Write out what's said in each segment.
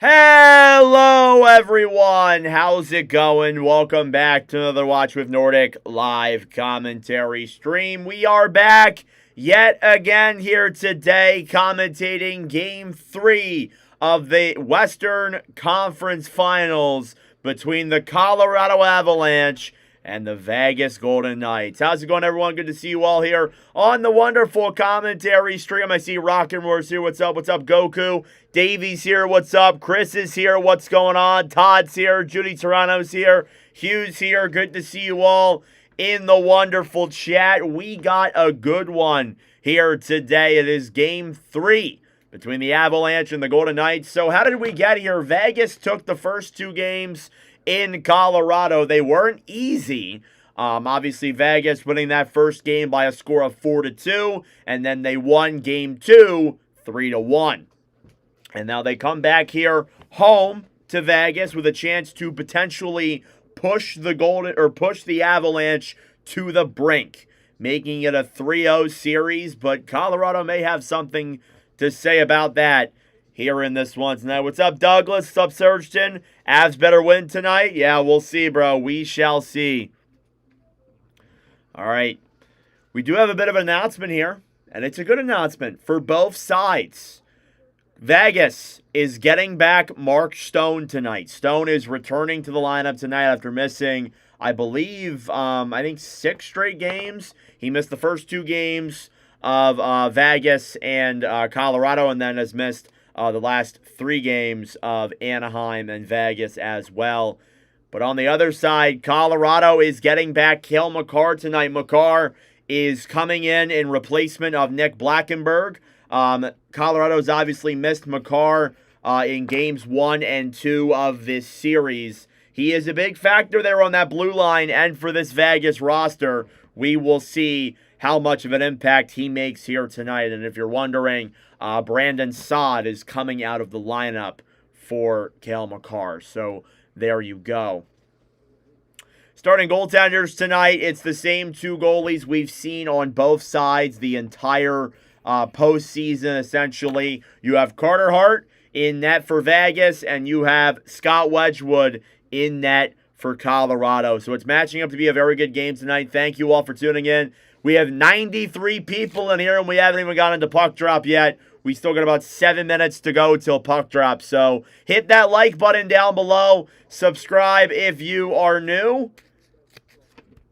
Hello, everyone. How's it going? Welcome back to another Watch with Nordic live commentary stream. We are back yet again here today, commentating Game 3 of the Western Conference Finals between the Colorado Avalanche and the Vegas Golden Knights. How's it going, everyone? Good to see you all here on the wonderful commentary stream. I see Rock and Roar's here. What's up? What's up, Goku? Davey's here. What's up? Chris is here. What's going on? Todd's here. Judy Toronto's here. Hugh's here. Good to see you all in the wonderful chat. We got a good one here today. It is Game 3 between the Avalanche and the Golden Knights. So how did we get here? Vegas took the first two games in Colorado. They weren't easy. Obviously, Vegas winning that first game by a score of 4-2, and then they won Game 2 3-1. And now they come back here home to Vegas with a chance to potentially push the Avalanche to the brink, making it a 3-0 series. But Colorado may have something to say about that here in this one tonight. What's up, Douglas? What's up, Surgeon? Avs better win tonight? Yeah, we'll see, bro. We shall see. All right. We do have a bit of an announcement here, and it's a good announcement for both sides. Vegas is getting back Mark Stone tonight. Stone is returning to the lineup tonight after missing, I believe, I think 6 straight games. He missed the first 2 games of Vegas and Colorado, and then has missed the last 3 games of Anaheim and Vegas as well. But on the other side, Colorado is getting back Cale Makar tonight. Makar is coming in replacement of Nick Blackenberg. Colorado's obviously missed Makar in games 1 and 2 of this series. He is a big factor there on that blue line, and for this Vegas roster, we will see how much of an impact he makes here tonight. And if you're wondering, Brandon Saad is coming out of the lineup for Cale Makar. So there you go. Starting goaltenders tonight, it's the same 2 goalies we've seen on both sides the entire postseason, essentially. You have Carter Hart in net for Vegas, and you have Scott Wedgwood in net for Colorado. So it's matching up to be a very good game tonight. Thank you all for tuning in. We have 93 people in here, and we haven't even gotten into puck drop yet. We still got about 7 minutes to go till puck drop. So hit that like button down below. Subscribe if you are new.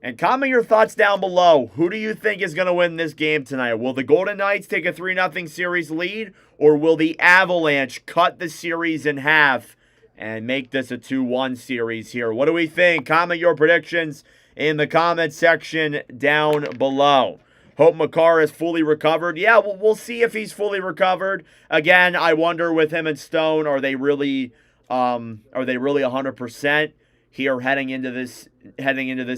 And comment your thoughts down below. Who do you think is going to win this game tonight? Will the Golden Knights take a 3-0 series lead? Or will the Avalanche cut the series in half and make this a 2-1 series here? What do we think? Comment your predictions in the comment section down below. Hope Makar is fully recovered. Yeah, we'll see if he's fully recovered. Again, I wonder with him and Stone, are they really 100% here heading into this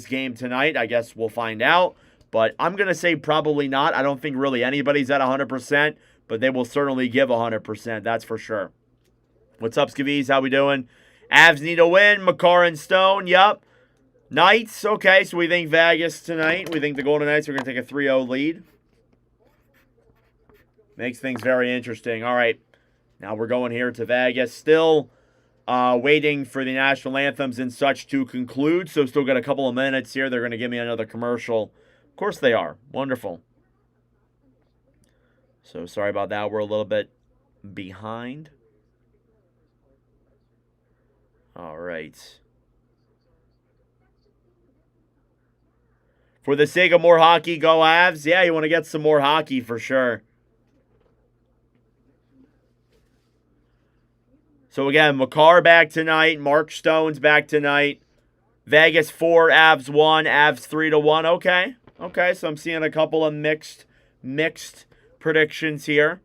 game tonight? I guess we'll find out. But I'm gonna say probably not. I don't think really anybody's at 100%, but they will certainly give 100%. That's for sure. What's up, Skaviz? How we doing? Avs need a win. Makar and Stone. Yup. Knights, okay, so we think Vegas tonight. We think the Golden Knights are going to take a 3-0 lead. Makes things very interesting. All right, now we're going here to Vegas. Still waiting for the national anthems and such to conclude, so still got a couple of minutes here. They're going to give me another commercial. Of course they are. Wonderful. So sorry about that. We're a little bit behind. All right. For the sake of more hockey, go Avs. Yeah, you want to get some more hockey for sure. So again, Makar back tonight. Mark Stone's back tonight. Vegas 4, Avs 1, Avs 3-1. Okay. Okay, so I'm seeing a couple of mixed predictions here.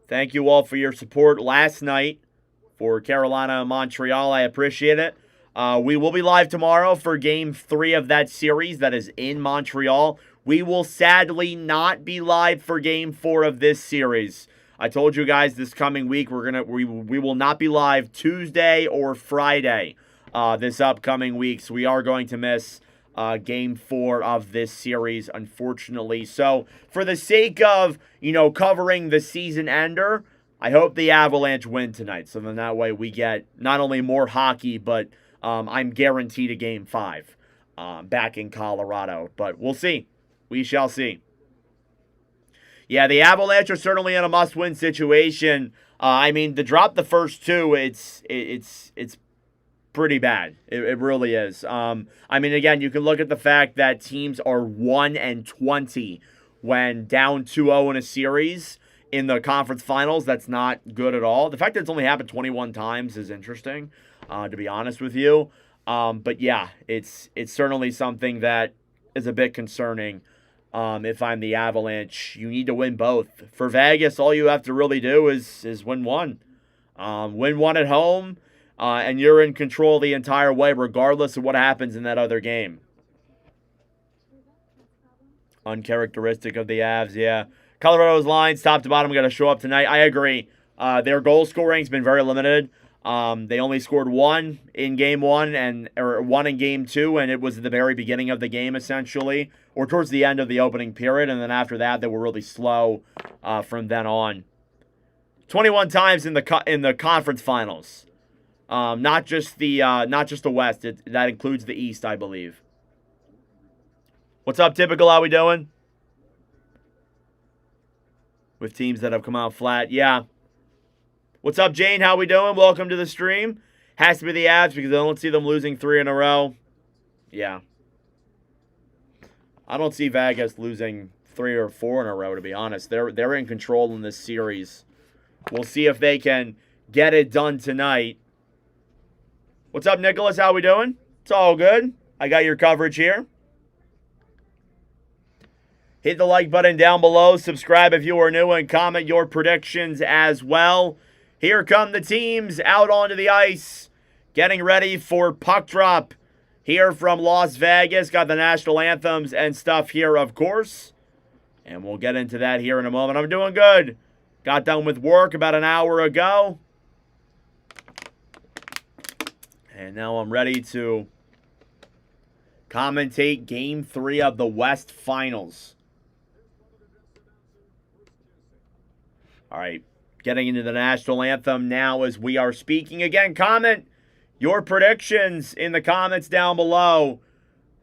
Thank you all for your support last night for Carolina and Montreal. I appreciate it. We will be live tomorrow for Game 3 of that series that is in Montreal. We will sadly not be live for Game 4 of this series. I told you guys this coming week we will not be live Tuesday or Friday this upcoming week. So we are going to miss Game 4 of this series, unfortunately. So for the sake of, covering the season ender, I hope the Avalanche win tonight, so then that way we get not only more hockey, but I'm guaranteed a Game 5 back in Colorado. But we'll see. We shall see. Yeah, the Avalanche are certainly in a must-win situation. I mean, to drop the first two, it's pretty bad. It really is. I mean, again, you can look at the fact that teams are 1-20 when down 2-0 in a series in the conference finals. That's not good at all. The fact that it's only happened 21 times is interesting, to be honest with you. But yeah, it's certainly something that is a bit concerning. If I'm the Avalanche, you need to win both. For Vegas, all you have to really do is win one. Win one at home, and you're in control the entire way, regardless of what happens in that other game. Uncharacteristic of the Avs, yeah. Colorado's lines, top to bottom, got to show up tonight. I agree. Their goal scoring has been very limited. They only scored one in game one or one in game two, and it was at the very beginning of the game, essentially, or towards the end of the opening period, and then after that, they were really slow from then on. 21 times in the conference finals, not just the West. That includes the East, I believe. What's up, Typical? How we doing? With teams that have come out flat, yeah. What's up, Jane? How we doing? Welcome to the stream. Has to be the Avs because I don't see them losing 3 in a row. Yeah. I don't see Vegas losing 3 or 4 in a row, to be honest. They're in control in this series. We'll see if they can get it done tonight. What's up, Nicholas? How we doing? It's all good. I got your coverage here. Hit the like button down below. Subscribe if you are new and comment your predictions as well. Here come the teams out onto the ice, getting ready for puck drop here from Las Vegas. Got the national anthems and stuff here, of course. And we'll get into that here in a moment. I'm doing good. Got done with work about an hour ago. And now I'm ready to commentate Game 3 of the West Finals. All right, getting into the national anthem now as we are speaking. Again, comment your predictions in the comments down below.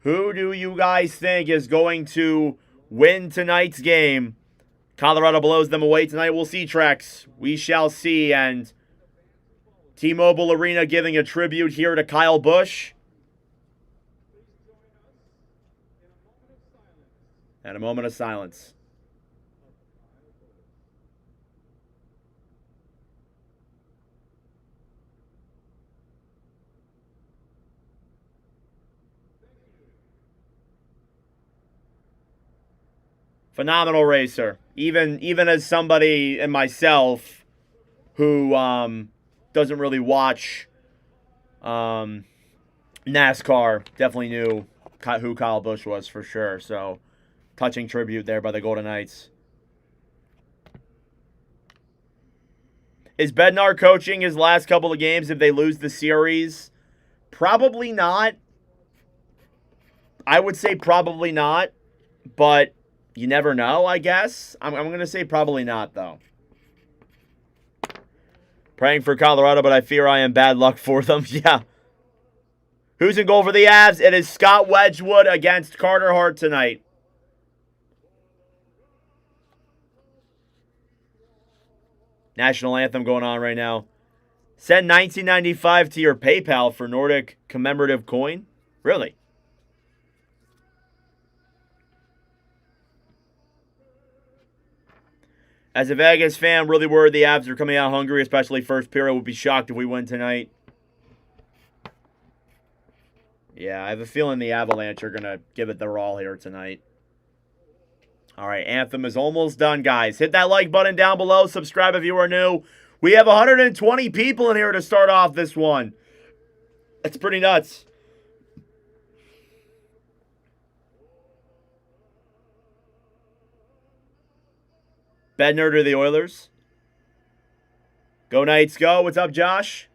Who do you guys think is going to win tonight's game? Colorado blows them away tonight. We'll see, Trex. We shall see. And T-Mobile Arena giving a tribute here to Kyle Busch. And a moment of silence. Phenomenal racer. Even as somebody and myself who doesn't really watch NASCAR, definitely knew who Kyle Busch was for sure. So, touching tribute there by the Golden Knights. Is Bednar coaching his last couple of games if they lose the series? Probably not. I would say probably not, but you never know, I guess. I'm going to say probably not, though. Praying for Colorado, but I fear I am bad luck for them. Yeah. Who's in goal for the Avs? It is Scott Wedgwood against Carter Hart tonight. National anthem going on right now. Send 1995 to your PayPal for Nordic commemorative coin? Really? As a Vegas fan, really worried the Avs are coming out hungry, especially first period. Would be shocked if we win tonight. Yeah, I have a feeling the Avalanche are going to give it their all here tonight. All right, anthem is almost done, guys. Hit that like button down below. Subscribe if you are new. We have 120 people in here to start off this one. That's pretty nuts. Bednar to the Oilers. Go Knights, go. What's up, Josh?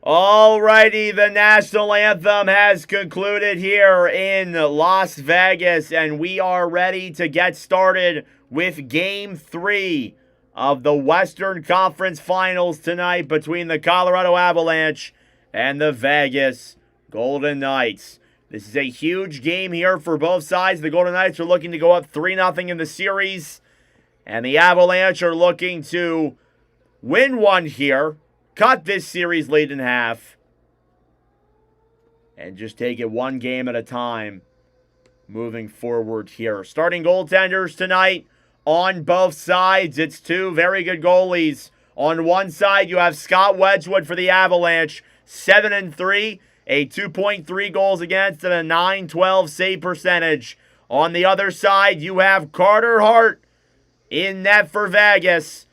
Alrighty, the national anthem has concluded here in Las Vegas, and we are ready to get started with Game 3 of the Western Conference Finals tonight between the Colorado Avalanche and the Vegas Golden Knights. This is a huge game here for both sides. The Golden Knights are looking to go up 3-0 in the series, and the Avalanche are looking to win one here, cut this series lead in half, and just take it one game at a time moving forward here. Starting goaltenders tonight on both sides. It's two very good goalies. On one side, you have Scott Wedgwood for the Avalanche, 7-3, a 2.3 goals against and a .912 save percentage. On the other side, you have Carter Hart in net for Vegas.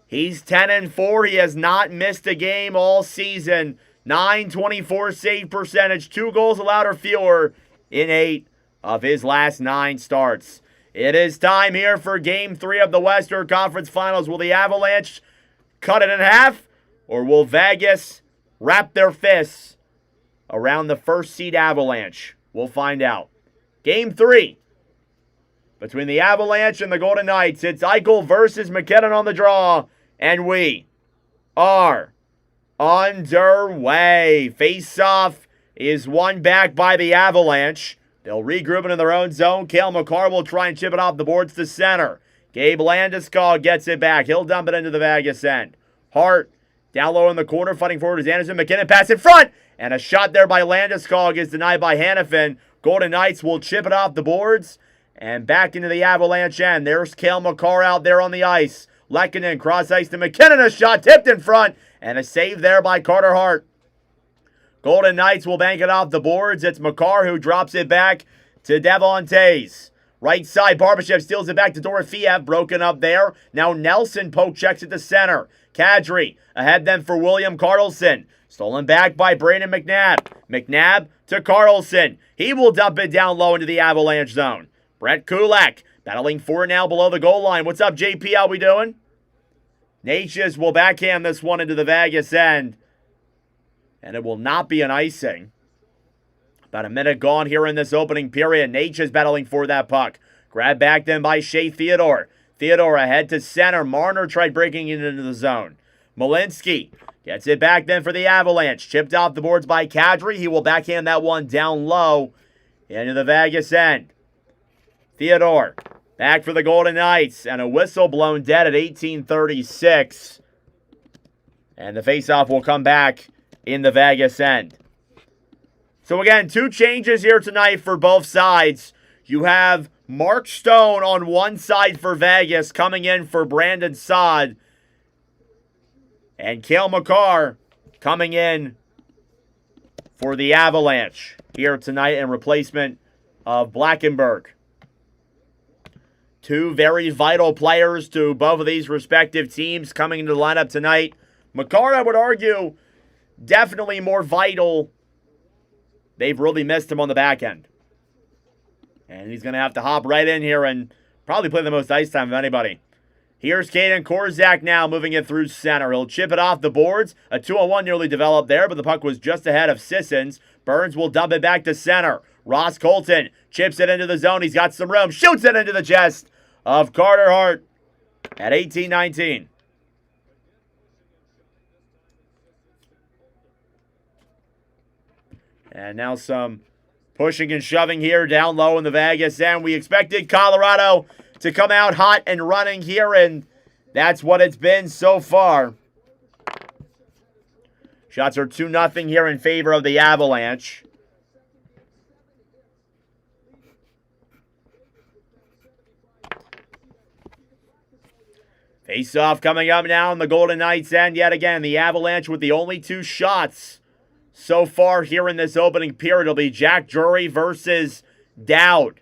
He's 10-4. He has not missed a game all season. .924 save percentage, 2 goals allowed or fewer in 8 of his last 9 starts. It is time here for Game 3 of the Western Conference Finals. Will the Avalanche cut it in half, or will Vegas wrap their fists around the first seed Avalanche? We'll find out. Game 3 between the Avalanche and the Golden Knights. It's Eichel versus McKinnon on the draw. And we are underway. Face-off is won back by the Avalanche. They'll regroup into their own zone. Cale Makar will try and chip it off the boards to center. Gabe Landeskog gets it back. He'll dump it into the Vegas end. Hart down low in the corner, fighting forward is Anderson. McKinnon pass in front. And a shot there by Landeskog is denied by Hanifin. Golden Knights will chip it off the boards. And back into the Avalanche end. There's Cale Makar out there on the ice. Lehkonen cross ice to McKinnon, a shot tipped in front, and a save there by Carter Hart. Golden Knights will bank it off the boards. It's Makar who drops it back to Devon Tays. Right side, Barbashev steals it back to Dorofeev, broken up there. Now Nelson poke checks it to center. Kadri ahead then for William Karlsson. Stolen back by Brayden McNabb. McNabb to Karlsson. He will dump it down low into the Avalanche zone. Brett Kulak battling for it now below the goal line. What's up, JP? How we doing? Natchez will backhand this one into the Vegas end. And it will not be an icing. About a minute gone here in this opening period. Natchez battling for that puck. Grabbed back then by Shea Theodore. Theodore ahead to center. Marner tried breaking it into the zone. Malinsky gets it back then for the Avalanche. Chipped off the boards by Kadri. He will backhand that one down low into the Vegas end. Theodore back for the Golden Knights, and a whistle blown dead at 18:36. And the faceoff will come back in the Vegas end. So again, 2 changes here tonight for both sides. You have Mark Stone on one side for Vegas, coming in for Brandon Saad. And Cale Makar coming in for the Avalanche here tonight in replacement of Blackenberg. 2 very vital players to both of these respective teams coming into the lineup tonight. Makar, I would argue, definitely more vital. They've really missed him on the back end. And he's going to have to hop right in here and probably play the most ice time of anybody. Here's Kaden Korzak now moving it through center. He'll chip it off the boards. A 2-on-1 nearly developed there, but the puck was just ahead of Sissons. Burns will dump it back to center. Ross Colton chips it into the zone. He's got some room. Shoots it into the chest of Carter Hart at 18-19. And now some pushing and shoving here down low in the Vegas end. We expected Colorado to come out hot and running here, and that's what it's been so far. Shots are 2-0 here in favor of the Avalanche. Face-off coming up now in the Golden Knights end. Yet again, the Avalanche with the only 2 shots so far here in this opening period. It'll be Jack Drury versus Dowd.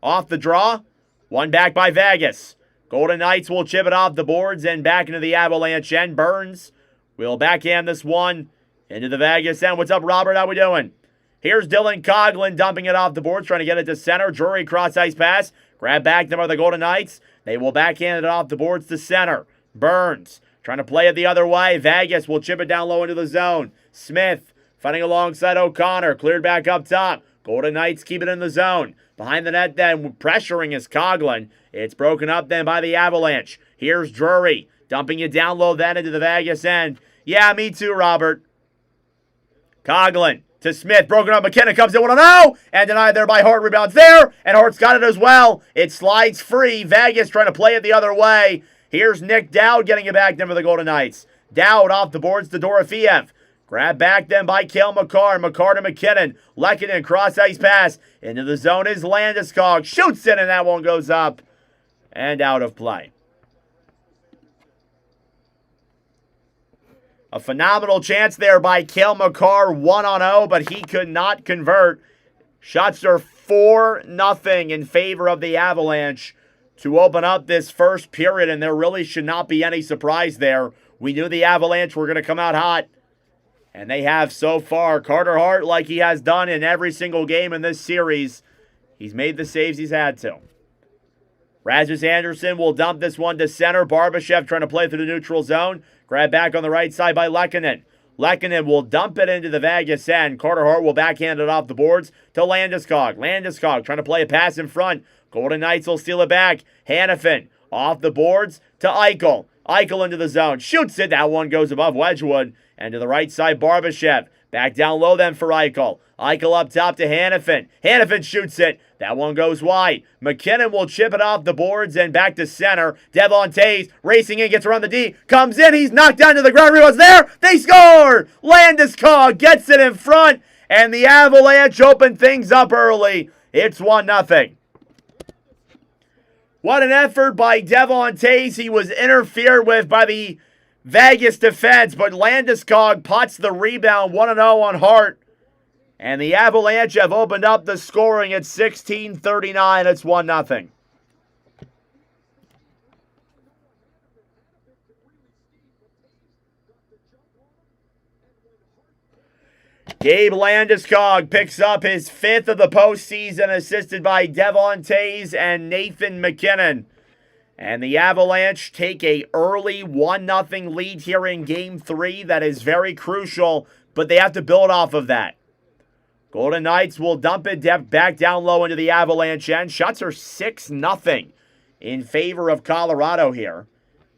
Off the draw. One back by Vegas. Golden Knights will chip it off the boards and back into the Avalanche end. Burns will backhand this one into the Vegas end. What's up, Robert? How we doing? Here's Dylan Coughlin dumping it off the boards, trying to get it to center. Drury cross-ice pass. Grab back them by the Golden Knights. They will backhand it off the boards to center. Burns trying to play it the other way. Vegas will chip it down low into the zone. Smith fighting alongside O'Connor. Cleared back up top. Golden Knights keep it in the zone. Behind the net then, pressuring is Coughlin. It's broken up then by the Avalanche. Here's Drury. Dumping it down low then into the Vegas end. Yeah, me too, Robert. Coughlin to Smith. Broken up. McKinnon comes in 1-0. And denied there by Hart. Rebounds there. And Hart's got it as well. It slides free. Vegas trying to play it the other way. Here's Nick Dowd getting it back then for the Golden Knights. Dowd off the boards to Dorofeev. Grabbed back then by Cale Makar. Makar to McKinnon. Lehkonen cross-ice pass. Into the zone is Landeskog. Shoots it, and that one goes up and out of play. A phenomenal chance there by Cale Makar, 1-0, but he could not convert. Shots are 4-0 in favor of the Avalanche to open up this first period, and there really should not be any surprise there. We knew the Avalanche were going to come out hot, and they have so far. Carter Hart, like he has done in every single game in this series, he's made the saves he's had to. Rasmus Andersson will dump this one to center. Barbashev trying to play through the neutral zone. Grab back on the right side by Lehkonen. Lehkonen will dump it into the Vegas end. Carter Hart will backhand it off the boards to Landeskog. Landeskog trying to play a pass in front. Golden Knights will steal it back. Hanifin off the boards to Eichel. Eichel into the zone. Shoots it. That one goes above Wedgwood. And to the right side, Barbashev. Back down low then for Eichel. Eichel up top to Hanifin. Hanifin shoots it. That one goes wide. McKinnon will chip it off the boards and back to center. Devon Toews racing in, gets around the D. Comes in. He's knocked down to the ground. Rebounds there. They score. Landeskog gets it in front. And the Avalanche open things up early. It's 1-0. What an effort by Devon Toews. He was interfered with by the Vegas defense, but Landeskog pots the rebound, 1-0 on Hart. And the Avalanche have opened up the scoring at 16:39. It's 1-0. Gabe Landeskog picks up his 5th of the postseason, assisted by Devon Toews and Nathan McKinnon. And the Avalanche take a early 1-0 lead here in Game 3. That is very crucial, but they have to build off of that. Golden Knights will dump it back down low into the Avalanche end. Shots are 6-0 in favor of Colorado here.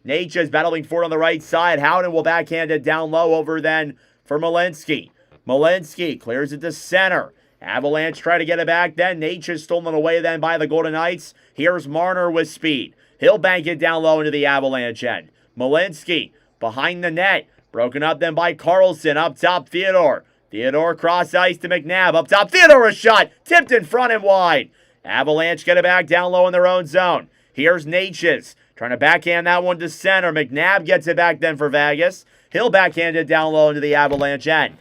Nate is battling for it on the right side. Howden will backhand it down low over then for Malinsky. Malinsky clears it to center. Avalanche try to get it back then. Nate is stolen away then by the Golden Knights. Here's Marner with speed. He'll bank it down low into the Avalanche end. Malinsky behind the net. Broken up then by Carlson. Up top, Theodore. Theodore cross ice to McNabb. Up top, Theodore a shot. Tipped in front and wide. Avalanche get it back down low in their own zone. Here's Natchez. Trying to backhand that one to center. McNabb gets it back then for Vegas. He'll backhand it down low into the Avalanche end.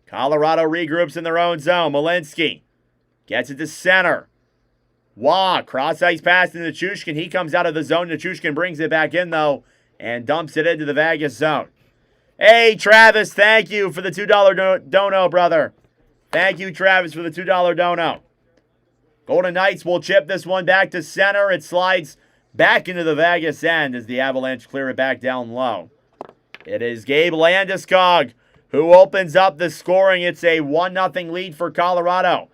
Colorado regroups in their own zone. Malinsky gets it to center. Cross ice pass into Nichushkin. He comes out of the zone. Nichushkin brings it back in though and dumps it into the Vegas zone. Hey, Travis, thank you for the $2 dono, brother. Thank you, Travis, for the $2 dono. Golden Knights will chip this one back to center. It slides back into the Vegas end as the Avalanche clear it back down low. It is Gabe Landeskog who opens up the scoring. It's a 1-0 lead for Colorado.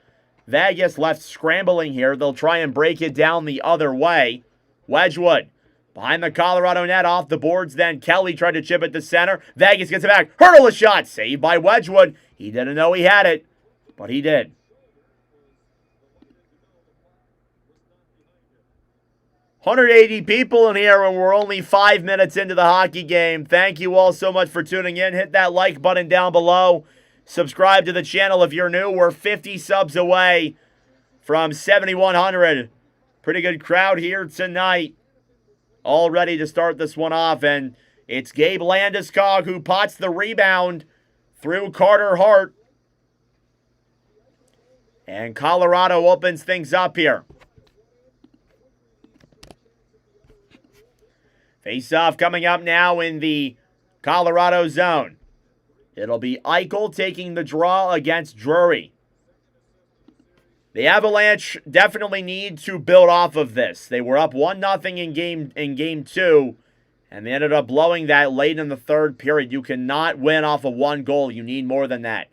Vegas left scrambling here. They'll try and break it down the other way. Wedgwood behind the Colorado net, off the boards then. Kelly tried to chip it to center. Vegas gets it back. Hurdle a shot. Saved by Wedgwood. He didn't know he had it, but he did. $180 people in here and we're only 5 minutes into the hockey game. Thank you all so much for tuning in. Hit that like button down below. Subscribe to the channel if you're new. We're 50 subs away from 7,100. Pretty good crowd here tonight. All ready to start this one off. And it's Gabe Landeskog who pots the rebound through Carter Hart. And Colorado opens things up here. Face-off coming up now in the Colorado zone. It'll be Eichel taking the draw against Drury. The Avalanche definitely need to build off of this. They were up 1-0 in game 2, And they ended up blowing that late in the third period. You cannot win off of one goal. You need more than that.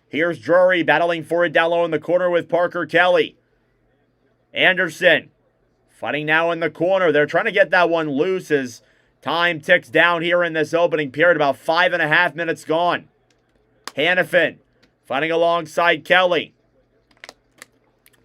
Here's Drury battling for it down low in the corner with Parker Kelly. Anderson fighting now in the corner. They're trying to get that one loose as time ticks down here in this opening period. About 5.5 minutes gone. Hannafin fighting alongside Kelly.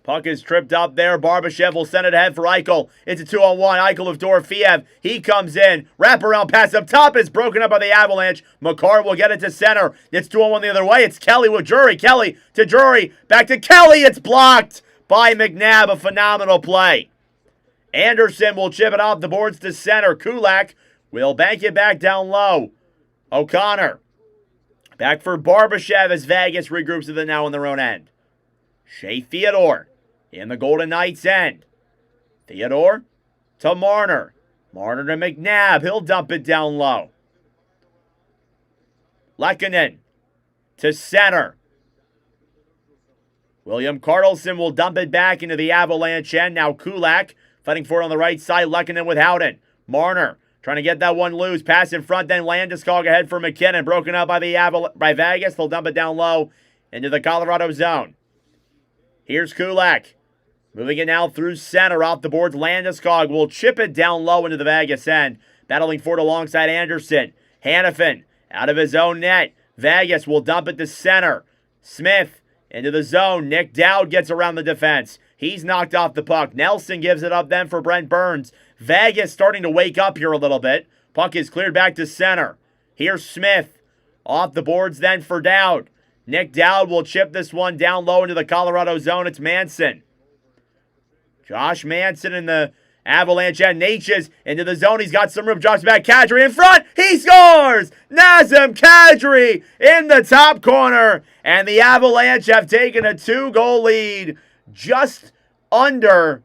Puck is tripped up there. Barbashev will send it ahead for Eichel. It's a 2-on-1. Eichel of Dorofiev. He comes in. Wraparound pass up top is broken up by the Avalanche. Makar will get it to center. It's 2-on-1 the other way. It's Kelly with Drury. Kelly to Drury. Back to Kelly. It's blocked by McNabb. A phenomenal play. Anderson will chip it off the boards to center. Kulak will bank it back down low. O'Connor. Back for Barbashev as Vegas regroups with it now on their own end. Shea Theodore in the Golden Knights' end. Theodore to Marner. Marner to McNabb. He'll dump it down low. Lehkonen to center. William Karlsson will dump it back into the Avalanche end. Now Kulak fighting for it on the right side. Lehkonen with Howden. Marner trying to get that one loose. Pass in front. Then Landeskog ahead for McKinnon. Broken up by by Vegas. They'll dump it down low into the Colorado zone. Here's Kulak. Moving it now through center. Off the boards, Landeskog will chip it down low into the Vegas end. Battling for it alongside Anderson. Hannafin out of his own net. Vegas will dump it to center. Smith into the zone. Nick Dowd gets around the defense. He's knocked off the puck. Nelson gives it up then for Brent Burns. Vegas starting to wake up here a little bit. Puck is cleared back to center. Here's Smith. Off the boards then for Dowd. Nick Dowd will chip this one down low into the Colorado zone. It's Manson. Josh Manson in the Avalanche end. Natchez into the zone. He's got some room. Drops back. Kadri in front. He scores! Nazem Kadri in the top corner. And the Avalanche have taken a 2-goal lead just under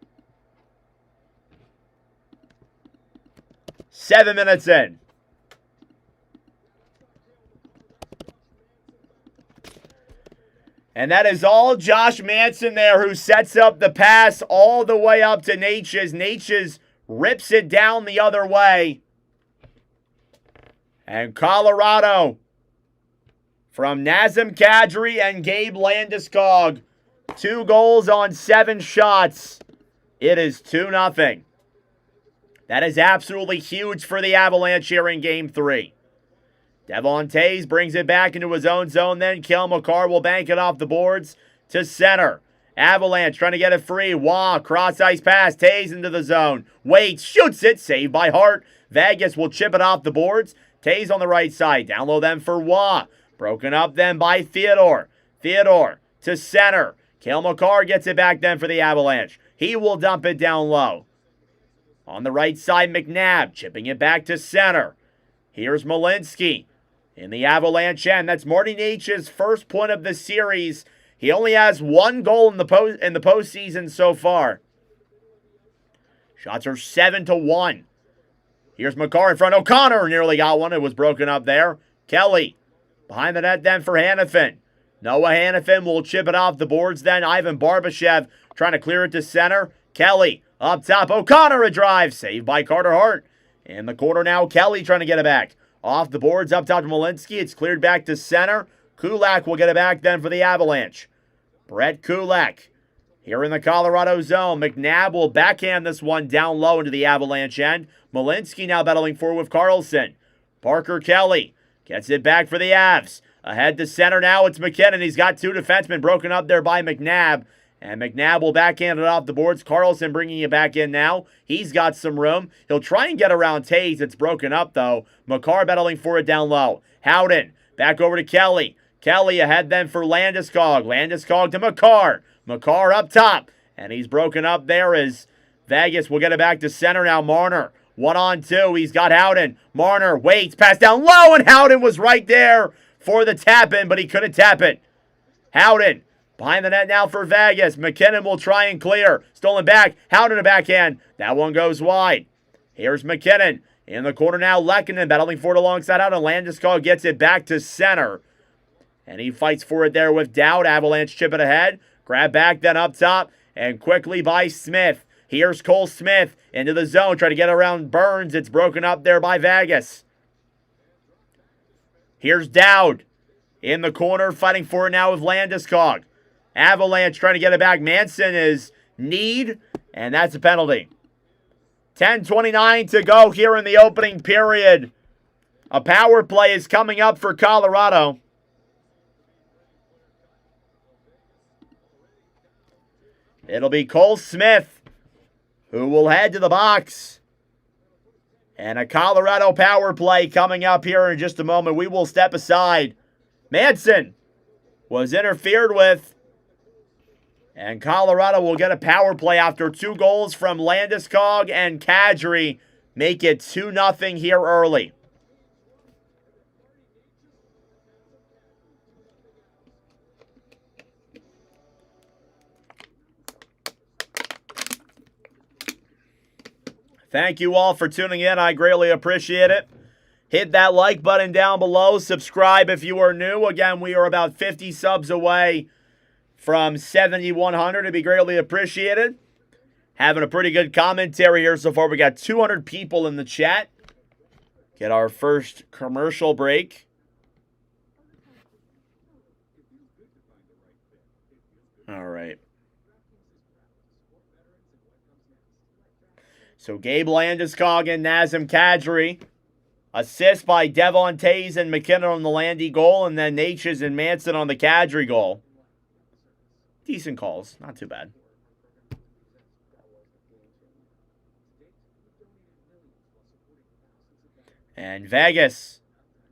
7 minutes in. And that is all Josh Manson there, who sets up the pass all the way up to Natchez. Natchez rips it down the other way. And Colorado, from Nazem Kadri and Gabe Landeskog, 2 goals on 7 shots. It is 2-0. That is absolutely huge for the Avalanche here in Game 3. Devon Tays brings it back into his own zone. Then Kel McCarr will bank it off the boards to center. Avalanche trying to get it free. Wah, cross-ice pass. Tays into the zone. Waits, shoots it. Saved by Hart. Vegas will chip it off the boards. Tays on the right side. Down low then for Wah. Broken up then by Theodore. Theodore to center. Kel McCarr gets it back then for the Avalanche. He will dump it down low. On the right side, McNabb chipping it back to center. Here's Malinsky in the Avalanche end. That's Marty Natchez' first point of the series. He only has 1 goal in the postseason so far. Shots are 7-1. Here's McCarr in front. O'Connor nearly got one. It was broken up there. Kelly behind the net then for Hannafin. Noah Hannafin will chip it off the boards then. Ivan Barbashev trying to clear it to center. Kelly up top. O'Connor a drive. Saved by Carter Hart. In the corner now, Kelly trying to get it back. Off the boards, up top to Malinsky. It's cleared back to center. Kulak will get it back then for the Avalanche. Brett Kulak here in the Colorado zone. McNabb will backhand this one down low into the Avalanche end. Malinsky now battling forward with Karlsson. Parker Kelly gets it back for the Avs. Ahead to center now, it's McKinnon. He's got 2 defensemen broken up there by McNabb. And McNabb will backhand it off the boards. Karlsson bringing it back in now. He's got some room. He'll try and get around Tays. It's broken up, though. McCarr battling for it down low. Howden back over to Kelly. Kelly ahead then for Landeskog. Landeskog to McCarr. McCarr up top. And he's broken up there as Vegas will get it back to center now. Marner 1-on-2. He's got Howden. Marner waits. Pass down low, and Howden was right there for the tap-in, but he couldn't tap it. Howden behind the net now for Vegas. McKinnon will try and clear. Stolen back. Howden a backhand. That one goes wide. Here's McKinnon. In the corner now, Lehkonen battling for it alongside Howden. Landeskog gets it back to center. And he fights for it there with Dowd. Avalanche chip it ahead. Grab back then up top. And quickly by Smith. Here's Cole Smith into the zone, trying to get around Burns. It's broken up there by Vegas. Here's Dowd in the corner, fighting for it now with Landeskog. Avalanche trying to get it back. Manson is kneed, and that's a penalty. 10:29 to go here in the opening period. A power play is coming up for Colorado. It'll be Cole Smith who will head to the box. And a Colorado power play coming up here in just a moment. We will step aside. Manson was interfered with. And Colorado will get a power play after 2 goals from Landeskog and Kadri. Make it 2-0 here early. Thank you all for tuning in. I greatly appreciate it. Hit that like button down below. Subscribe if you are new. Again, we are about 50 subs away from 7,100. It'd be greatly appreciated. Having a pretty good commentary here so far. We got 200 people in the chat. Get our first commercial break. All right. So Gabe Landeskog and Nazem Kadri. Assist by Devon Tays and McKinnon on the Landy goal. And then Natchez and Manson on the Kadri goal. Decent calls. Not too bad. And Vegas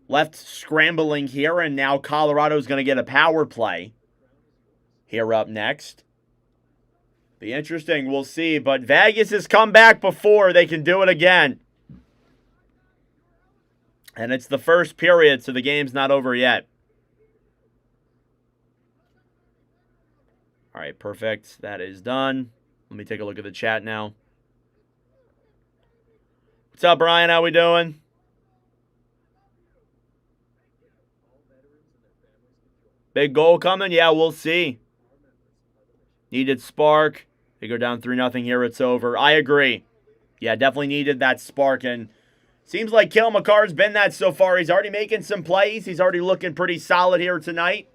left scrambling here. And now Colorado's going to get a power play here up next. Be interesting. We'll see. But Vegas has come back before. They can do it again. And it's the first period, so the game's not over yet. All right, perfect. That is done. Let me take a look at the chat now. What's up, Brian? How we doing? Big goal coming? Yeah, we'll see. Needed spark. They go down 3-0 here. It's over. I agree. Yeah, definitely needed that spark. And seems like Cale Makar's been that so far. He's already making some plays. He's already looking pretty solid here tonight.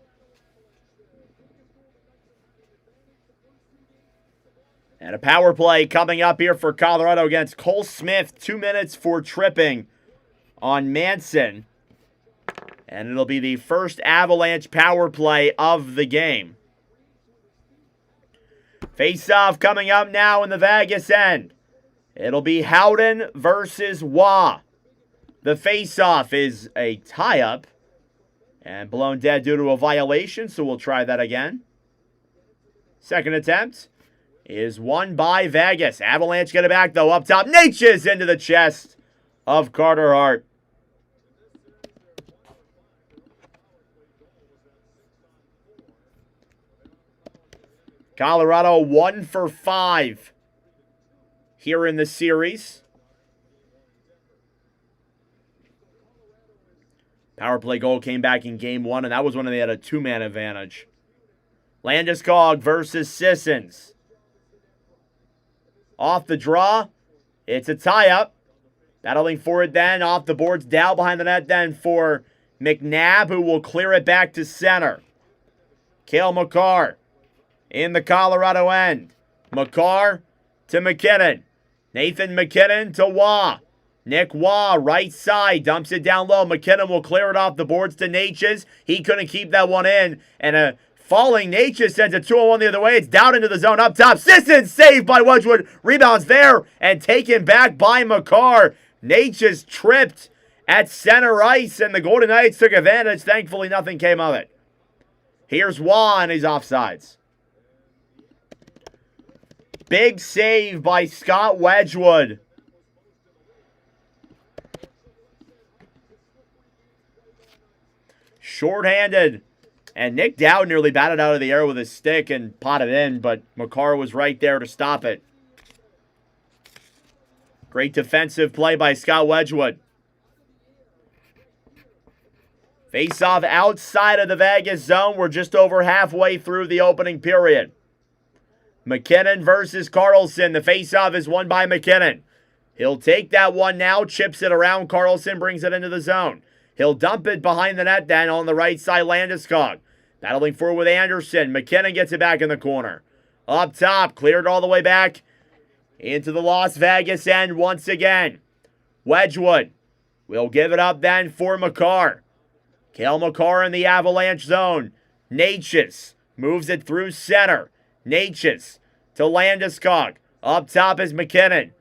And a power play coming up here for Colorado against Cole Smith. 2 minutes for tripping on Manson. And it'll be the first Avalanche power play of the game. Face-off coming up now in the Vegas end. It'll be Howden versus Waugh. The face-off is a tie-up. And blown dead due to a violation, so we'll try that again. Second attempt is won by Vegas. Avalanche get it back, though. Up top, Natchez into the chest of Carter Hart. Colorado 1 for 5 here in the series. Power play goal came back in game 1, and that was when they had a 2-man advantage. Landeskog versus Sissons. Off the draw. It's a tie-up. Battling for it then. Off the boards. Down behind the net then for McNabb, who will clear it back to center. Cale Makar in the Colorado end. Makar to McKinnon. Nathan McKinnon to Waugh. Nick Waugh, right side, dumps it down low. McKinnon will clear it off the boards to Natchez. He couldn't keep that one in. And a falling Natchez sends a 2-on-1 the other way. It's down into the zone up top. Sisson saved by Wedgwood. Rebounds there and taken back by Makar. Natchez tripped at center ice, and the Golden Knights took advantage. Thankfully, nothing came of it. Here's Waugh, and he's offsides. Big save by Scott Wedgwood. Shorthanded. And Nick Dowd nearly batted out of the air with his stick and potted in, but Makar was right there to stop it. Great defensive play by Scott Wedgwood. Face-off outside of the Vegas zone. We're just over halfway through the opening period. McKinnon versus Carlson. The faceoff is won by McKinnon. He'll take that one now, chips it around Carlson, brings it into the zone. He'll dump it behind the net then on the right side, Landeskog. Battling forward with Anderson. McKinnon gets it back in the corner. Up top, cleared all the way back into the Las Vegas end once again. Wedgwood will give it up then for Makar. Cale Makar in the Avalanche zone. Natchez moves it through center. Natchez to Landeskog. Up top is McKinnon.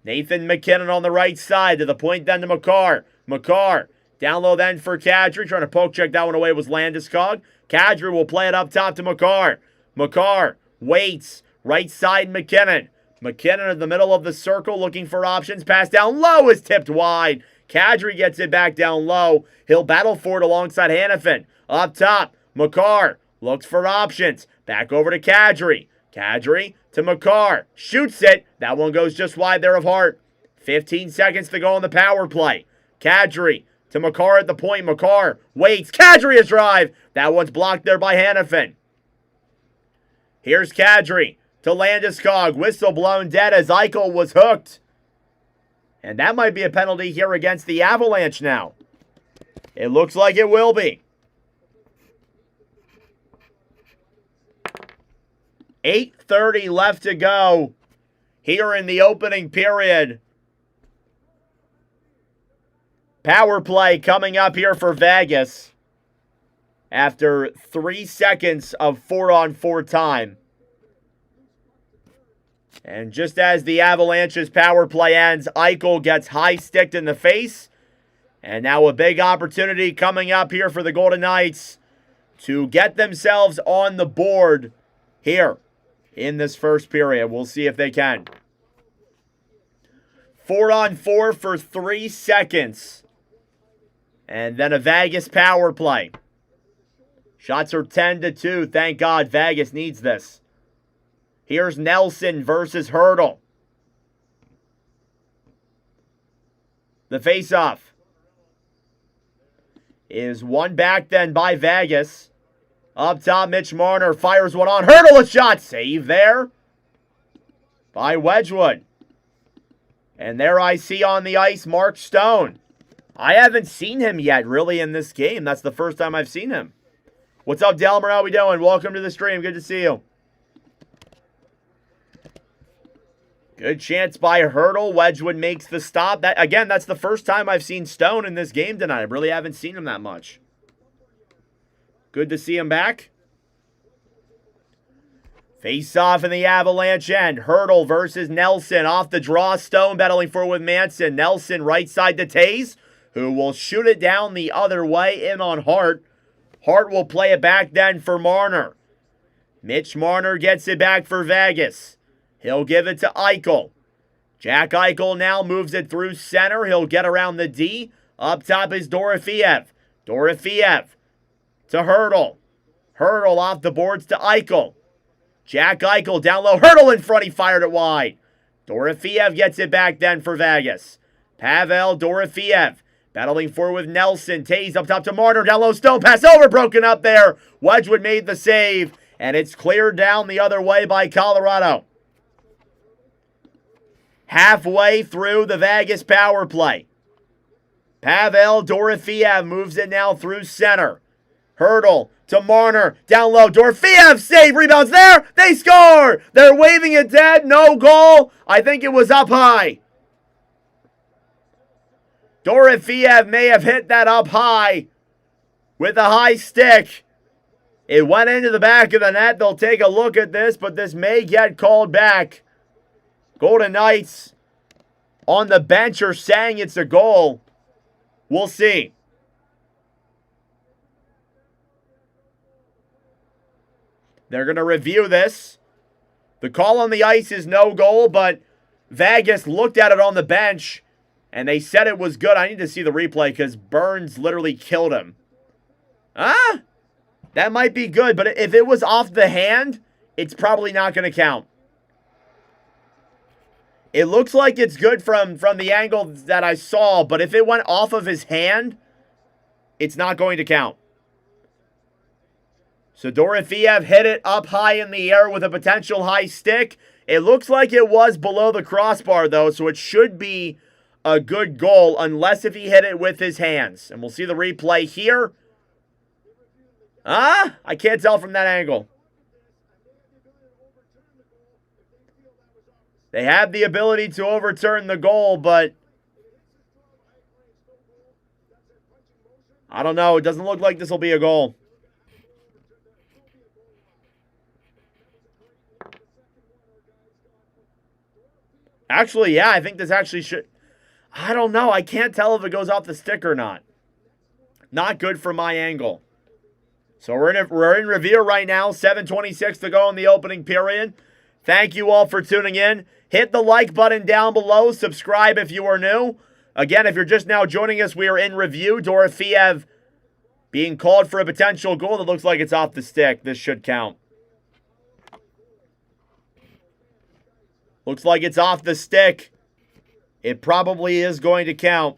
Nathan McKinnon on the right side to the point then to Makar. Makar down low then for Kadri. Trying to poke check that one away was Landeskog. Kadri will play it up top to Makar. Makar waits. Right side McKinnon. McKinnon in the middle of the circle looking for options. Pass down low is tipped wide. Kadri gets it back down low. He'll battle for it alongside Hanifin. Up top, Makar looks for options. Back over to Kadri. Kadri to Makar. Shoots it. That one goes just wide there of Hart. 15 seconds to go on the power play. Kadri to Makar at the point. Makar waits. Kadri a drive. That one's blocked there by Hanifin. Here's Kadri to Landeskog. Whistle blown dead as Eichel was hooked. And that might be a penalty here against the Avalanche now. It looks like it will be. 8:30 left to go here in the opening period. Power play coming up here for Vegas after 3 seconds of 4-on-4 time. And just as the Avalanche's power play ends, Eichel gets high-sticked in the face. And now a big opportunity coming up here for the Golden Knights to get themselves on the board here in this first period. We'll see if they can. 4-on-4 for 3 seconds. And then a Vegas power play. Shots are 10-2. Thank God Vegas needs this. Here's Nelson versus Hurdle. The faceoff is won back then by Vegas. Up top, Mitch Marner fires one on. Hurdle a shot. Save there by Wedgwood. And there I see on the ice Mark Stone. I haven't seen him yet really in this game. That's the first time I've seen him. What's up, Delmer? How we doing? Welcome to the stream. Good to see you. Good chance by Hurdle. Wedgwood makes the stop. That's the first time I've seen Stone in this game tonight. I really haven't seen him that much. Good to see him back. Face off in the Avalanche end. Hurdle versus Nelson. Off the draw. Stone battling forward with Manson. Nelson right side to Taze, who will shoot it down the other way in on Hart. Hart will play it back then for Marner. Mitch Marner gets it back for Vegas. He'll give it to Eichel. Jack Eichel now moves it through center. He'll get around the D. Up top is Dorofeev. Dorofeev to Hurdle. Hurdle off the boards to Eichel. Jack Eichel down low. Hurdle in front. He fired it wide. Dorofeev gets it back then for Vegas. Pavel Dorofeev battling forward with Nelson. Taze up top to Marner. Down low. Stone pass over. Broken up there. Wedgwood made the save. And it's cleared down the other way by Colorado. Halfway through the Vegas power play. Pavel Dorofeev moves it now through center. Hurdle to Marner. Down low. Dorofeev save. Rebounds there. They score. They're waving it dead. No goal. I think it was up high. Dorofeev may have hit that up high with a high stick. It went into the back of the net. They'll take a look at this, but this may get called back. Golden Knights on the bench are saying it's a goal. We'll see. They're going to review this. The call on the ice is no goal, but Vegas looked at it on the bench, and they said it was good. I need to see the replay because Burns literally killed him. That might be good, but if it was off the hand, it's probably not going to count. It looks like it's good from the angle that I saw, but if it went off of his hand, it's not going to count. So Dorofeev hit it up high in the air with a potential high stick. It looks like it was below the crossbar, though, so it should be a good goal, unless if he hit it with his hands. And we'll see the replay here. I can't tell from that angle. They have the ability to overturn the goal, but I don't know. It doesn't look like this will be a goal. Actually, yeah, I think this actually should. I don't know. I can't tell if it goes off the stick or not. Not good for my angle. So we're in review right now. 7:26 to go in the opening period. Thank you all for tuning in. Hit the like button down below. Subscribe if you are new. Again, if you're just now joining us, we are in review. Dorofeev being called for a potential goal that looks like it's off the stick. This should count. Looks like it's off the stick. It probably is going to count.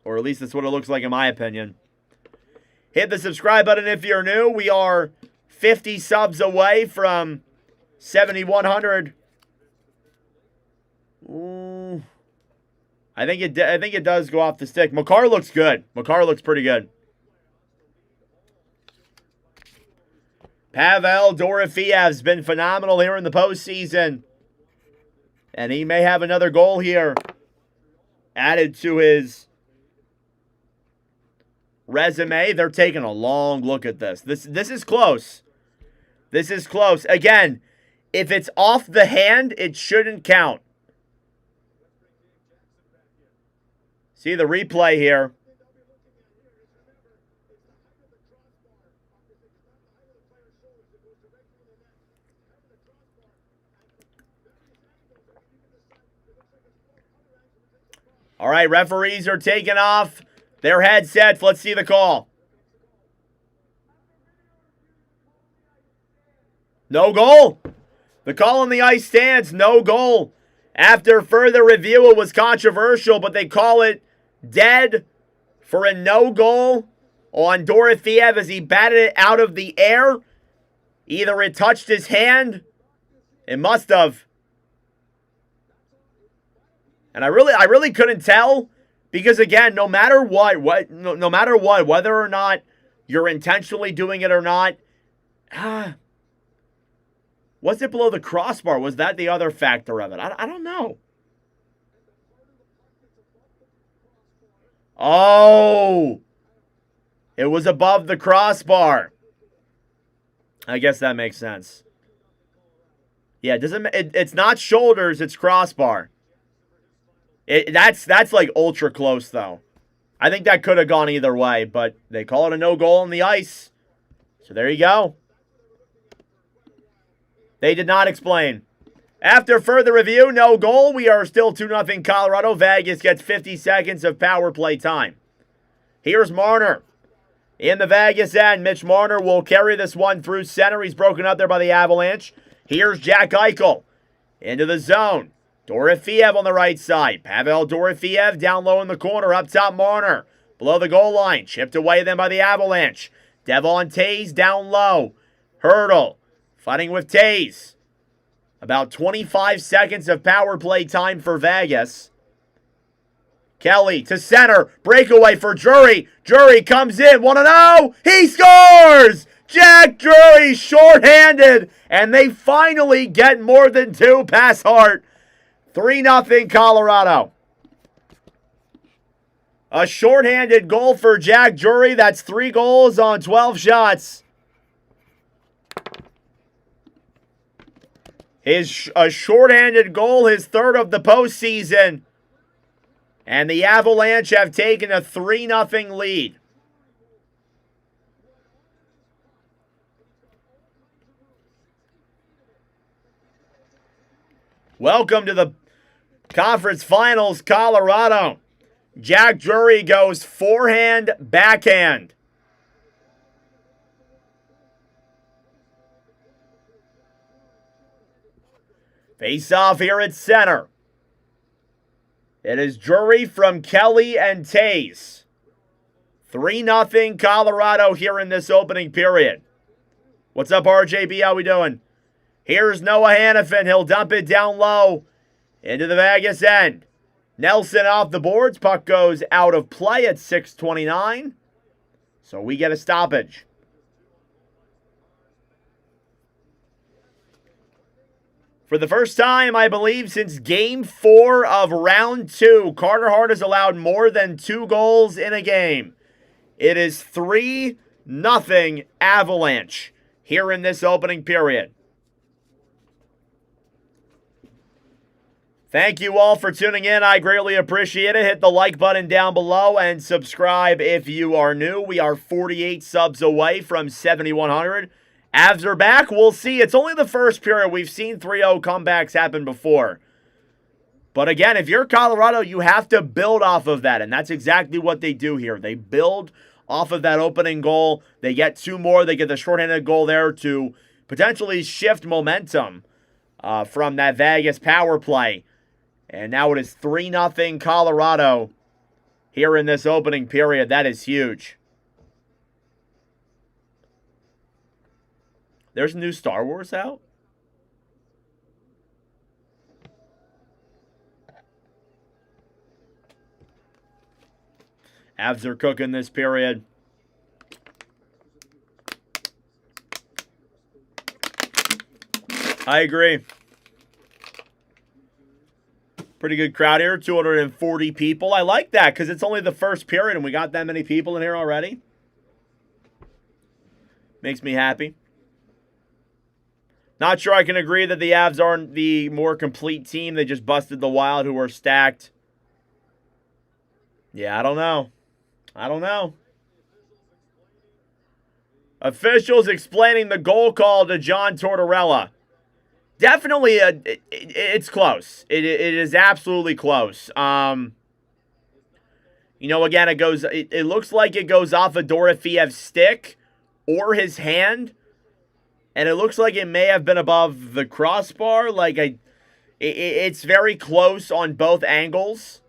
Or at least that's what it looks like in my opinion. Hit the subscribe button if you're new. We are 50 subs away from 7,100. Ooh. I think it does go off the stick. Makar looks good. Makar looks pretty good. Pavel Dorofeev's been phenomenal here in the postseason. And he may have another goal here added to his resume. They're taking a long look at this. This is close. This is close. Again, if it's off the hand, it shouldn't count. See the replay here. All right, referees are taking off their headsets. Let's see the call. No goal. The call on the ice stands. No goal. After further review, it was controversial, but they call it dead for a no goal on Dorofeev as he batted it out of the air. Either it touched his hand. It must have. And I really couldn't tell because again, no matter what, whether or not you're intentionally doing it or not, was it below the crossbar? Was that the other factor of it? I don't know. Oh, it was above the crossbar. I guess that makes sense. Yeah, it's not shoulders, it's crossbar. That's like ultra close, though. I think that could have gone either way, but they call it a no goal on the ice. So there you go. They did not explain. After further review, no goal. We are still 2-0 Colorado. Vegas gets 50 seconds of power play time. Here's Marner. In the Vegas end, Mitch Marner will carry this one through center. He's broken up there by the Avalanche. Here's Jack Eichel. Into the zone. Dorofeev on the right side. Pavel Dorofeev down low in the corner. Up top, Marner. Below the goal line. Chipped away then by the Avalanche. Devon Toews down low. Hurdle. Fighting with Toews. About 25 seconds of power play time for Vegas. Kelly to center. Breakaway for Drury. Drury comes in. 1-0. He scores! Jack Drury shorthanded. And they finally get more than two past Hart. 3-0 Colorado. A shorthanded goal for Jack Drury. That's 3 goals on 12 shots. A shorthanded goal, his third of the postseason. And the Avalanche have taken a 3-0 lead. Welcome to the conference finals, Colorado. Jack Drury goes forehand, backhand. Face off here at center. It is Drury from Kelly and Toews. 3-0 Colorado here in this opening period. What's up, RJB? How we doing? Here's Noah Hannafin. He'll dump it down low into the Vegas end. Nelson off the boards. Puck goes out of play at 6:29. So we get a stoppage. For the first time, I believe, since Game 4 of Round 2, Carter Hart has allowed more than 2 goals in a game. It is 3-0 Avalanche here in this opening period. Thank you all for tuning in. I greatly appreciate it. Hit the like button down below and subscribe if you are new. We are 48 subs away from 7,100. Avs are back. We'll see. It's only the first period. We've seen 3-0 comebacks happen before. But again, if you're Colorado, you have to build off of that. And that's exactly what they do here. They build off of that opening goal. They get 2 more. They get the shorthanded goal there to potentially shift momentum from that Vegas power play. And now it is 3-0 Colorado here in this opening period. That is huge. There's a new Star Wars out? Avs are cooking this period. I agree. Pretty good crowd here, 240 people. I like that because it's only the first period and we got that many people in here already. Makes me happy. Not sure I can agree that the Avs aren't the more complete team. They just busted the Wild, who were stacked. Yeah, I don't know. Officials explaining the goal call to John Tortorella. Definitely, it's close. It is absolutely close. You know, again, it looks like it goes off of Dorofiev's stick or his hand. And it looks like it may have been above the crossbar. It's very close on both angles.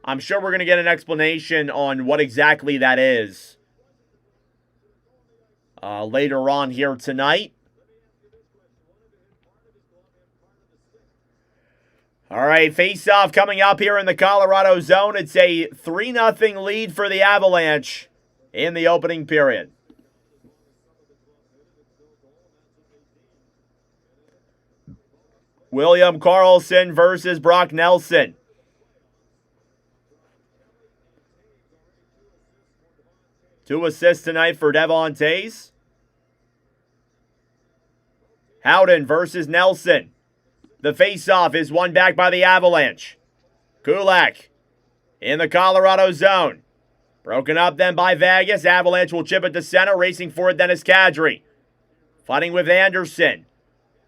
I'm sure we're going to get an explanation on what exactly that is later on here tonight. All right, face-off coming up here in the Colorado zone. It's a 3-0 lead for the Avalanche in the opening period. William Karlsson versus Brock Nelson. Two assists tonight for Devon Tays. Howden versus Nelson. The faceoff is won back by the Avalanche. Kulak in the Colorado zone. Broken up then by Vegas. Avalanche will chip it to center. Racing for it then is Kadri. Fighting with Anderson.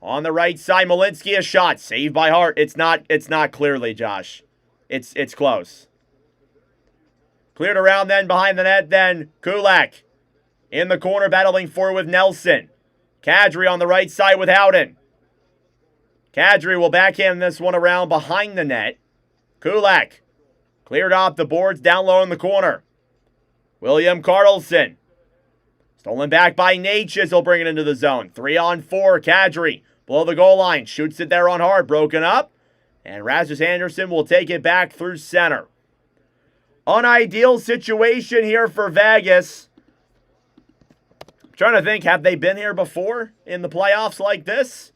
On the right side, Malinsky, a shot. Saved by Hart. It's not clearly, Josh. It's close. Cleared around then behind the net then. Kulak in the corner battling for with Nelson. Kadri on the right side with Howden. Kadri will backhand this one around behind the net. Kulak cleared off the boards down low in the corner. William Karlsson. Stolen back by Natchez. He'll bring it into the zone. 3-on-4. Kadri below the goal line. Shoots it there on Hart. Broken up. And Rasmus Anderson will take it back through center. Unideal situation here for Vegas. I'm trying to think, have they been here before in the playoffs like this?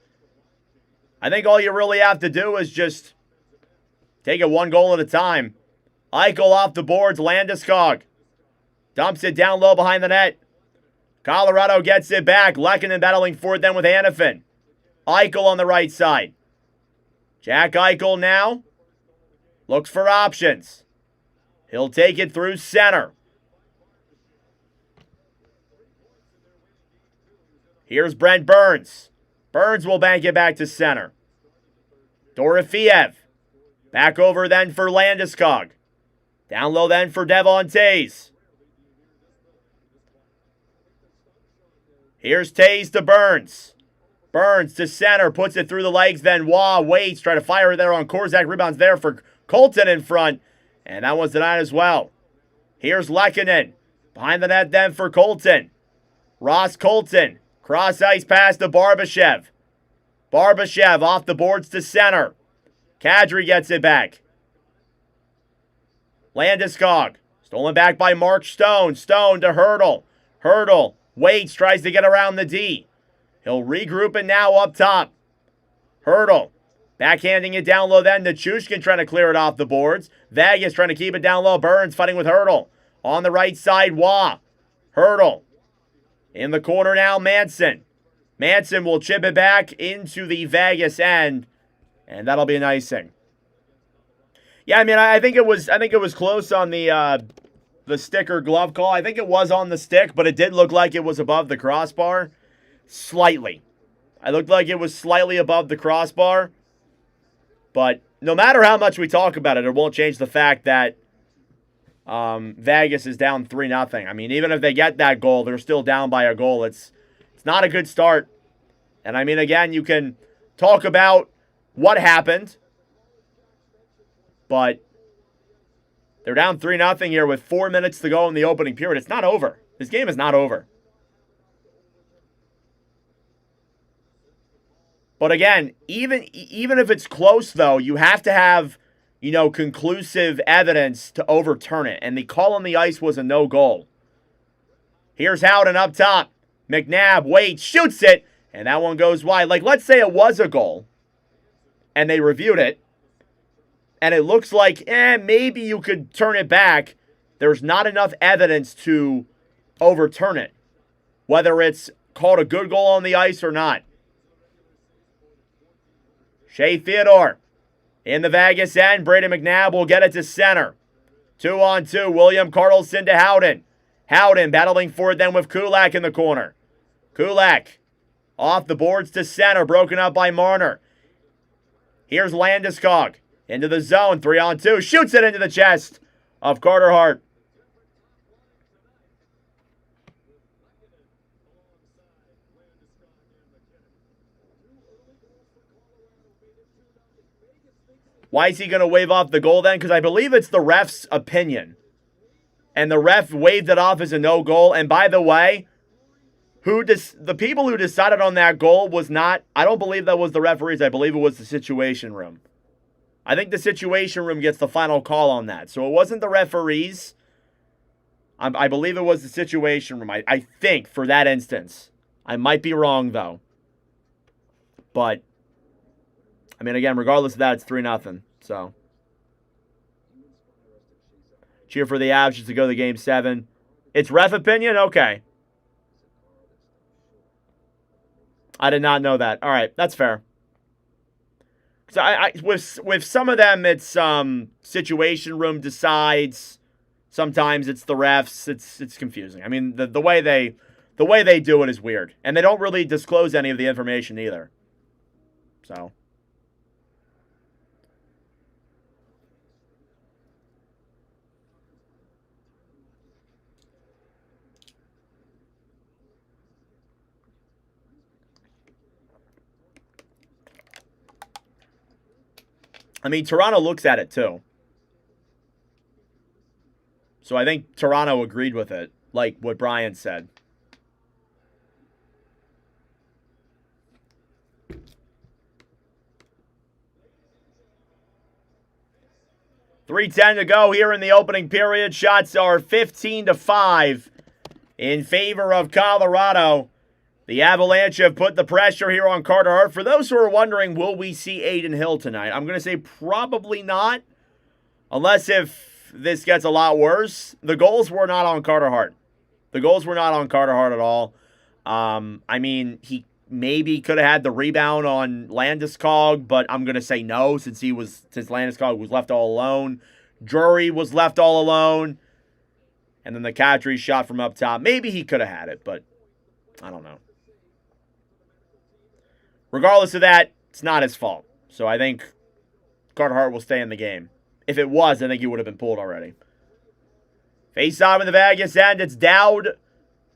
I think all you really have to do is just take it 1 goal at a time. Eichel off the boards. Landeskog dumps it down low behind the net. Colorado gets it back. Lehkonen battling for it then with Hannafin. Eichel on the right side. Jack Eichel now looks for options. He'll take it through center. Here's Brent Burns. Burns will bank it back to center. Dorofiev. Back over then for Landeskog. Down low then for Devon Tays. Here's Tays to Burns. Burns to center. Puts it through the legs. Then Waugh waits. Try to fire it there on Korzak. Rebounds there for Colton in front. And that one's denied as well. Here's Lehkonen. Behind the net then for Colton. Ross Colton. Cross ice pass to Barbashev. Barbashev off the boards to center. Kadri gets it back. Landeskog. Stolen back by Mark Stone. Stone to Hurdle. Hurdle waits, tries to get around the D. He'll regroup it now up top. Hurdle. Backhanding it down low then to Chushkin, trying to clear it off the boards. Vegas trying to keep it down low. Burns fighting with Hurdle. On the right side, Wah. Hurdle. In the corner now, Manson. Manson will chip it back into the Vegas end. And that'll be an icing. Yeah, I mean, I think it was close on the sticker glove call. I think it was on the stick, but it did look like it was above the crossbar. Slightly. I looked like it was slightly above the crossbar. But no matter how much we talk about it, it won't change the fact that Vegas is down 3-0. I mean, even if they get that goal, they're still down by a goal. It's not a good start. And I mean, again, you can talk about what happened, but they're down 3-0 here with 4 minutes to go in the opening period. It's not over. This game is not over. But again, even if it's close, though, you have to have, conclusive evidence to overturn it. And the call on the ice was a no-goal. Here's Howden up top. McNabb waits, shoots it, and that one goes wide. Like, let's say it was a goal, and they reviewed it, and it looks like, maybe you could turn it back. There's not enough evidence to overturn it, whether it's called a good goal on the ice or not. Shea Theodore in the Vegas end. Brayden McNabb will get it to center. 2-on-2. William Karlsson to Howden. Howden battling for it then with Kulak in the corner. Kulak off the boards to center. Broken up by Marner. Here's Landeskog into the zone. 3-on-2. Shoots it into the chest of Carter Hart. Why is he going to wave off the goal then? Because I believe it's the ref's opinion. And the ref waved it off as a no-goal. And by the way, the people who decided on that goal was not, I don't believe that was the referees. I believe it was the Situation Room. I think the Situation Room gets the final call on that. So it wasn't the referees. I believe it was the Situation Room. I think for that instance. I might be wrong, though. But I mean, again, regardless of that, it's 3-0. So, cheer for the Avs to go to Game 7. It's ref opinion? Okay. I did not know that. All right, that's fair. So with some of them, it's Situation Room decides. Sometimes it's the refs. It's confusing. I mean, the way they do it is weird, and they don't really disclose any of the information either. So. I mean, Toronto looks at it too. So I think Toronto agreed with it, like what Brian said. .3:10 to go here in the opening period. Shots are 15-5 in favor of Colorado. The Avalanche have put the pressure here on Carter Hart. For those who are wondering, will we see Aiden Hill tonight? I'm going to say probably not. Unless if this gets a lot worse. The goals were not on Carter Hart. The goals were not on Carter Hart at all. I mean, he maybe could have had the rebound on Landeskog, but I'm going to say no since Landeskog was left all alone. Drury was left all alone. And then the Kadri shot from up top. Maybe he could have had it, but I don't know. Regardless of that, it's not his fault. So I think Carter Hart will stay in the game. If it was, I think he would have been pulled already. Face off in the Vegas end. It's Dowd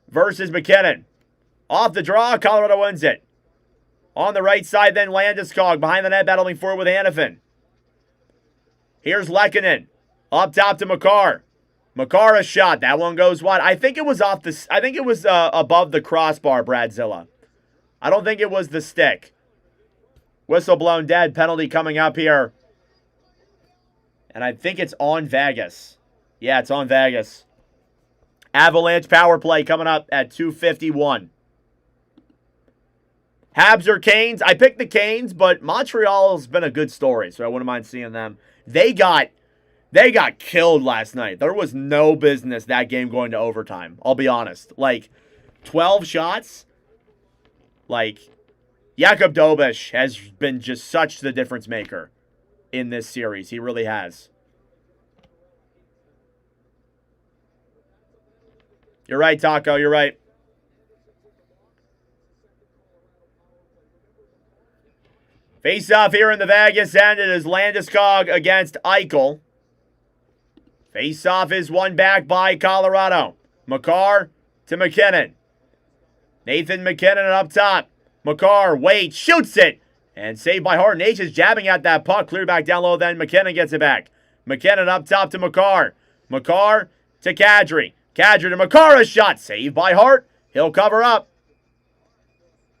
versus McKinnon. Off the draw, Colorado wins it. On the right side, then Landeskog behind the net, battling forward with Hanifin. Here's Lehkonen. Up top to Makar. Makar a shot. That one goes wide. I think it was off the. I think it was above the crossbar, Bradzilla. I don't think it was the stick. Whistle blown dead. Penalty coming up here. And I think it's on Vegas. Yeah, it's on Vegas. Avalanche power play coming up at 2:51. Habs or Canes? I picked the Canes, but Montreal's been a good story, so I wouldn't mind seeing them. They got killed last night. There was no business that game going to overtime. I'll be honest. Like, 12 shots. Like, Jakub Dobeš has been just such the difference maker in this series. He really has. You're right, Taco. You're right. Face-off here in the Vegas end. It is Landeskog against Eichel. Face-off is won back by Colorado. Makar to McKinnon. Nathan McKinnon up top. Makar waits, shoots it. And saved by Hart. H is jabbing at that puck. Clear back down low, then McKinnon gets it back. McKinnon up top to Makar. Makar to Kadri. Kadri to Makar, a shot. Saved by Hart. He'll cover up.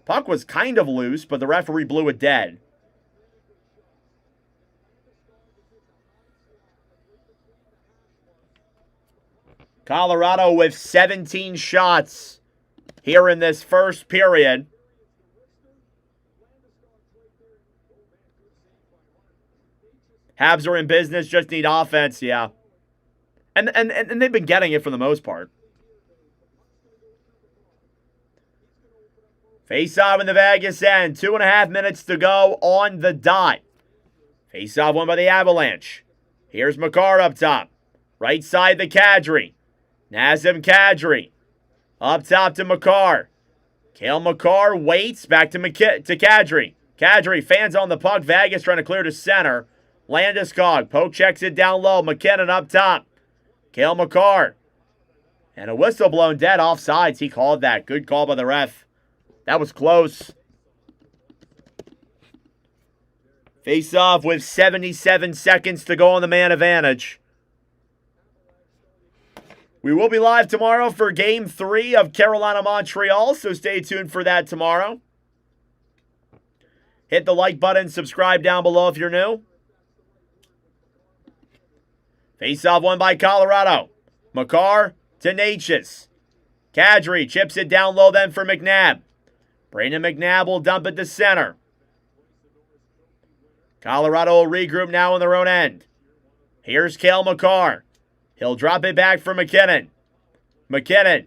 Puck was kind of loose, but the referee blew it dead. Colorado with 17 shots here in this first period. Habs are in business, just need offense, yeah. And they've been getting it for the most part. Face-off in the Vegas end. 2.5 minutes to go on the dot. Face-off won by the Avalanche. Here's Makar up top. Right side to Kadri. Nazem Kadri. Up top to Makar. Cale Makar waits. Back to Kadri. Kadri fans on the puck. Vegas trying to clear to center. Landeskog. Poke checks it down low. McKinnon up top. Cale Makar. And a whistle blown dead offsides. He called that. Good call by the ref. That was close. Face off with 77 seconds to go on the man advantage. We will be live tomorrow for Game 3 of Carolina-Montreal, so stay tuned for that tomorrow. Hit the like button, subscribe down below if you're new. Face-off won by Colorado. Makar to Natchez. Kadri chips it down low then for McNabb. Brandon McNabb will dump it to center. Colorado will regroup now in their own end. Here's Cale Makar. He'll drop it back for McKinnon. McKinnon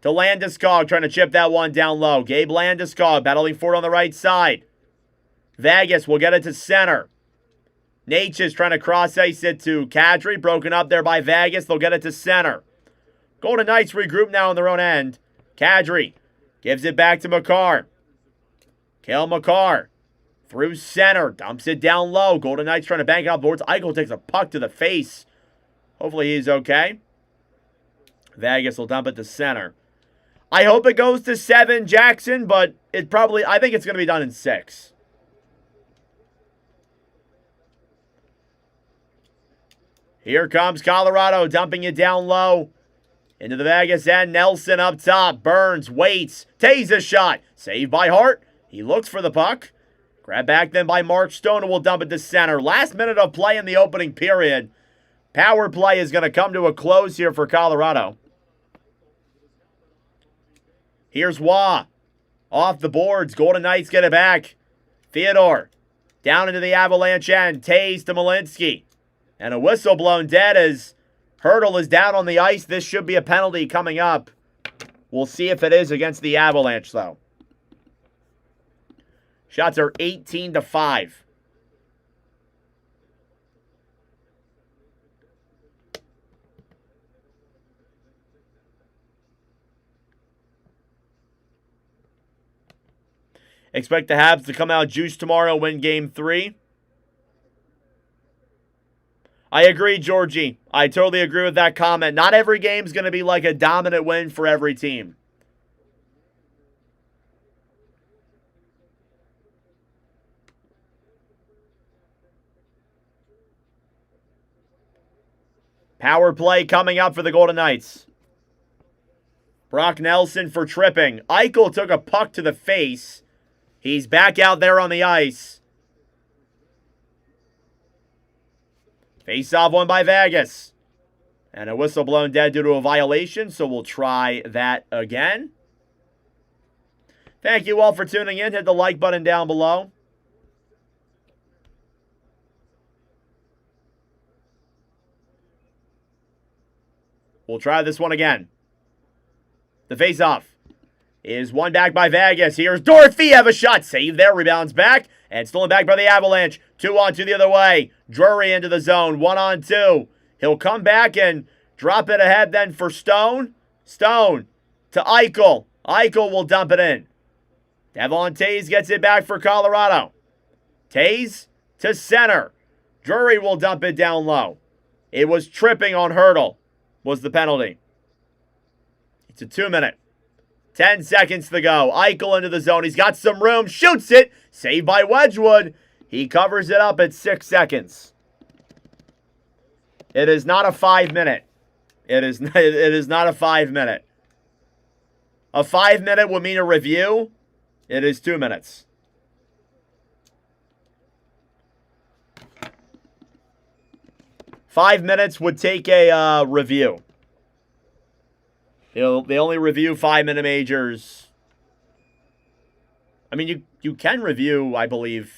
to Landeskog, trying to chip that one down low. Gabe Landeskog battling for it on the right side. Vegas will get it to center. Natchez trying to cross-ice it to Kadri. Broken up there by Vegas. They'll get it to center. Golden Knights regroup now on their own end. Kadri gives it back to Makar. Cale Makar through center. Dumps it down low. Golden Knights trying to bank it off boards. Eichel takes a puck to the face. Hopefully he's okay. Vegas will dump it to center. I hope it goes to 7, Jackson, but I think it's going to be done in 6. Here comes Colorado, dumping it down low. Into the Vegas end. Nelson up top. Burns waits. Takes a shot. Saved by Hart. He looks for the puck. Grabbed back then by Mark Stone, and will dump it to center. Last minute of play in the opening period. Power play is going to come to a close here for Colorado. Here's Waugh. Off the boards. Golden Knights get it back. Theodore. Down into the Avalanche end. Taves to Malinsky. And a whistle blown dead as Hurdle is down on the ice. This should be a penalty coming up. We'll see if it is against the Avalanche, though. Shots are 18-5. Expect the Habs to come out juiced tomorrow, win Game 3. I agree, Georgie. I totally agree with that comment. Not every game is going to be like a dominant win for every team. Power play coming up for the Golden Knights. Brock Nelson for tripping. Eichel took a puck to the face. He's back out there on the ice. Face-off won by Vegas. And a whistle blown dead due to a violation, so we'll try that again. Thank you all for tuning in. Hit the like button down below. We'll try this one again. The face-off is won back by Vegas. Here's Dorothy. Have a shot. Save there. Rebounds back. And stolen back by the Avalanche. 2-on-2 the other way. Drury into the zone. 1-on-2. He'll come back and drop it ahead then for Stone. Stone to Eichel. Eichel will dump it in. Devon Tays gets it back for Colorado. Tays to center. Drury will dump it down low. It was tripping on Hurdle was the penalty. It's a 2-minute. 10 seconds to go. Eichel into the zone. He's got some room. Shoots it. Saved by Wedgwood. He covers it up at 6 seconds. It is not a 5-minute. It is not a 5-minute. A 5-minute would mean a review. It is 2 minutes. Five minutes would take a review. They only review 5-minute majors. I mean, you can review, I believe,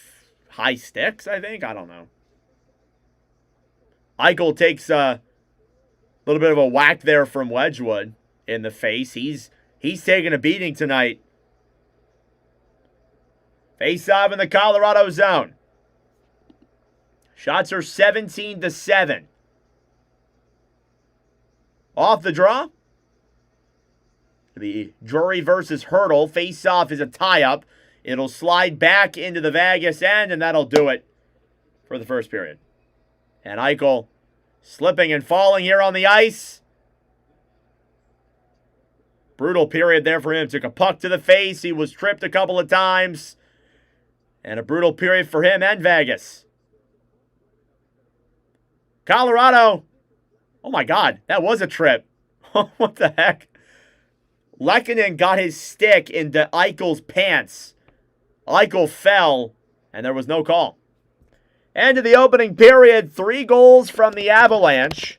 high sticks, I think. I don't know. Eichel takes a little bit of a whack there from Wedgwood in the face. He's taking a beating tonight. Face-off in the Colorado zone. Shots are 17-7. Off the draw. The Drury versus Hurdle. Face-off is a tie-up. It'll slide back into the Vegas end, and that'll do it for the first period. And Eichel slipping and falling here on the ice. Brutal period there for him. Took a puck to the face. He was tripped a couple of times. And a brutal period for him and Vegas. Colorado. Oh my God, that was a trip. What the heck? Lehkonen got his stick into Eichel's pants. Eichel fell, and there was no call. End of the opening period, 3 goals from the Avalanche.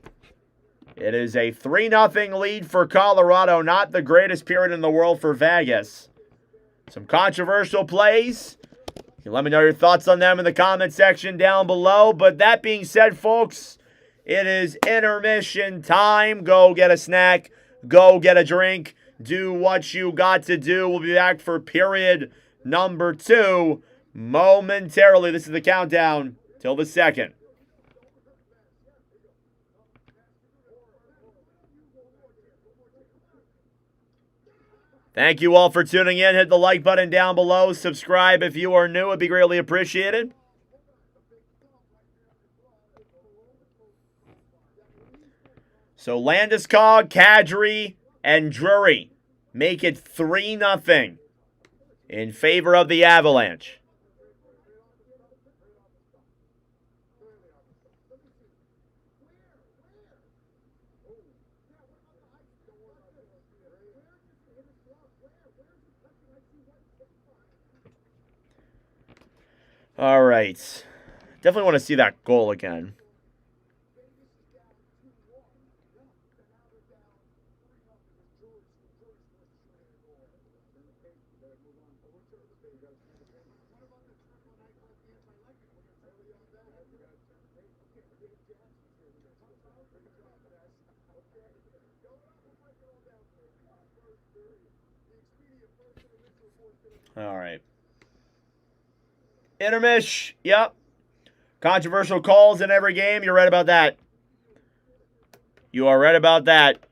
It is a 3-0 lead for Colorado. Not the greatest period in the world for Vegas. Some controversial plays. You can let me know your thoughts on them in the comment section down below. But that being said, folks, it is intermission time. Go get a snack. Go get a drink. Do what you got to do. We'll be back for period number 2 momentarily. This is the countdown till the second. Thank you all for tuning in. Hit the like button down below. Subscribe if you are new. It'd be greatly appreciated. So Landeskog, Kadri, and Drury make it 3-0 in favor of the Avalanche. All right. Definitely want to see that goal again. All right. Intermish, yep. Controversial calls in every game. You're right about that. You are right about that.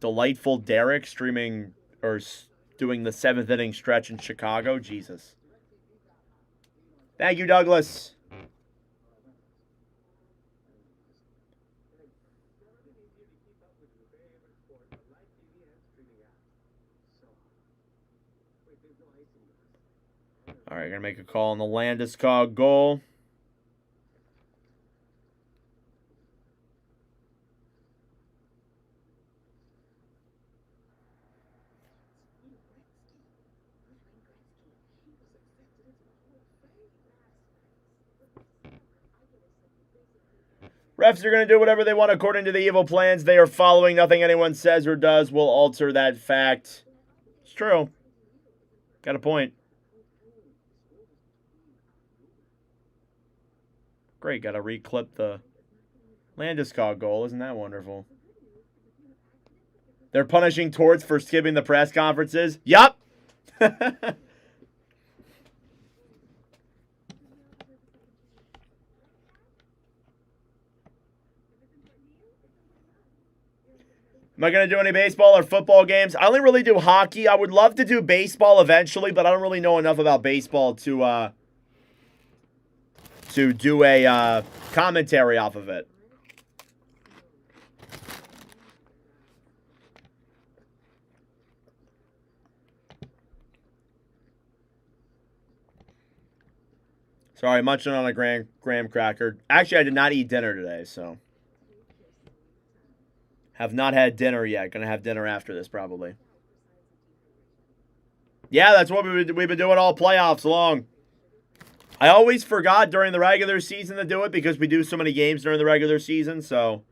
Delightful Derek streaming or doing the 7th inning stretch in Chicago. Jesus. Thank you, Douglas. All right, going to make a call on the Landeskog goal. Refs are going to do whatever they want according to the evil plans they are following. Nothing anyone says or does will alter that fact. It's true. Got a point. Great, got to reclip the Landeskog goal. Isn't that wonderful? They're punishing Torts for skipping the press conferences. Yup. Am I going to do any baseball or football games? I only really do hockey. I would love to do baseball eventually, but I don't really know enough about baseball to do a commentary off of it. Sorry, munching on a graham cracker. Actually, I did not eat dinner today, so. Have not had dinner yet. Gonna have dinner after this, probably. Yeah, that's what we've been doing all playoffs long. I always forgot during the regular season to do it because we do so many games during the regular season, so.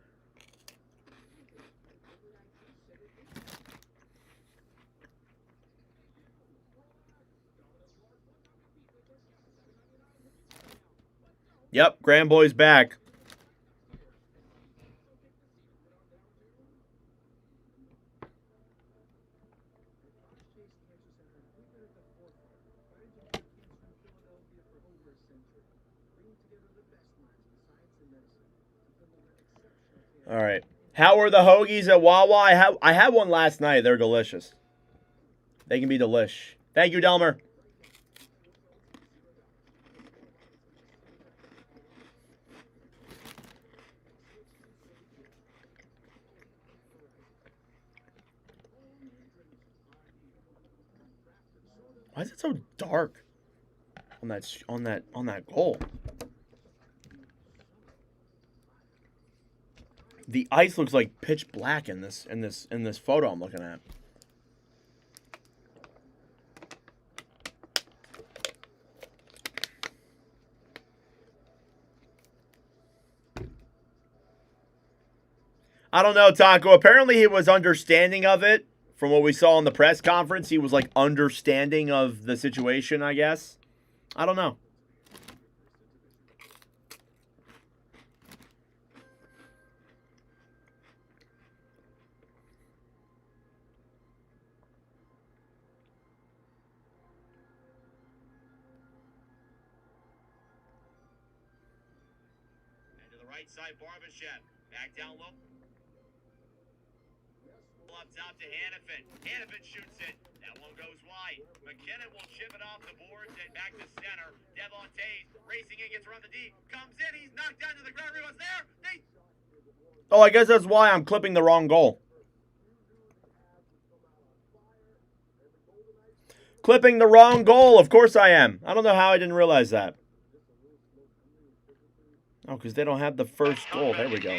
Yep, Grand Boy's back. All right. How are the hoagies at Wawa? I had one last night. They're delicious. They can be delish. Thank you, Delmer. Why is it so dark on that goal? The ice looks like pitch black in this photo I'm looking at. I don't know, Taco. Apparently he was understanding of it. From what we saw in the press conference, he was like understanding of the situation, I guess. I don't know. And to the right side, Barbashev. Back down low. Up top to Hannafin. Hannafin shoots it. That one goes wide. McKinnon will chip it off the boards and back to center. Devon Tays racing in, gets around the D. Comes in. He's knocked down to the ground. Rebound's there. Oh, I guess that's why I'm clipping the wrong goal. Clipping the wrong goal. Of course I am. I don't know how I didn't realize that. Oh, because they don't have the first goal. There we go.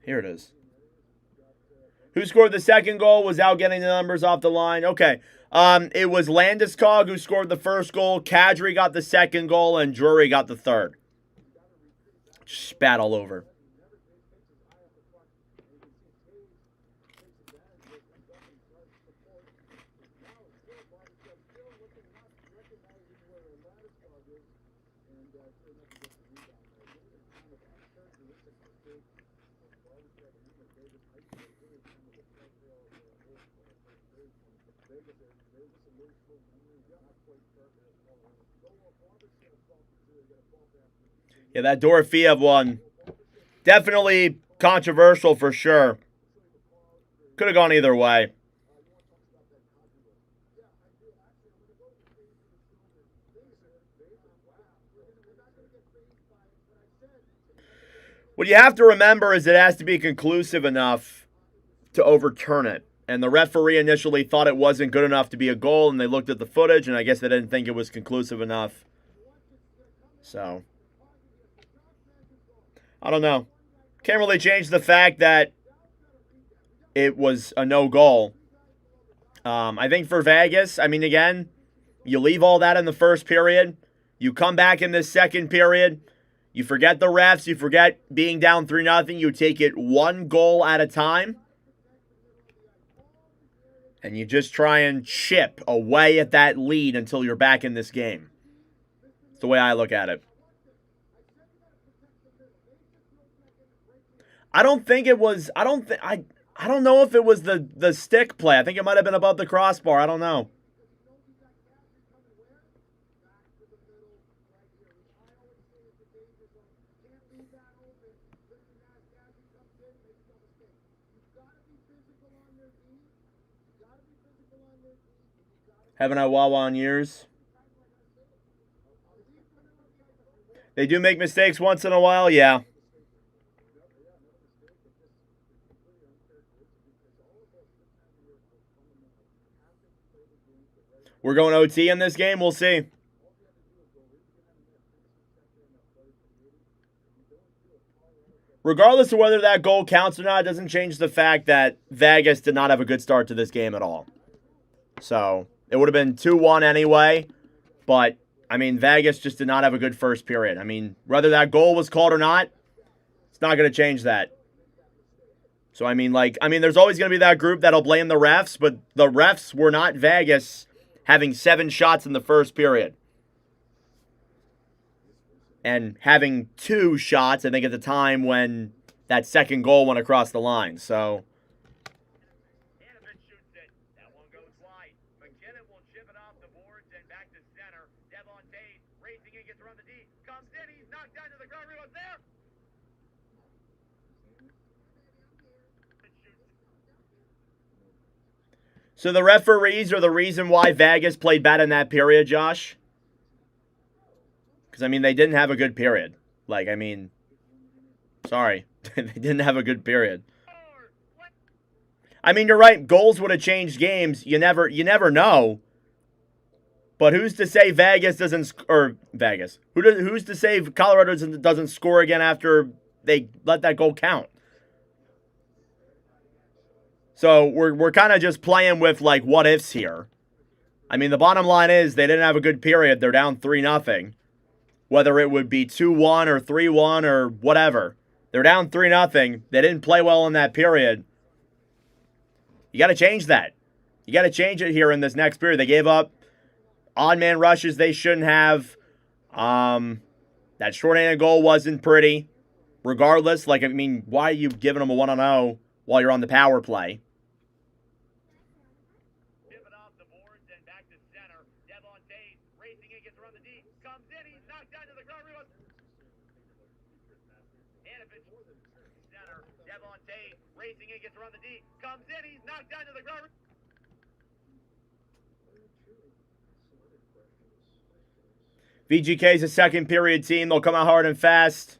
Here it is. Who scored the second goal? Was out getting the numbers off the line. Okay. It was Landeskog who scored the first goal. Kadri got the second goal, and Drury got the third. Spat all over. Yeah, that Dorofeev one, definitely controversial for sure. Could have gone either way. What you have to remember is it has to be conclusive enough to overturn it. And the referee initially thought it wasn't good enough to be a goal, and they looked at the footage, and I guess they didn't think it was conclusive enough. So, I don't know. Can't really change the fact that it was a no goal. I think for Vegas, I mean, again, you leave all that in the first period. You come back in this second period. You forget the refs. You forget being down 3-0. You take it one goal at a time. And you just try and chip away at that lead until you're back in this game. That's the way I look at it. I don't think it was, I don't know if it was the stick play. I think it might have been above the crossbar. I don't know. Haven't had Wawa in years. They do make mistakes once in a while, yeah. We're going OT in this game. We'll see. Regardless of whether that goal counts or not, it doesn't change the fact that Vegas did not have a good start to this game at all. So, it would have been 2-1 anyway. But, I mean, Vegas just did not have a good first period. I mean, whether that goal was called or not, it's not going to change that. So, I mean, there's always going to be that group that'll blame the refs, but the refs were not Vegas having 7 shots in the first period. And having 2 shots, I think, at the time when that second goal went across the line. So, so the referees are the reason why Vegas played bad in that period, Josh? Because, I mean, they didn't have a good period. Like, I mean, sorry. They didn't have a good period. I mean, you're right. Goals would have changed games. You never know. But who's to say Vegas doesn't, or Vegas? Who's to say Colorado doesn't score again after they let that goal count? So we're kind of just playing with, like, what ifs here. I mean, the bottom line is they didn't have a good period. They're down 3-0. Whether it would be 2-1 or 3-1 or whatever. They're down 3-0. They didn't play well in that period. You got to change that. You got to change it here in this next period. They gave up odd man rushes they shouldn't have. That shorthanded goal wasn't pretty. Regardless, like, I mean, why are you giving them a 1-0 while you're on the power play? VGK is a second period team. They'll come out hard and fast.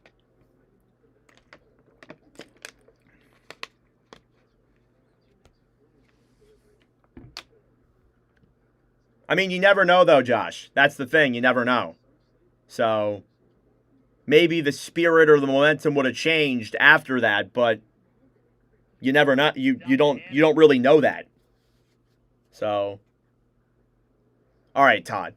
I mean, you never know, though, Josh. That's the thing. You never know. So, maybe the spirit or the momentum would have changed after that, but you never know. You don't really know that. So, all right, Todd.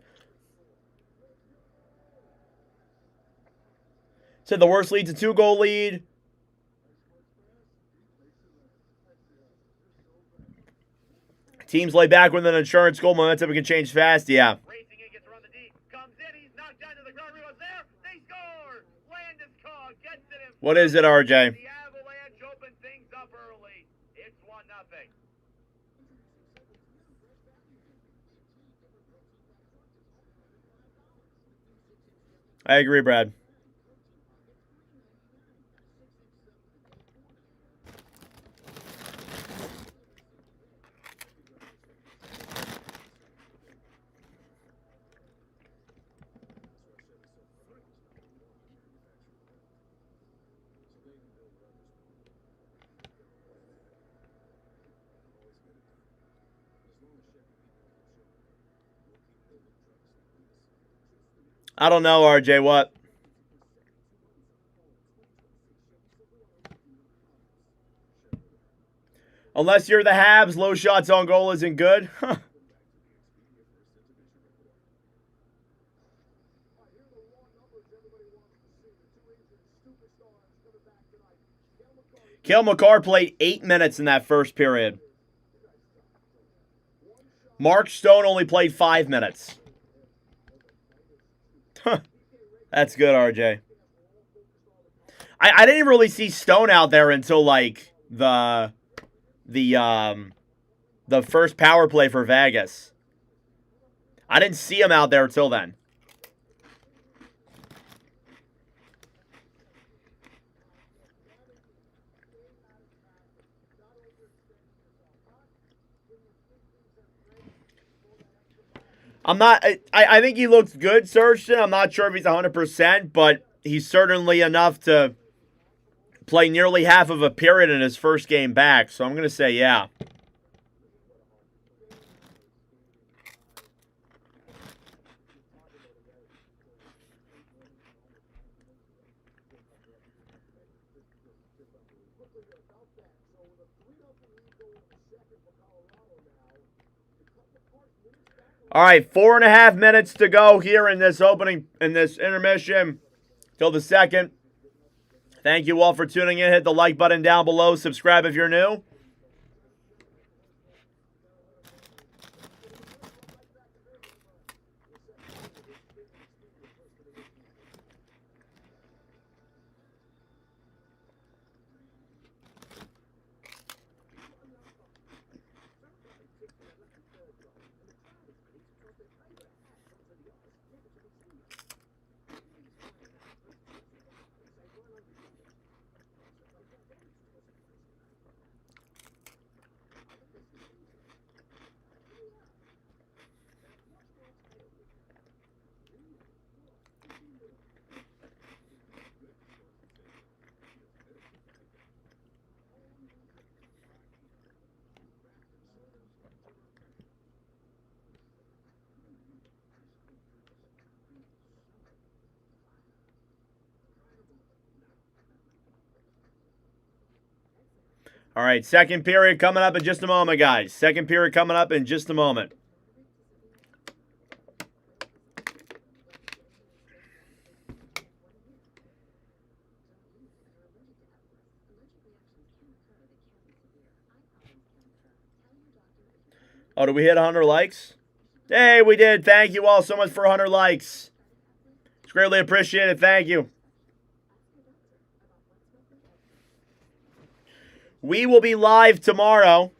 So the worst lead's a 2-goal lead. Teams lay back with an insurance goal. Momentum can change fast. Yeah. What is it, RJ? The Avalanche open things up early. It's 1-0. I agree, Brad. I don't know, RJ, what? Unless you're the Habs, low shots on goal isn't good. Cale Makar played 8 minutes in that first period. Mark Stone only played 5 minutes. That's good, RJ. I didn't really see Stone out there until like the first power play for Vegas. I didn't see him out there till then. I'm not. I think he looks good, Sergeant. I'm not sure if he's 100%, but he's certainly enough to play nearly half of a period in his first game back. So I'm going to say yeah. All right, 4.5 minutes to go here in this intermission till the second. Thank you all for tuning in. Hit the like button down below. Subscribe if you're new. All right, second period coming up in just a moment, guys. Second period coming up in just a moment. Oh, did we hit 100 likes? Hey, we did. Thank you all so much for 100 likes. It's greatly appreciated. Thank you. We will be live tomorrow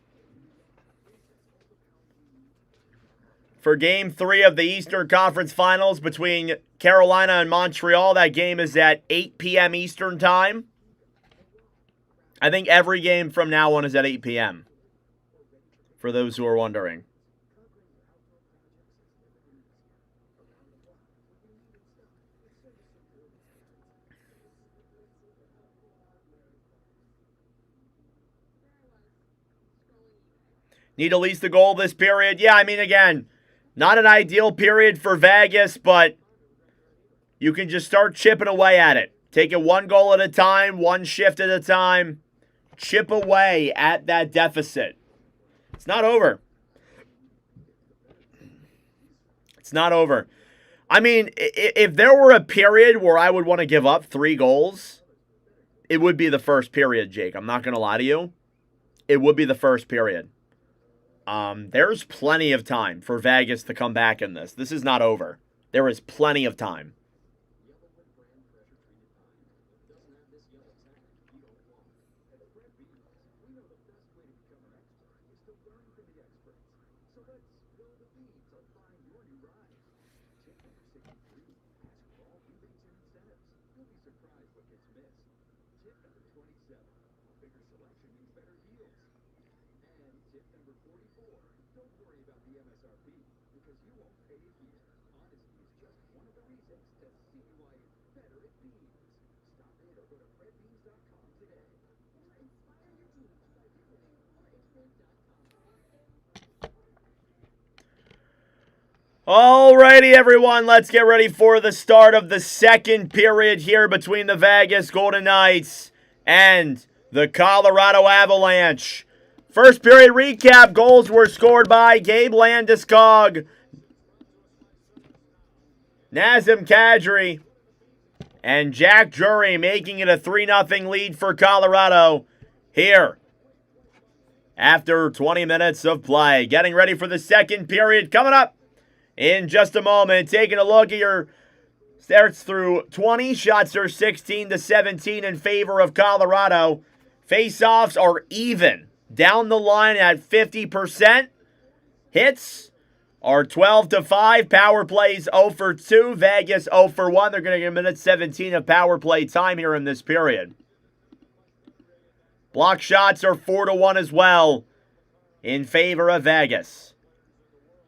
for Game 3 of the Eastern Conference Finals between Carolina and Montreal. That game is at 8 p.m. Eastern Time. I think every game from now on is at 8 p.m. for those who are wondering. Need to lease the goal this period. Yeah, I mean, again, not an ideal period for Vegas, but you can just start chipping away at it. Take it one goal at a time, one shift at a time. Chip away at that deficit. It's not over. It's not over. I mean, if there were a period where I would want to give up 3 goals, it would be the first period, Jake. I'm not going to lie to you. It would be the first period. There's plenty of time for Vegas to come back in this. This is not over. There is plenty of time. Alrighty, everyone, let's get ready for the start of the second period here between the Vegas Golden Knights and the Colorado Avalanche. First period recap, goals were scored by Gabe Landeskog, Nazem Kadri, and Jack Drury, making it a 3-0 lead for Colorado here after 20 minutes of play. Getting ready for the second period coming up in just a moment. Taking a look at your starts through 20. Shots are 16-17 in favor of Colorado. Face-offs are even down the line at 50%. Hits are 12-5. Power plays 0 for 2. Vegas 0 for 1. They're going to get a minute 17 of power play time here in this period. Block shots are 4-1 as well in favor of Vegas.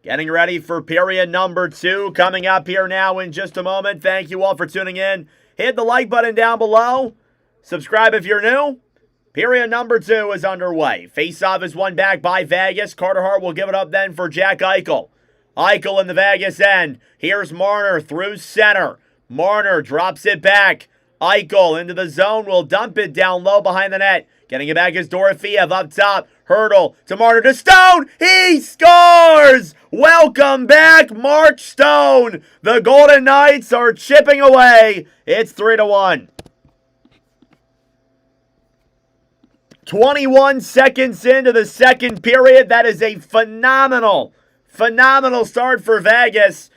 Getting ready for period number 2 coming up here now in just a moment. Thank you all for tuning in. Hit the like button down below. Subscribe if you're new. Period number 2 is underway. Face-off is won back by Vegas. Carter Hart will give it up then for Jack Eichel. Eichel in the Vegas end. Here's Marner through center. Marner drops it back. Eichel into the zone. Will dump it down low behind the net. Getting it back is Dorofeev up top. Hurdle to Marner to Stone. He scores! Welcome back, Mark Stone. The Golden Knights are chipping away. It's 3-1. 21 seconds into the second period. That is a phenomenal start for Vegas.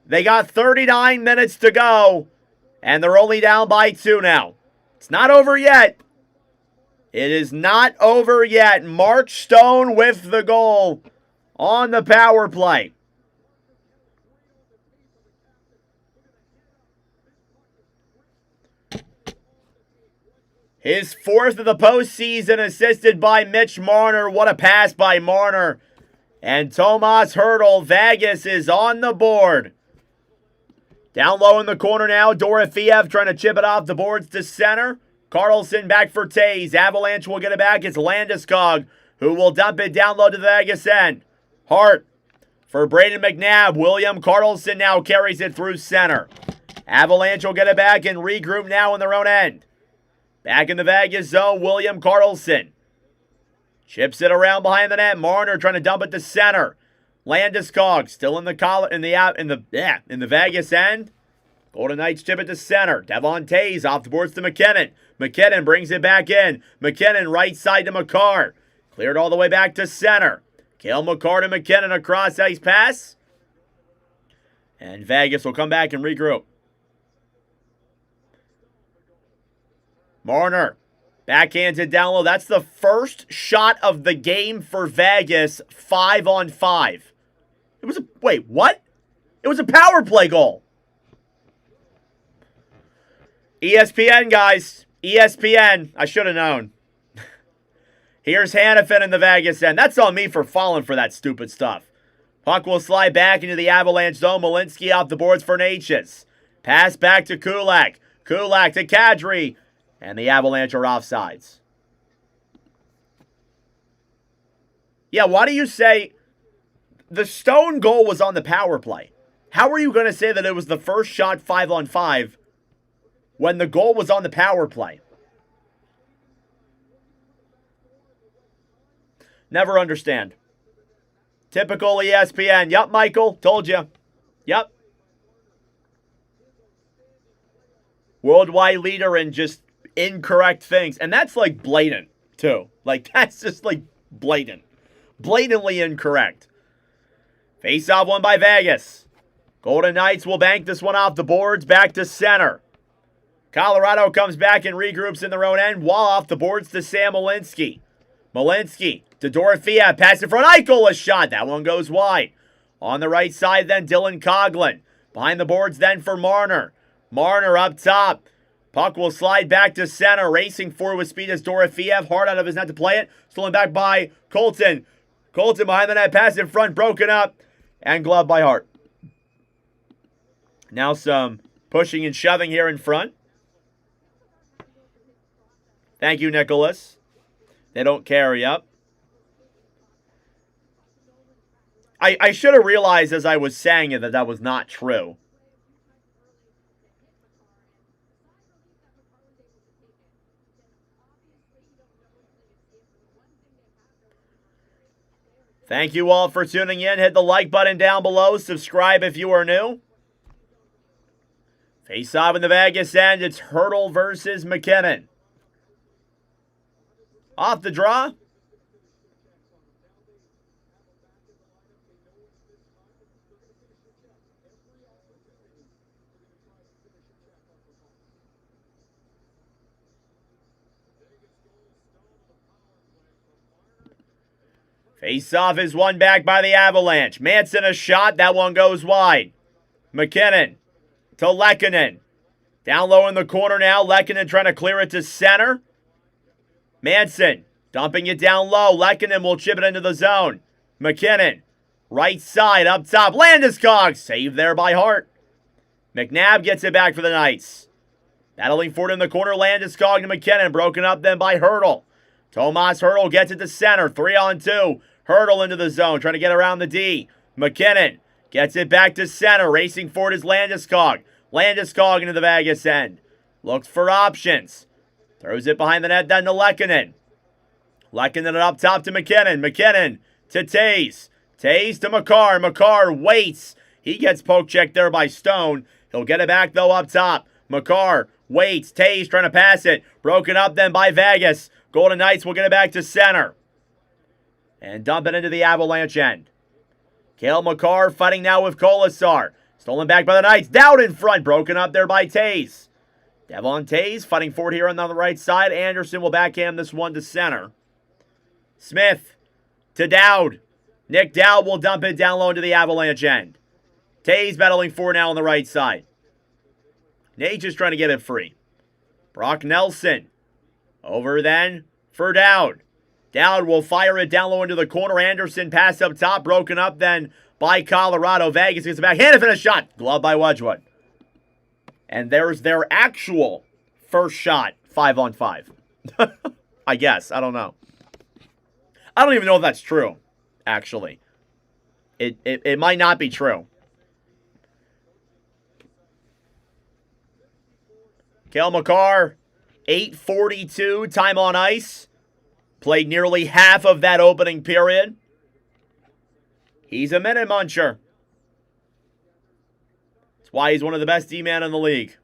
They got 39 minutes to go, and they're only down by 2 now. It's not over yet. It is not over yet. Mark Stone with the goal on the power play. His 4th of the postseason, assisted by Mitch Marner. What a pass by Marner. And Tomas Hertl. Vegas is on the board. Down low in the corner now, Dorofeev trying to chip it off the boards to center. Carlson back for Taze. Avalanche will get it back. It's Landeskog who will dump it down low to the Vegas end. Hart for Braden McNabb. William Carlson now carries it through center. Avalanche will get it back and regroup now in their own end. Back in the Vegas zone, William Carlson chips it around behind the net. Marner trying to dump it to center. Landeskog still in the Vegas end. Golden Knights chip it to center. Devon Taze off the boards to McKinnon. McKinnon brings it back in. McKinnon right side to McCarr. Cleared all the way back to center. Cale McCarr to McKinnon, a cross-ice pass. And Vegas will come back and regroup. Marner backhands it down low. That's the first shot of the game for Vegas, 5-on-5. Wait, what? It was a power play goal. ESPN, guys. ESPN. I should have known. Here's Hannafin in the Vegas end. That's on me for falling for that stupid stuff. Puck will slide back into the Avalanche zone. Malinsky off the boards for Natchez. Pass back to Kulak. Kulak to Kadri. And the Avalanche are offsides. Yeah, why do you say the Stone goal was on the power play? How are you going to say that it was the first shot 5-on-5 when the goal was on the power play? Never understand. Typical ESPN. Yup, Michael. Told you. Yup. Worldwide leader in just incorrect things. And that's like blatant, too. Like, that's just like blatant. Blatantly incorrect. Face-off won by Vegas. Golden Knights will bank this one off the boards back to center. Colorado comes back and regroups in their own end. Wall off the boards to Sam Malinsky. Malinsky to Dorofeev. Pass in front. Eichel, a shot. That one goes wide. On the right side then, Dylan Coghlan. Behind the boards then for Marner. Marner up top. Puck will slide back to center. Racing forward with speed as Dorofeev. Hard out of his net to play it. Stolen back by Colton. Colton behind the net. Pass in front. Broken up. And gloved by Hart. Now some pushing and shoving here in front. Thank you, Nicholas. They don't carry up. I should have realized as I was saying it that that was not true. Thank you all for tuning in. Hit the like button down below. Subscribe if you are new. Face off in the Vegas end. It's Hurdle versus McKinnon. Off the draw. Face-off is won back by the Avalanche. Manson a shot. That one goes wide. McKinnon to Lehkonen. Down low in the corner now. Lehkonen trying to clear it to center. Manson dumping it down low. Lehkonen will chip it into the zone. McKinnon, right side, up top. Landeskog, saved there by Hart. McNabb gets it back for the Knights. Battling forward in the corner. Landeskog to McKinnon. Broken up then by Hurdle. Tomas Hurdle gets it to center. 3-on-2. Hurdle into the zone, trying to get around the D. McKinnon gets it back to center. Racing forward is Landeskog. Landeskog into the Vegas end. Looks for options. Throws it behind the net then to Lehkonen. Lehkonen up top to McKinnon. McKinnon to Tays. Tays to Makar. Makar waits. He gets poke checked there by Stone. He'll get it back though up top. Makar waits. Tays trying to pass it. Broken up then by Vegas. Golden Knights will get it back to center. And dump it into the Avalanche end. Cale Makar fighting now with Kolasar. Stolen back by the Knights. Down in front. Broken up there by Tays. Devon Tays fighting forward here on the right side. Anderson will backhand this one to center. Smith to Dowd. Nick Dowd will dump it down low into the Avalanche end. Tays battling forward now on the right side. Nate just trying to get it free. Brock Nelson. Over then for Dowd. Dowd will fire it down low into the corner. Anderson pass up top. Broken up then by Colorado. Vegas gets it back. Hand and a shot. Glove by Wedgwood. And there's their actual first shot 5-on-5. I guess. I don't know. I don't even know if that's true, actually. It might not be true. Cale Makar, 8:42 time on ice. Played nearly half of that opening period. He's a minute muncher. That's why he's one of the best D-men in the league.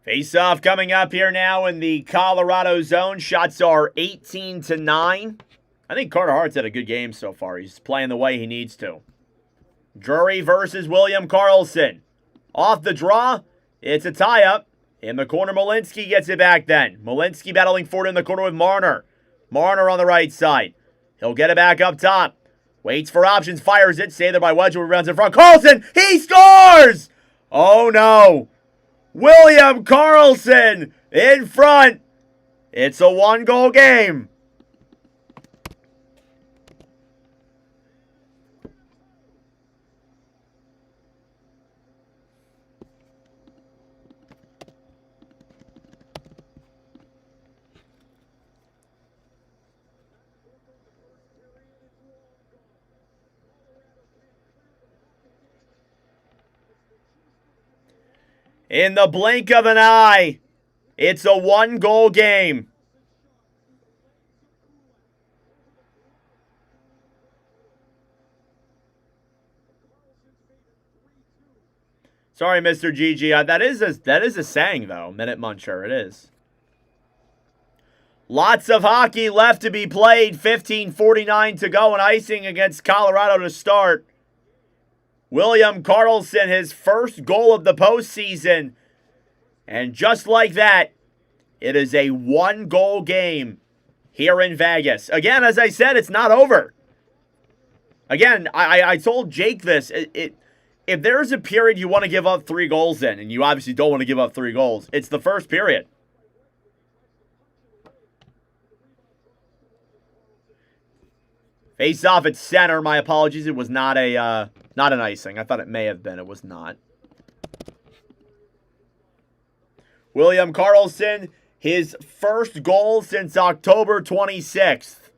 Face-off coming up here now in the Colorado zone. Shots are 18-9. I think Carter Hart's had a good game so far. He's playing the way he needs to. Drury versus William Karlsson. Off the draw, it's a tie-up. In the corner, Malinsky gets it back then. Malinsky battling forward in the corner with Marner. Marner on the right side. He'll get it back up top. Waits for options, fires it. Saved there by Wedgwood, runs in front. Karlsson, he scores! Oh no. William Karlsson in front. It's a one-goal game. In the blink of an eye, it's a one-goal game. Sorry, Mr. GG. That is a saying, though. Minute muncher, it is. Lots of hockey left to be played. 15:49 to go and icing against Colorado to start. William Karlsson, his first goal of the postseason. And just like that, it is a one-goal game here in Vegas. Again, as I said, it's not over. Again, I told Jake this. If there's a period you want to give up 3 goals in, and you obviously don't want to give up 3 goals, it's the first period. Face off at center. My apologies. It was not an icing. I thought it may have been. It was not. William Karlsson, his first goal since October 26th.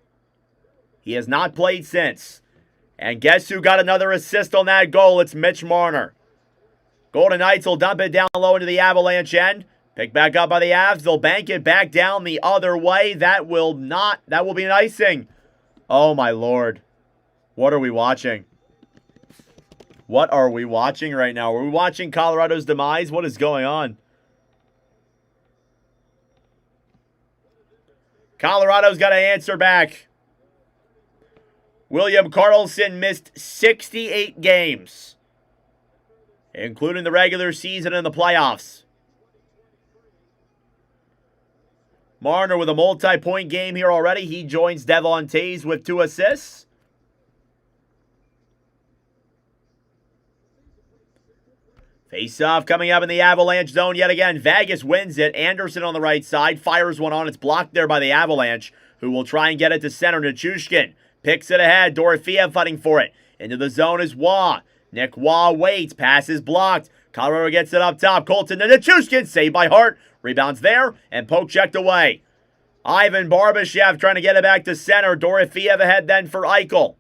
He has not played since. And guess who got another assist on that goal? It's Mitch Marner. Golden Knights will dump it down low into the Avalanche end. Picked back up by the Avs. They'll bank it back down the other way. That will be an icing. Oh, my Lord. What are we watching? What are we watching right now? Are we watching Colorado's demise? What is going on? Colorado's got to answer back. William Karlsson missed 68 games, including the regular season and the playoffs. Marner with a multi-point game here already. He joins Devon Toews with 2 assists. Face-off coming up in the Avalanche zone yet again. Vegas wins it. Anderson on the right side. Fires one on. It's blocked there by the Avalanche, who will try and get it to center. Nichushkin picks it ahead. Dorofeev fighting for it. Into the zone is Waugh. Nick Waugh waits. Pass is blocked. Colorado gets it up top. Colton to Nichushkin. Saved by Hart. Rebounds there and poke checked away. Ivan Barbashev trying to get it back to center. Dorofeev ahead then for Eichel.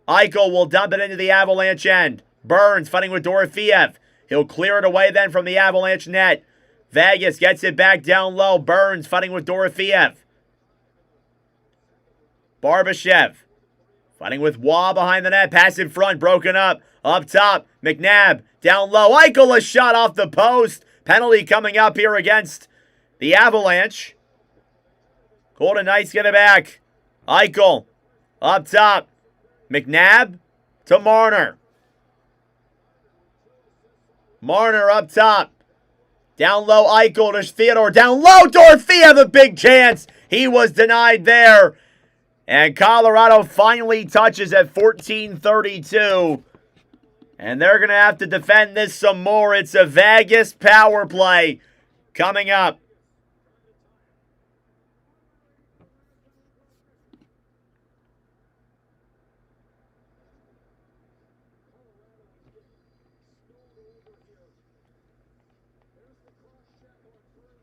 Eichel will dump it into the Avalanche end. Burns fighting with Dorofeev. He'll clear it away then from the Avalanche net. Vegas gets it back down low. Burns fighting with Dorofeev. Barbashev fighting with Waugh behind the net. Pass in front, broken up. Up top, McNabb down low. Eichel, a shot off the post. Penalty coming up here against the Avalanche. Golden Knights get it back. Eichel up top. McNabb to Marner. Marner up top. Down low, Eichel to Theodore. Down low, Dorofeev, a big chance. He was denied there. And Colorado finally touches at 14:32. And they're going to have to defend this some more. It's a Vegas power play coming up.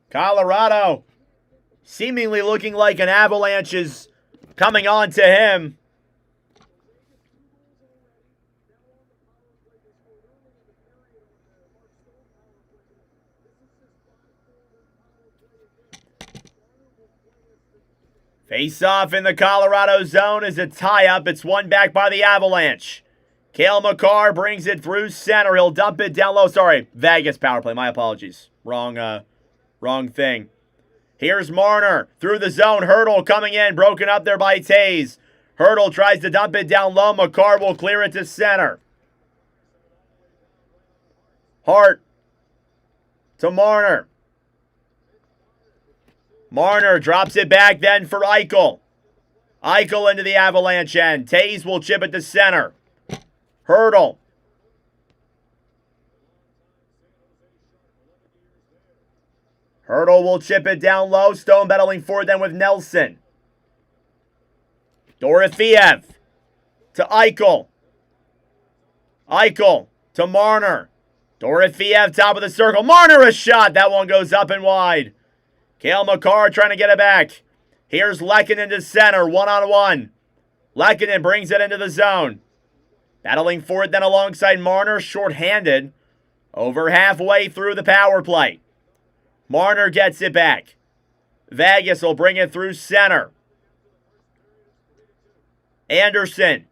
Colorado seemingly looking like an Avalanche is coming on to him. Face-off in the Colorado zone is a tie-up. It's won back by the Avalanche. Cale Makar brings it through center. He'll dump it down low. Sorry, Vegas power play. My apologies. Wrong thing. Here's Marner through the zone. Hurdle coming in. Broken up there by Toews. Hurdle tries to dump it down low. Makar will clear it to center. Hart to Marner. Marner drops it back then for Eichel. Eichel into the Avalanche end. Toews will chip it to center. Hurdle. Hurdle will chip it down low. Stone battling forward then with Nelson. Dorofeev to Eichel. Eichel to Marner. Dorofeev top of the circle. Marner a shot. That one goes up and wide. Cale Makar trying to get it back. Here's Lehkonen to center. One-on-one. Lehkonen brings it into the zone. Battling forward then alongside Marner. Short-handed. Over halfway through the power play. Marner gets it back. Vegas will bring it through center. Anderson.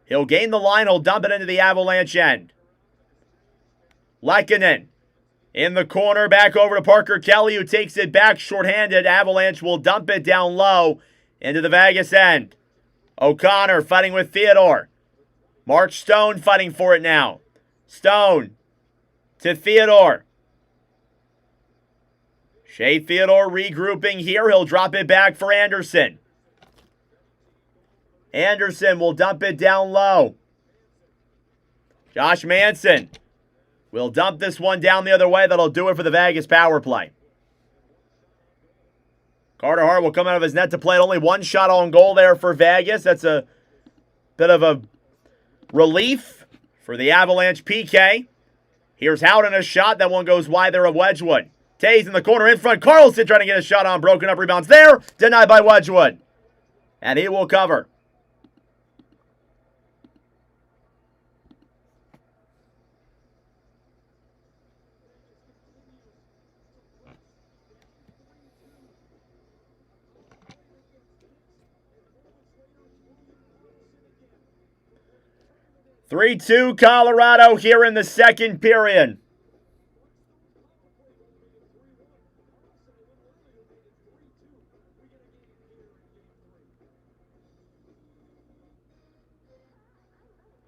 He'll gain the line. He'll dump it into the Avalanche end. Lehkonen in the corner. Back over to Parker Kelly, who takes it back shorthanded. Avalanche will dump it down low into the Vegas end. O'Connor fighting with Theodore. Mark Stone fighting for it now. Stone to Theodore. Shea Theodore regrouping here. He'll drop it back for Anderson. Anderson will dump it down low. Josh Manson will dump this one down the other way. That'll do it for the Vegas power play. Carter Hart will come out of his net to play. Only one shot on goal there for Vegas. That's a bit of a relief for the Avalanche PK. Here's Howden a shot. That one goes wide there of Wedgwood. Tays in the corner in front. Carlson trying to get a shot on. Broken up rebounds there. Denied by Wedgwood. And he will cover. Three-two Colorado here in the second period.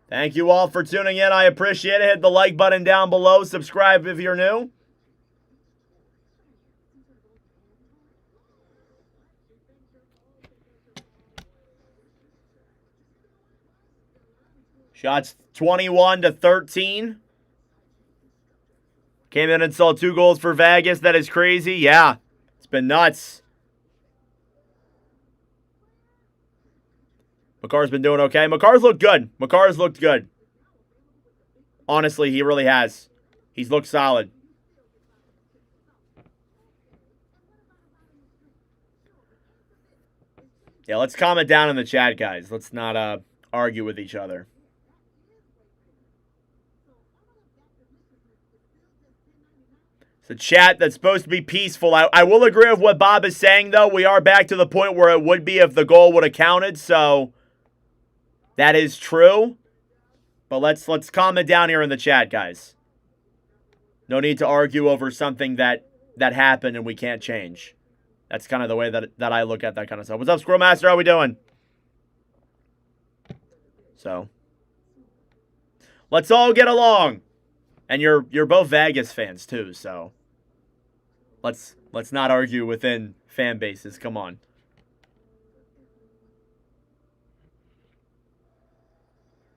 Thank you all for tuning in. I appreciate it. Hit the like button down below. Subscribe if you're new. Shots 21-13. Came in and saw 2 goals for Vegas. That is crazy. Yeah, it's been nuts. Makar's been doing okay. Makar's looked good. Makar's looked good. Honestly, he really has. He's looked solid. Yeah, let's comment down in the chat, guys. Let's not argue with each other. It's a chat that's supposed to be peaceful. I will agree with what Bob is saying, though. We are back to the point where it would be if the goal would have counted, so that is true. But let's comment down here in the chat, guys. No need to argue over something that happened and we can't change. That's kind of the way that I look at that kind of stuff. What's up, Squirrel Master? How we doing? So, let's all get along. And you're both Vegas fans too, so let's not argue within fan bases. Come on.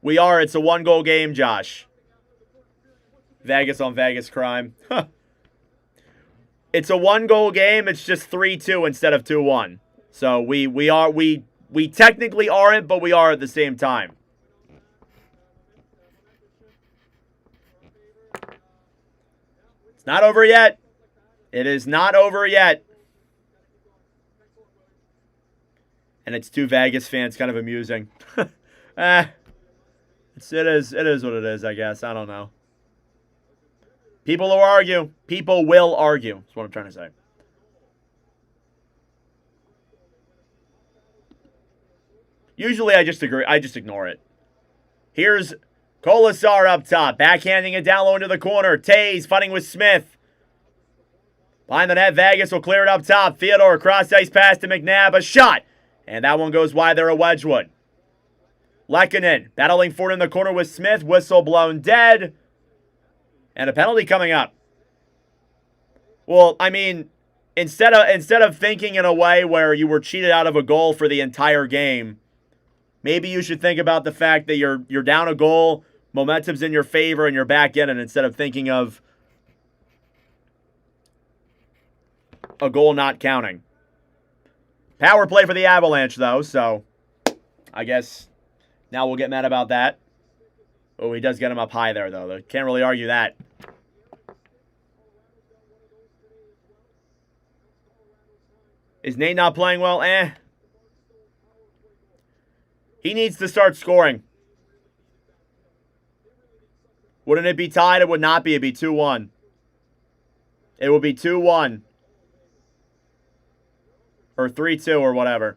We are. It's a 1-goal game, Josh. Vegas on Vegas crime. It's a 1-goal game. It's just 3-2 instead of 2-1. So we technically aren't, but we are at the same time. It's not over yet. It is not over yet. And it's 2 Vegas fans, kind of amusing. It is what it is, I guess. I don't know. People will argue. People will argue. That's what I'm trying to say. Usually I just agree. I just ignore it. Here's Colasar up top. Backhanding it down low into the corner. Tays fighting with Smith. Behind the net, Vegas will clear it up top. Theodore cross ice pass to McNabb. A shot. And that one goes wide there at Wedgwood. Lehkonen battling forward in the corner with Smith. Whistle blown dead. And a penalty coming up. Well, I mean, instead of thinking in a way where you were cheated out of a goal for the entire game, maybe you should think about the fact that you're down a goal, momentum's in your favor, and you're back in it instead of thinking of a goal not counting. Power play for the Avalanche, though, so I guess now we'll get mad about that. Oh, he does get him up high there, though. Can't really argue that. Is Nate not playing well? He needs to start scoring. Wouldn't it be tied? It would not be. It'd be 2-1. It would be 2-1. Or 3-2 or whatever.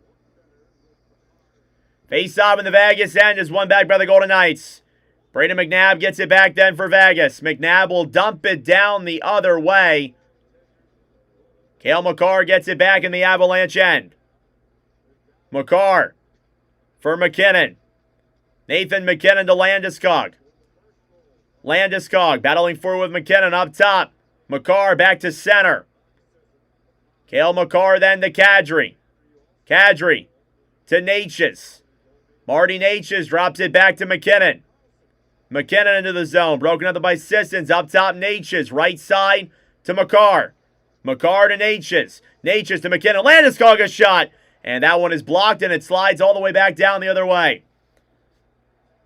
Face off in the Vegas end is won back by the Golden Knights. Braden McNabb gets it back then for Vegas. McNabb will dump it down the other way. Cale Makar gets it back in the Avalanche end. Makar for McKinnon. Nathan McKinnon to Landeskog. Landeskog battling forward with McKinnon up top. Makar back to center. Cale Makar then to Kadri. Kadri to Natchez. Marty Natchez drops it back to McKinnon. McKinnon into the zone. Broken up by Sissons. Up top, Natchez. Right side to Makar. Makar to Natchez. Natchez to McKinnon. Landeskog a shot. And that one is blocked, and it slides all the way back down the other way.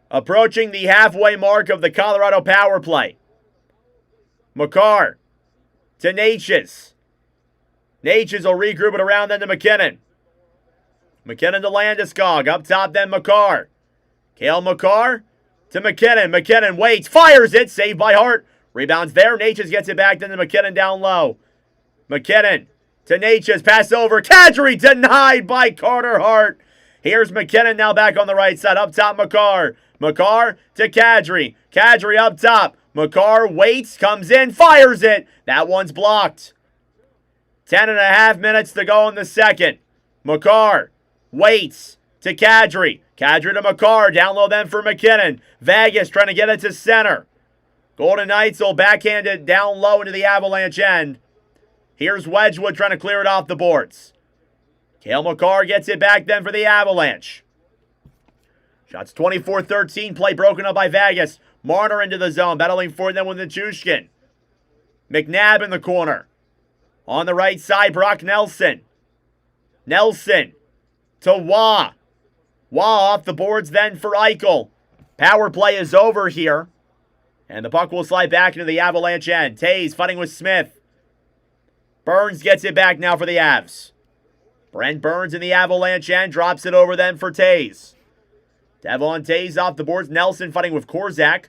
Approaching the halfway mark of the Colorado power play. Makar to Natchez. Natchez will regroup it around then to McKinnon. McKinnon to Landeskog. Up top then McCarr. Cale Makar to McKinnon. McKinnon waits, fires it, saved by Hart. Rebounds there. Natchez gets it back then to McKinnon down low. McKinnon to Natchez. Pass over. Kadri denied by Carter Hart. Here's McKinnon now back on the right side. Up top, Makar. Makar to Kadri. Kadri up top. Makar waits, comes in, fires it. That one's blocked. 10.5 minutes to go in the second. Makar waits to Kadri. Kadri to Makar. Down low then for McKinnon. Vegas trying to get it to center. Golden Knights will backhand it down low into the Avalanche end. Here's Wedgwood trying to clear it off the boards. Cale Makar gets it back then for the Avalanche. Shots 24-13. Play broken up by Vegas. Marner into the zone. Battling for them with Nichushkin. McNabb in the corner. On the right side, Brock Nelson. Nelson to Wah. Wah off the boards then for Eichel. Power play is over here. And the puck will slide back into the Avalanche end. Tays fighting with Smith. Burns gets it back now for the Avs. Brent Burns in the Avalanche end. Drops it over then for Tays. Devon Tays off the boards. Nelson fighting with Korzak.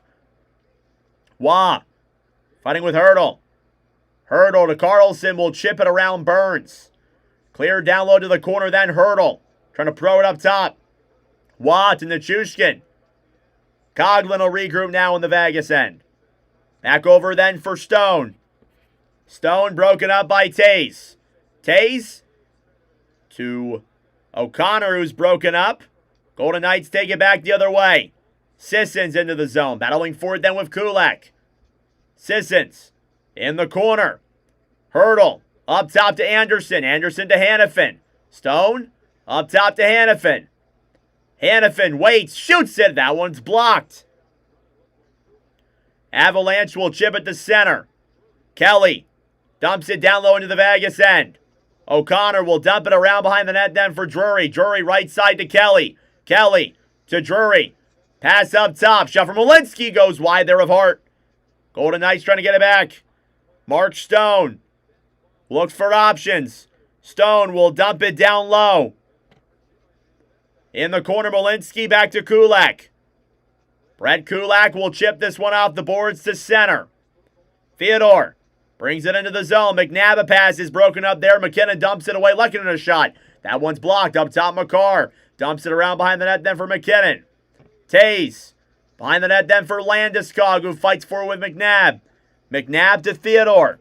Wah fighting with Hurdle. Hurdle to Carlson. Will chip it around Burns. Clear down low to the corner then Hurdle. Trying to pro it up top. Wah to Nichushkin. Coughlin will regroup now in the Vegas end. Back over then for Stone. Stone broken up by Tays. Tays to O'Connor, who's broken up. Golden Knights take it back the other way. Sissons into the zone. Battling for it then with Kulak. Sissons in the corner. Hurdle up top to Anderson. Anderson to Hannafin. Stone up top to Hannafin. Hannafin waits, shoots it. That one's blocked. Avalanche will chip it to center. Kelly dumps it down low into the Vegas end. O'Connor will dump it around behind the net then for Drury. Drury right side to Kelly. Kelly to Drury. Pass up top. Shot from Malinsky goes wide there of Hart. Golden Knights trying to get it back. Mark Stone looks for options. Stone will dump it down low. In the corner, Malinsky back to Kulak. Brett Kulak will chip this one off the boards to center. Theodore brings it into the zone. McNabb pass is broken up there. McKinnon dumps it away. Lehkonen a shot. That one's blocked. Up top, Makar. Dumps it around behind the net then for McKinnon. Tays behind the net then for Landeskog, who fights forward with McNabb. McNabb to Theodore.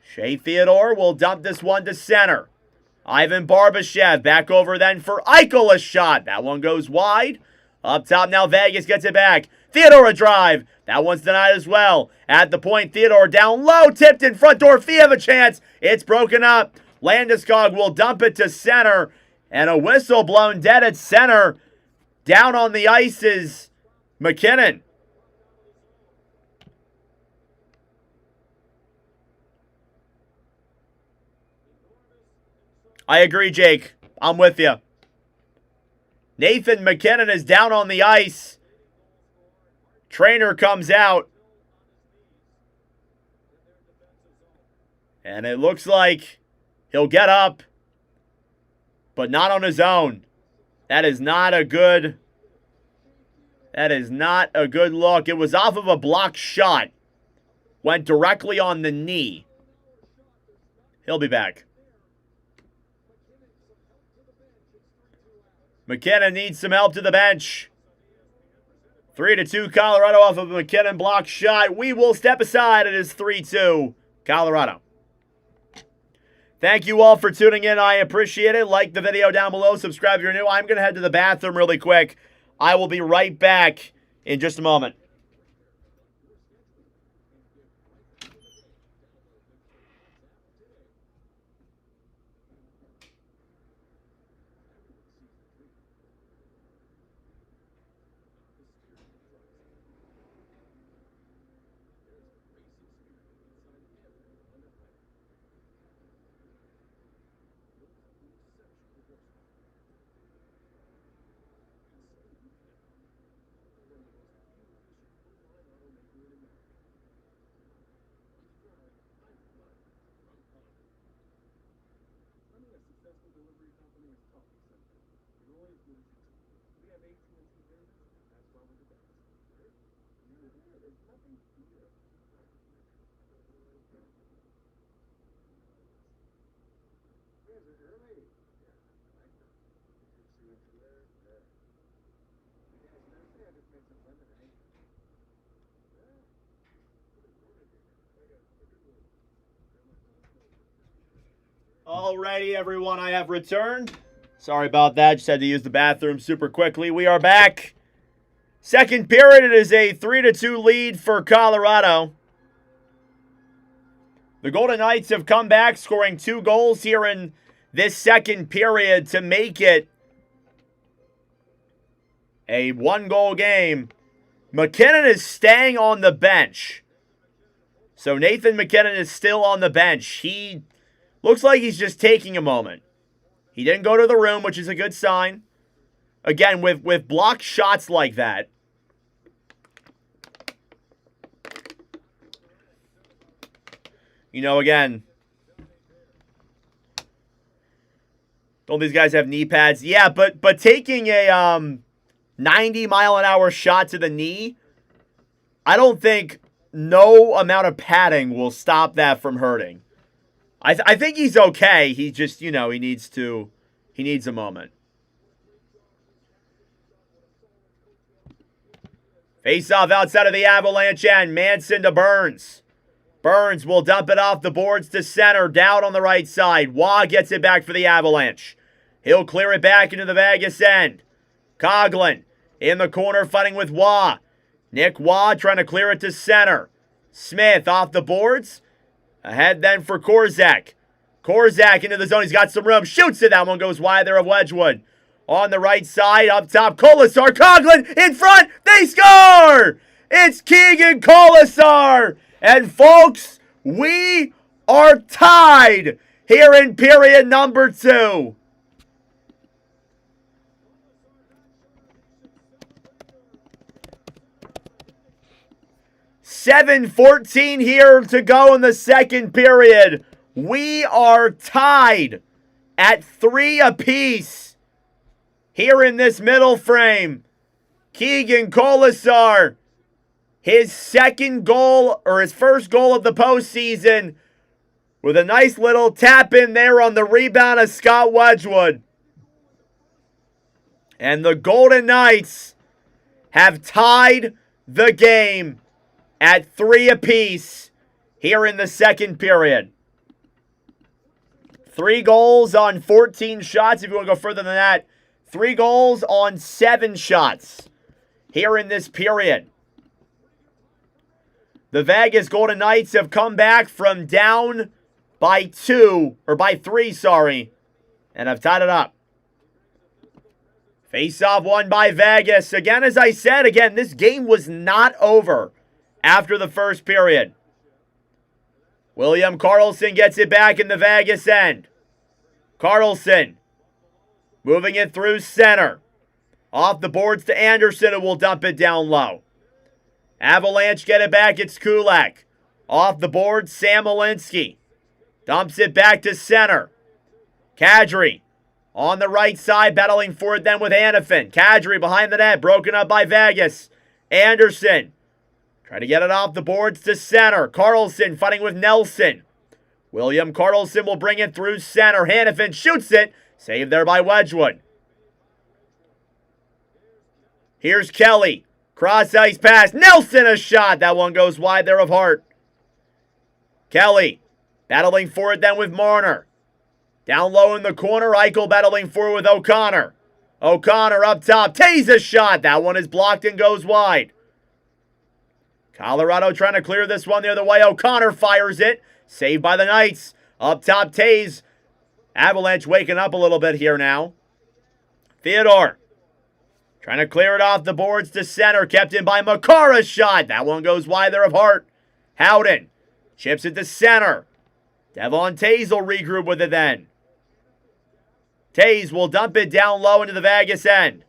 Shea Theodore will dump this one to center. Ivan Barbashev back over then for Eichel, a shot. That one goes wide. Up top now, Vegas gets it back. Theodore a drive. That one's denied as well. At the point, Theodore down low, tipped in front door. Fee have a chance. It's broken up. Landeskog will dump it to center. And a whistle blown dead at center. Down on the ice is McKinnon. I agree, Jake. I'm with you. Nathan McKinnon is down on the ice. Trainer comes out. And it looks like he'll get up, but not on his own. That is not a good look. It was off of a blocked shot. Went directly on the knee. He'll be back. McKinnon needs some help to the bench. 3-2 Colorado off of a McKinnon block shot. We will step aside. It is 3-2 Colorado. Thank you all for tuning in. I appreciate it. Like the video down below. Subscribe if you're new. I'm going to head to the bathroom really quick. I will be right back in just a moment. Alrighty, everyone, I have returned. Sorry about that. Just had to use the bathroom super quickly. We are back. Second period, it is a 3-2 lead for Colorado. The Golden Knights have come back, scoring 2 goals here in this second period to make it a 1-goal game. McKinnon is staying on the bench. So Nathan McKinnon is still on the bench. He looks like he's just taking a moment. He didn't go to the room, which is a good sign. Again, with blocked shots like that, you know, again, don't these guys have knee pads? Yeah, but taking a 90-mile-an-hour shot to the knee, I don't think no amount of padding will stop that from hurting. I think he's okay. He just, you know, he needs a moment. Face-off outside of the Avalanche end. Manson to Burns. Burns will dump it off the boards to center. Down on the right side. Waugh gets it back for the Avalanche. He'll clear it back into the Vegas end. Coughlin in the corner fighting with Waugh. Nick Waugh trying to clear it to center. Smith off the boards. Ahead then for Korzak. Korzak into the zone. He's got some room. Shoots it. That one goes wide there of Wedgwood. On the right side, up top, Kolasar. Coughlin in front. They score! It's Keegan Kolasar. And folks, we are tied here in period number 2. $7:14 here to go in the second period. We are tied at 3 apiece here in this middle frame. Keegan Kolasar, his second goal, or his first goal of the postseason, with a nice little tap in there on the rebound of Scott Wedgwood. And the Golden Knights have tied the game at 3 apiece here in the second period. 3 goals on 14 shots. If you want to go further than that, 3 goals on 7 shots here in this period. The Vegas Golden Knights have come back from down by 3, sorry, and have tied it up. Face-off won by Vegas. Again, as I said, this game was not over after the first period. William Karlsson gets it back in the Vegas end. Karlsson moving it through center. Off the boards to Anderson, who will dump it down low. Avalanche get it back. It's Kulak. Off the board, Sam Olinsky. Dumps it back to center. Kadri on the right side, battling for it then with Hanifin. Kadri behind the net, broken up by Vegas. Anderson try to get it off the boards to center. Karlsson fighting with Nelson. William Karlsson will bring it through center. Hanifin shoots it. Saved there by Wedgwood. Here's Kelly. Cross ice pass. Nelson a shot. That one goes wide there of Hart. Kelly battling for it then with Marner. Down low in the corner. Eichel battling for it with O'Connor. O'Connor up top. Tays a shot. That one is blocked and goes wide. Colorado trying to clear this one the other way. O'Connor fires it. Saved by the Knights. Up top, Tays. Avalanche waking up a little bit here now. Theodore trying to clear it off the boards to center. Kept in by Makara's shot. That one goes wide there of Hart. Howden chips it to center. Devon Tays will regroup with it then. Tays will dump it down low into the Vegas end.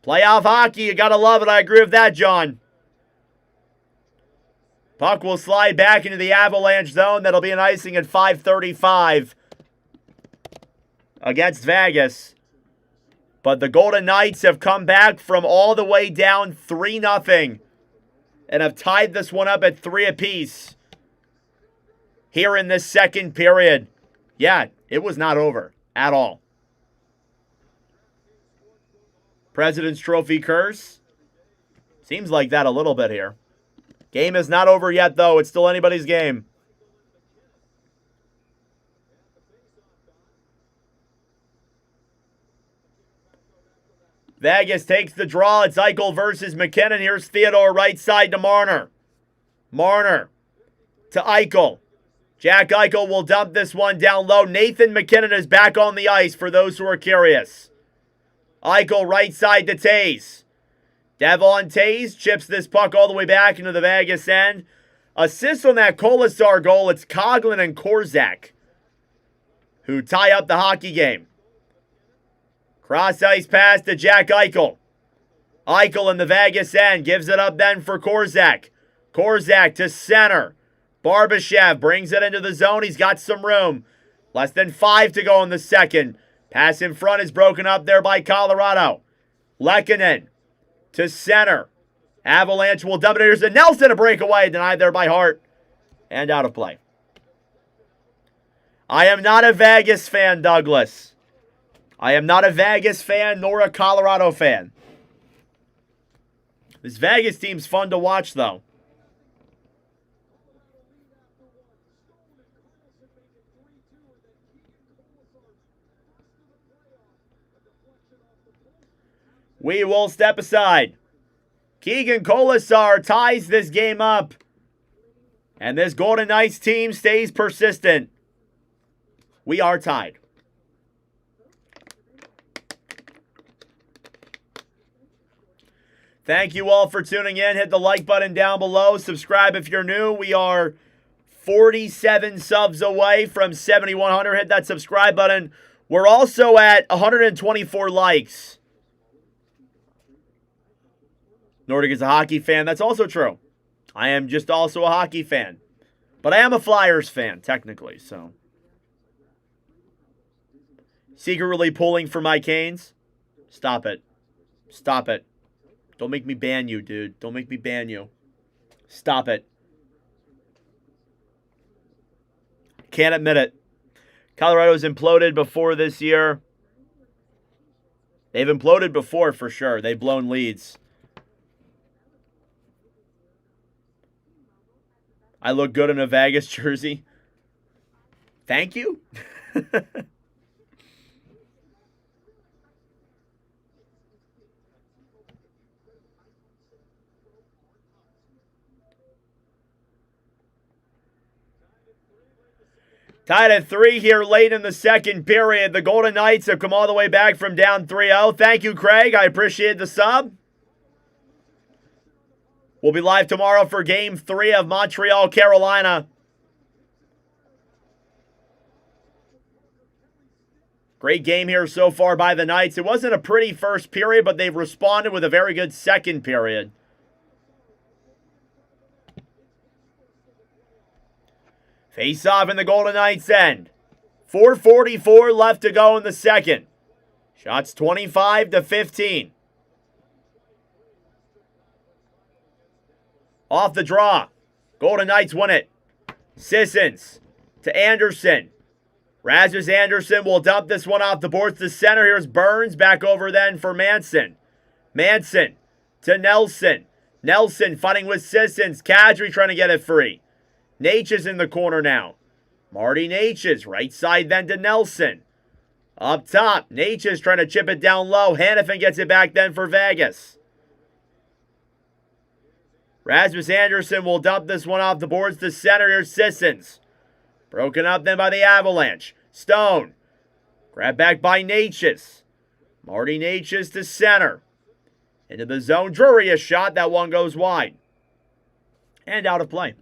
Playoff hockey, you gotta love it. I agree with that, John. Puck will slide back into the Avalanche zone. That'll be an icing at 5:35 against Vegas. But the Golden Knights have come back from all the way down 3-0 and have tied this one up at 3 apiece here in this second period. Yeah, it was not over at all. President's Trophy curse. Seems like that a little bit here. Game is not over yet, though. It's still anybody's game. Vegas takes the draw. It's Eichel versus McKinnon. Here's Theodore right side to Marner. Marner to Eichel. Jack Eichel will dump this one down low. Nathan McKinnon is back on the ice for those who are curious. Eichel right side to Taze. Devon Taze chips this puck all the way back into the Vegas end. Assists on that Kolasar goal. It's Coughlin and Korczak who tie up the hockey game. Cross ice pass to Jack Eichel. Eichel in the Vegas end. Gives it up then for Korczak. Korczak to center. Barbashev brings it into the zone. He's got some room. Less than 5 to go in the second. Pass in front is broken up there by Colorado. Lehkonen to center. Avalanche will dump it. Here's a Nelson, a breakaway. Denied there by Hart. And out of play. I am not a Vegas fan, Douglas. I am not a Vegas fan nor a Colorado fan. This Vegas team's fun to watch, though. We will step aside. Keegan Kolasar ties this game up. And this Golden Knights team stays persistent. We are tied. Thank you all for tuning in. Hit the like button down below. Subscribe if you're new. We are 47 subs away from 7,100. Hit that subscribe button. We're also at 124 likes. Nordic is a hockey fan. That's also true. I am just also a hockey fan. But I am a Flyers fan, technically, so. Secretly pulling for my Canes? Stop it. Stop it. Don't make me ban you, dude. Don't make me ban you. Stop it. Can't admit it. Colorado's imploded before this year. They've imploded before for sure. They've blown leads. I look good in a Vegas jersey. Thank you. Tied at 3 here late in the second period. The Golden Knights have come all the way back from down 3-0. Thank you, Craig. I appreciate the sub. We'll be live tomorrow for Game 3 of Montreal, Carolina. Great game here so far by the Knights. It wasn't a pretty first period, but they've responded with a very good second period. Face off in the Golden Knights end. 4:44 left to go in the second. Shots 25-15. Off the draw. Golden Knights win it. Sissons to Anderson. Rasmus Anderson will dump this one off the boards to center. Here's Burns back over then for Manson. Manson to Nelson. Nelson fighting with Sissons. Kadri trying to get it free. Natchez in the corner now. Marty Natchez, right side then to Nelson. Up top, Natchez trying to chip it down low. Hannafin gets it back then for Vegas. Rasmus Anderson will dump this one off the boards to center. Here's Sissons. Broken up then by the Avalanche. Stone. Grabbed back by Natchez. Marty Natchez to center. Into the zone. Drury a shot. That one goes wide. And out of play.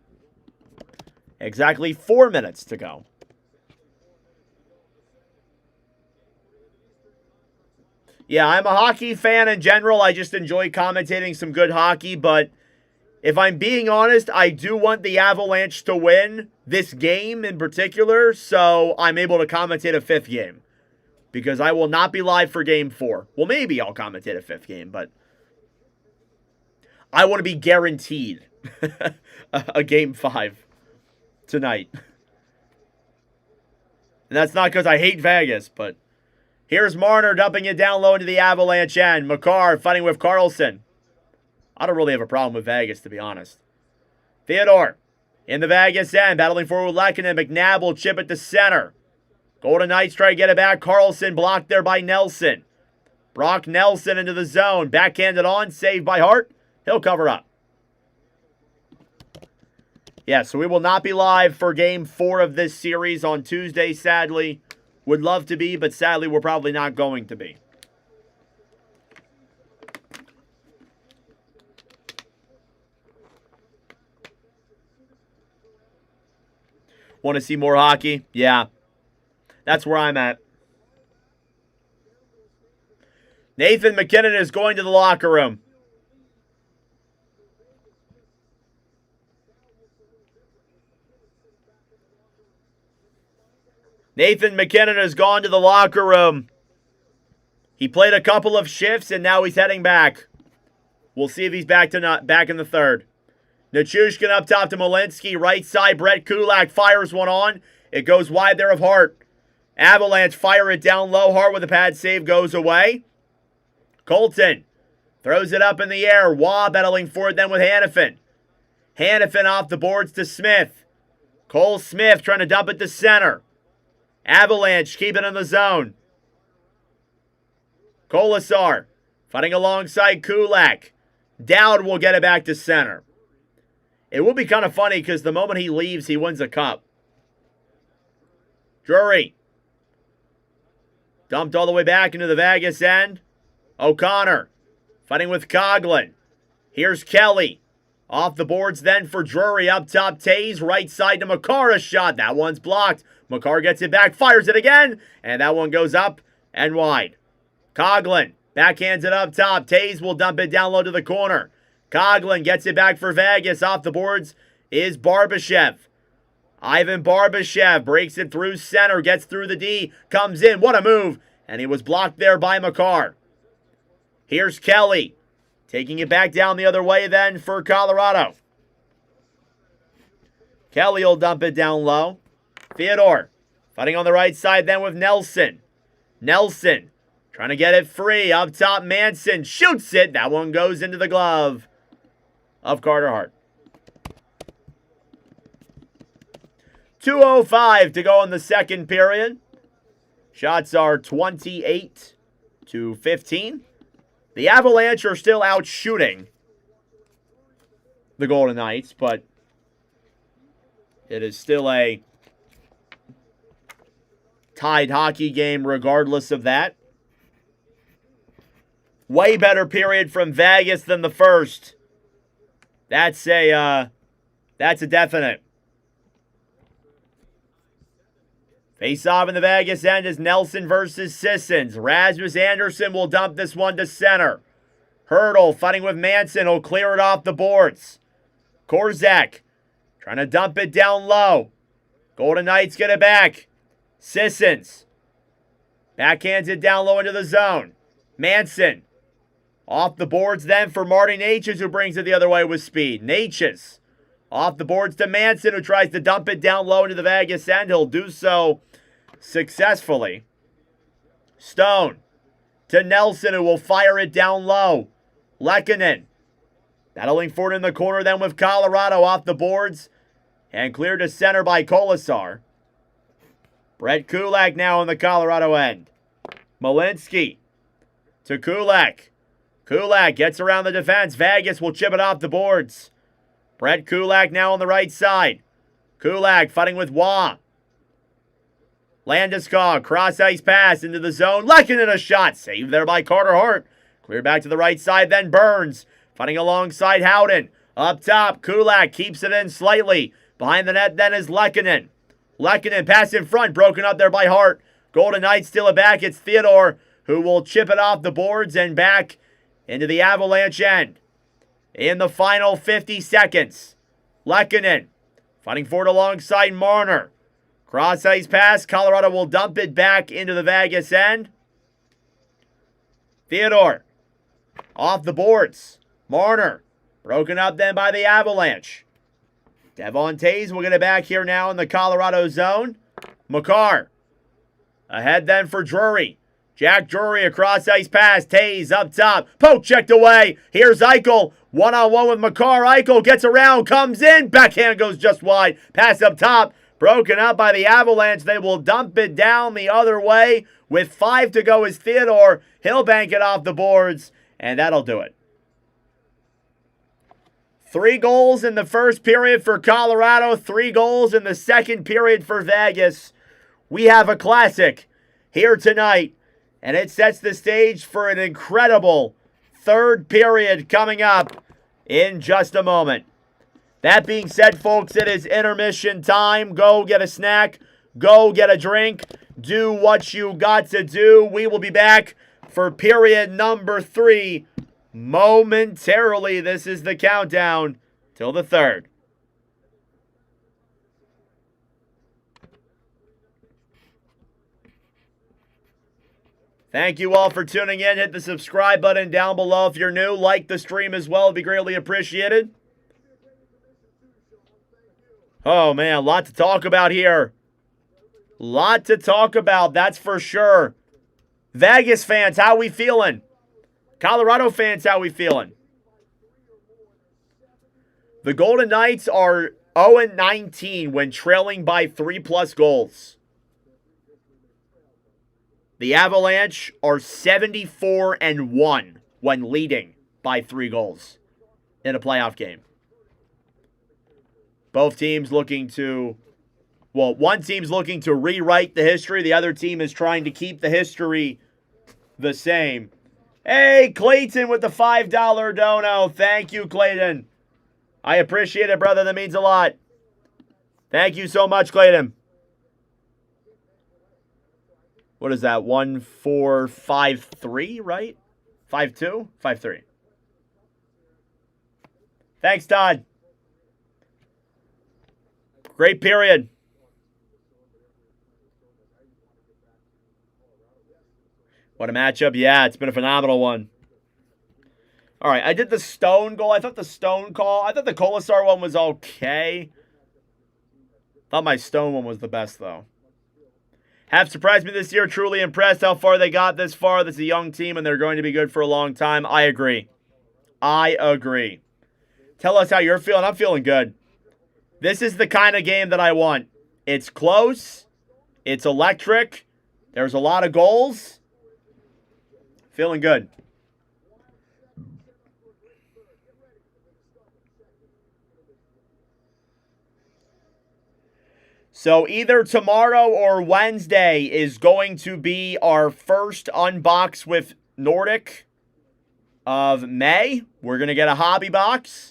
Exactly 4 minutes to go. Yeah, I'm a hockey fan in general. I just enjoy commentating some good hockey. But if I'm being honest, I do want the Avalanche to win this game in particular. So I'm able to commentate a 5th game. because I will not be live for Game 4. Well, maybe I'll commentate a 5th game, but I want to be guaranteed a Game 5 tonight. And that's not because I hate Vegas, but here's Marner dumping it down low into the Avalanche end. Makar fighting with Carlson. I don't really have a problem with Vegas, to be honest. Theodore in the Vegas end, battling forward with Lehkonen. McNabb will chip it to center. Golden Knights try to get it back. Carlson blocked there by Nelson. Brock Nelson into the zone. Backhanded on, saved by Hart. He'll cover up. Yeah, so we will not be live for Game 4 of this series on Tuesday, sadly. Would love to be, but sadly we're probably not going to be. Want to see more hockey? Yeah. That's where I'm at. Nathan MacKinnon is going to the locker room. Nathan MacKinnon has gone to the locker room. He played a couple of shifts and now he's heading back. We'll see if he's back in the third. Nichushkin up top to Malinsky. Right side, Brett Kulak fires one on. It goes wide there of Hart. Avalanche fire it down low. Hart with a pad save goes away. Colton throws it up in the air. Waugh battling for it then with Hannafin. Hannafin off the boards to Smith. Cole Smith trying to dump it to center. Avalanche keep it in the zone. Kolasar fighting alongside Kulak. Dowd will get it back to center. It will be kind of funny because the moment he leaves, he wins a cup. Drury dumped all the way back into the Vegas end. O'Connor fighting with Coughlin. Here's Kelly. Off the boards then for Drury. Up top, Taze. Right side to Makar. A shot. That one's blocked. Makar gets it back. Fires it again. And that one goes up and wide. Coughlin backhands it up top. Taze will dump it down low to the corner. Coughlin gets it back for Vegas. Off the boards is Barbashev. Ivan Barbashev breaks it through center. Gets through the D. Comes in. What a move. And he was blocked there by Makar. Here's Kelly. Taking it back down the other way then for Colorado. Kelly will dump it down low. Theodore fighting on the right side then with Nelson. Nelson trying to get it free. Up top, Manson shoots it. That one goes into the glove of Carter Hart. 2:05 to go in the second period. Shots are 28-15. The Avalanche are still out shooting the Golden Knights, but it is still a tied hockey game regardless of that. Way better period from Vegas than the first. That's a definite. Face off in the Vegas end is Nelson versus Sissons. Rasmus Anderson will dump this one to center. Hurdle fighting with Manson. He'll clear it off the boards. Korzak trying to dump it down low. Golden Knights get it back. Sissons backhands it down low into the zone. Manson off the boards then for Marty Natchez, who brings it the other way with speed. Natchez off the boards to Manson, who tries to dump it down low into the Vegas end. He'll do so successfully. Stone to Nelson, who will fire it down low. Lehkonen battling for it in the corner then with Colorado off the boards. And cleared to center by Kolasar. Brett Kulak now on the Colorado end. Malinsky to Kulak. Kulak gets around the defense. Vegas will chip it off the boards. Brett Kulak now on the right side. Kulak fighting with Waugh. Landeskog, cross-ice pass into the zone. Lehkonen a shot. Saved there by Carter Hart. Clear back to the right side, then Burns. Fighting alongside Howden. Up top, Kulak keeps it in slightly. Behind the net then is Lehkonen. Lehkonen pass in front, broken up there by Hart. Golden Knights steal it back. It's Theodore who will chip it off the boards and back into the Avalanche end. In the final 50 seconds, Lehkonen fighting for it alongside Marner. Cross ice pass. Colorado will dump it back into the Vegas end. Theodore. Off the boards. Marner. Broken up then by the Avalanche. Devon Tays will get it back here now in the Colorado zone. Makar. Ahead then for Drury. Jack Drury across ice pass. Tays up top. Poke checked away. Here's Eichel. One-on-one with Makar. Eichel gets around. Comes in. Backhand goes just wide. Pass up top. Broken up by the Avalanche. They will dump it down the other way. With 5 to go is Theodore. He'll bank it off the boards. And that'll do it. 3 goals in the first period for Colorado. 3 goals in the second period for Vegas. We have a classic here tonight. And it sets the stage for an incredible third period coming up in just a moment. That being said, folks, it is intermission time. Go get a snack. Go get a drink. Do what you got to do. We will be back for period number 3 momentarily. This is the countdown till the third. Thank you all for tuning in. Hit the subscribe button down below if you're new. Like the stream as well. It'd be greatly appreciated. Oh, man, a lot to talk about here. Lot to talk about, that's for sure. Vegas fans, how we feeling? Colorado fans, how we feeling? The Golden Knights are 0-19 when trailing by 3+ goals. The Avalanche are 74-1 when leading by 3 goals in a playoff game. Both teams looking to, well, one team's looking to rewrite the history. The other team is trying to keep the history the same. Hey, Clayton with the $5 dono. Thank you, Clayton. I appreciate it, brother. That means a lot. Thank you so much, Clayton. What is that? 1453, right? 52? 53. Thanks, Todd. Great period. What a matchup. Yeah, it's been a phenomenal one. All right, I did the Stone goal. I thought the Stone call. I thought the Kolasar one was okay. Thought my Stone one was the best, though. Have surprised me this year. Truly impressed how far they got this far. This is a young team, and they're going to be good for a long time. I agree. I agree. Tell us how you're feeling. I'm feeling good. This is the kind of game that I want. It's close. It's electric. There's a lot of goals. Feeling good. So either tomorrow or Wednesday is going to be our first unbox with Nordic of May. We're going to get a hobby box.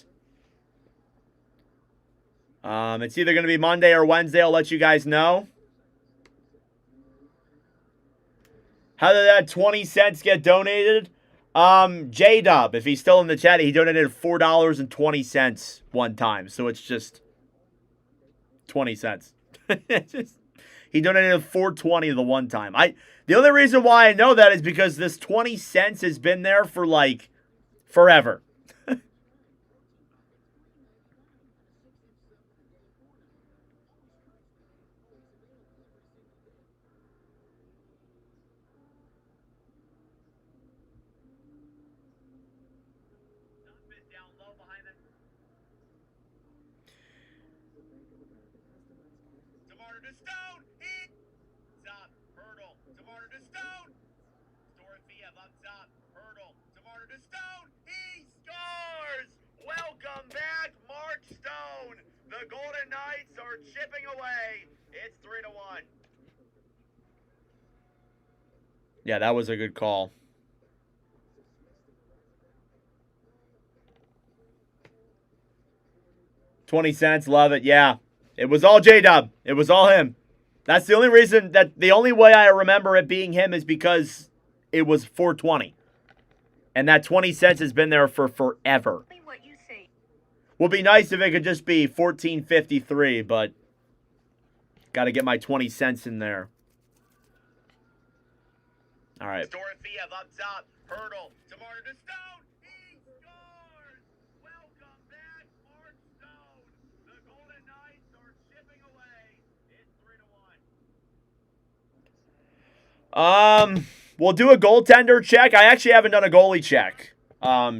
It's either going to be Monday or Wednesday. I'll let you guys know. How did that 20 cents get donated? J-Dub, if he's still in the chat, he donated $4.20 one time. So it's just 20 cents. He donated $4.20 the one time. The only reason why I know that is because this 20 cents has been there for like forever. The Golden Knights are chipping away. It's 3-1. Yeah, that was a good call. 20 cents, love it. Yeah, it was all J-Dub. It was all him. That's the only reason, the only way I remember it being him is because it was 420. And that 20 cents has been there for forever. Would be nice if it could just be 1453, but Got to get my 20 cents in there. All right. Dorofeev up top. Hurdle. Tomorrow to Stone. He scores! Welcome back, Mark Stone. The Golden Knights are chipping away. It's 3-1. We'll do a goaltender check. I actually haven't done a goalie check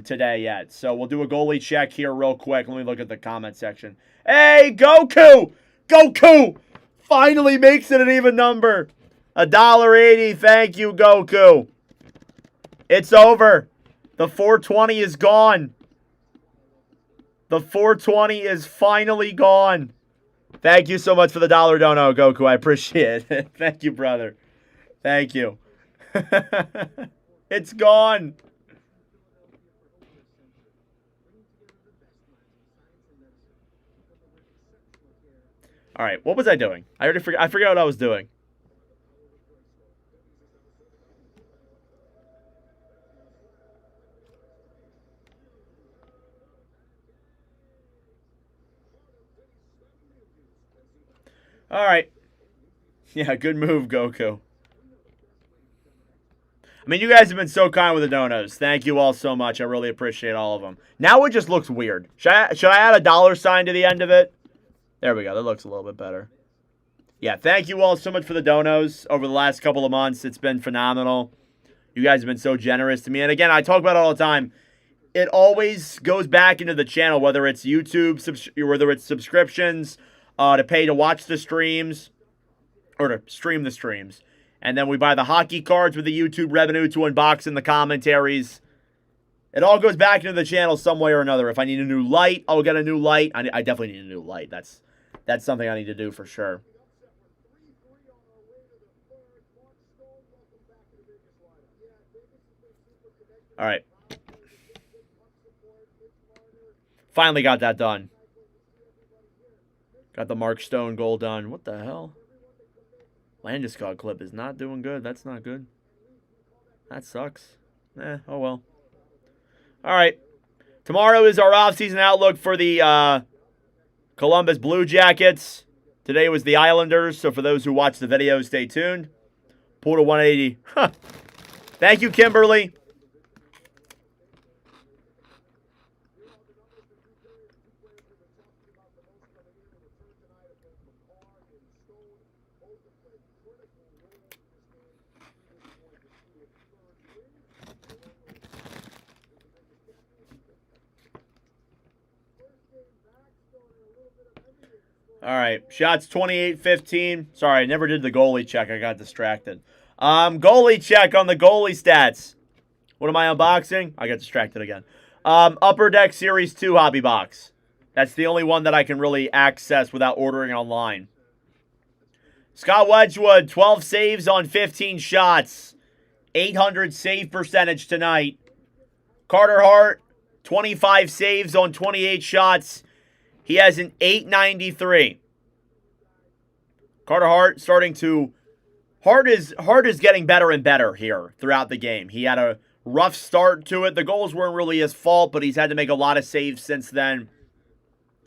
today yet. So we'll do a goalie check here real quick. Let me look at the comment section. Hey, Goku! Goku! Finally makes it an even number. $1.80. Thank you, Goku. It's over. The 420 is gone. The 420 is finally gone. Thank you so much for the $1 dono, Goku. I appreciate it. Thank you, brother. Thank you. It's gone. All right, what was I doing? I forgot what I was doing. All right. Yeah, good move, Goku. I mean, you guys have been so kind with the donos. Thank you all so much. I really appreciate all of them. Now it just looks weird. Should I add a dollar sign to the end of it? There we go. That looks a little bit better. Yeah, thank you all so much for the donos over the last couple of months. It's been phenomenal. You guys have been so generous to me. And again, I talk about it all the time. It always goes back into the channel, whether it's YouTube, whether it's subscriptions, to pay to watch the streams, or to stream the streams. And then we buy the hockey cards with the YouTube revenue to unbox in the commentaries. It all goes back into the channel some way or another. If I need a new light, I'll get a new light. I definitely need a new light. That's something I need to do for sure. All right. Finally got that done. Got the Mark Stone goal done. What the hell? Landeskog clip is not doing good. That's not good. That sucks. Oh well. All right. Tomorrow is our off-season outlook for the Columbus Blue Jackets. Today was the Islanders, so for those who watch the video, stay tuned. Pull to 180. Huh. Thank you, Kimberly. All right, shots 28-15. Sorry, I never did the goalie check. I got distracted. Goalie check on the goalie stats. What am I unboxing? I got distracted again. Upper Deck Series 2 hobby box. That's the only one that I can really access without ordering online. Scott Wedgwood, 12 saves on 15 shots. 800 save percentage tonight. Carter Hart, 25 saves on 28 shots. He has an 893. Carter Hart starting to... Hart is getting better and better here throughout the game. He had a rough start to it. The goals weren't really his fault, but he's had to make a lot of saves since then.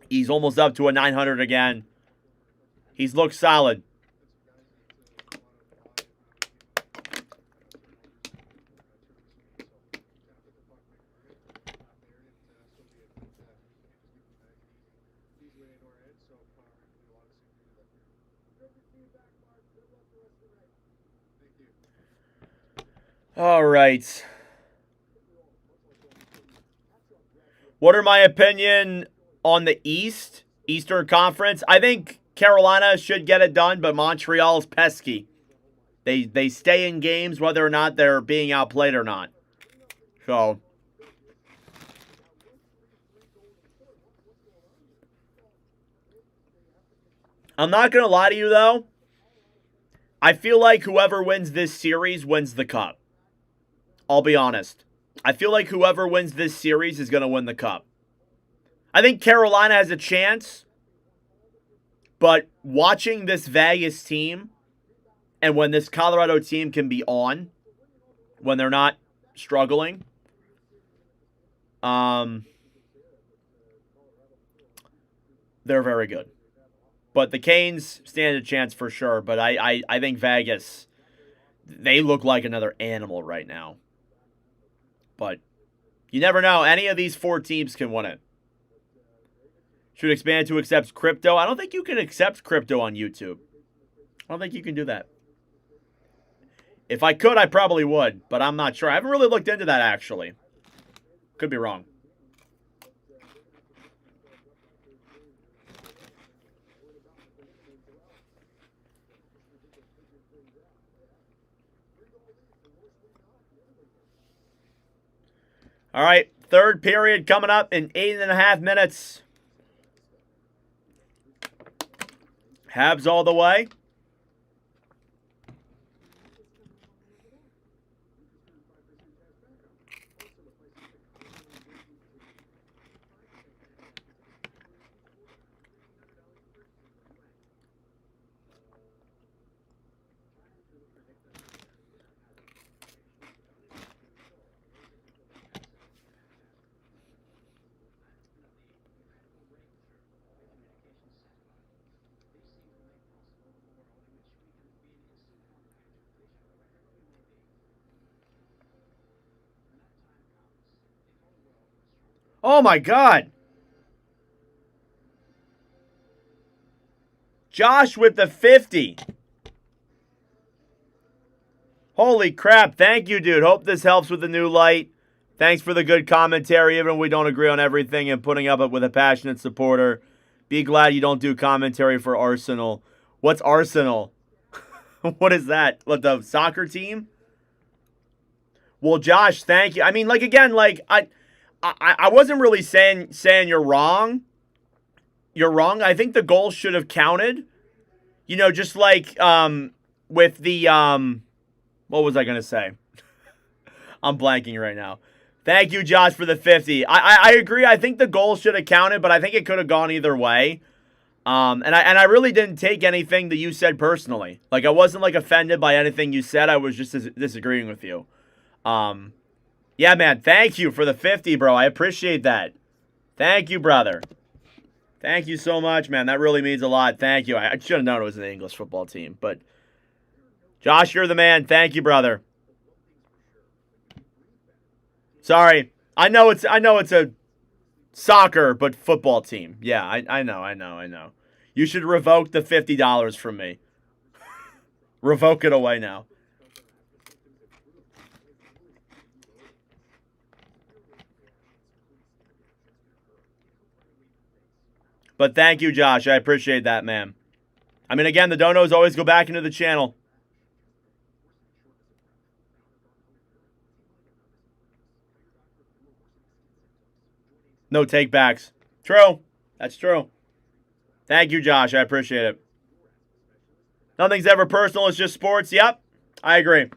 He's almost up to a 900 again. He's looked solid. All right. What are my opinion on the Eastern Conference? I think Carolina should get it done, but Montreal's pesky. They stay in games whether or not they're being outplayed or not. So I'm not going to lie to you, though. I feel like whoever wins this series wins the cup. I'll be honest. I feel like whoever wins this series is going to win the cup. I think Carolina has a chance, but watching this Vegas team and when this Colorado team can be on, when they're not struggling, they're very good. But the Canes stand a chance for sure. But I think Vegas, they look like another animal right now. But you never know. Any of these 4 teams can win it. Should expand to accept crypto. I don't think you can accept crypto on YouTube. I don't think you can do that. If I could, I probably would, but I'm not sure. I haven't really looked into that, actually. Could be wrong. All right, third period coming up in 8.5 minutes. Habs all the way. Oh my God. Josh with the 50. Holy crap. Thank you, dude. Hope this helps with the new light. Thanks for the good commentary, even if we don't agree on everything, and putting up with a passionate supporter. Be glad you don't do commentary for Arsenal. What's Arsenal? What is that? What, the soccer team? Well, Josh, thank you. I mean, like, again, like, I wasn't really saying you're wrong. You're wrong. I think the goal should have counted. You know, just like with the what was I gonna say? I'm blanking right now. Thank you, Josh, for the 50. I agree. I think the goal should have counted, but I think it could have gone either way. And I really didn't take anything that you said personally. Like, I wasn't like offended by anything you said. I was just disagreeing with you. Yeah, man. Thank you for the 50, bro. I appreciate that. Thank you, brother. Thank you so much, man. That really means a lot. Thank you. I should have known it was an English football team, but Josh, you're the man. Thank you, brother. Sorry. I know it's a soccer but football team. Yeah, I know. You should revoke the $50 from me. Revoke it away now. But thank you, Josh. I appreciate that, man. I mean, again, the donos always go back into the channel. No take-backs. True. That's true. Thank you, Josh. I appreciate it. Nothing's ever personal. It's just sports. Yep. I agree.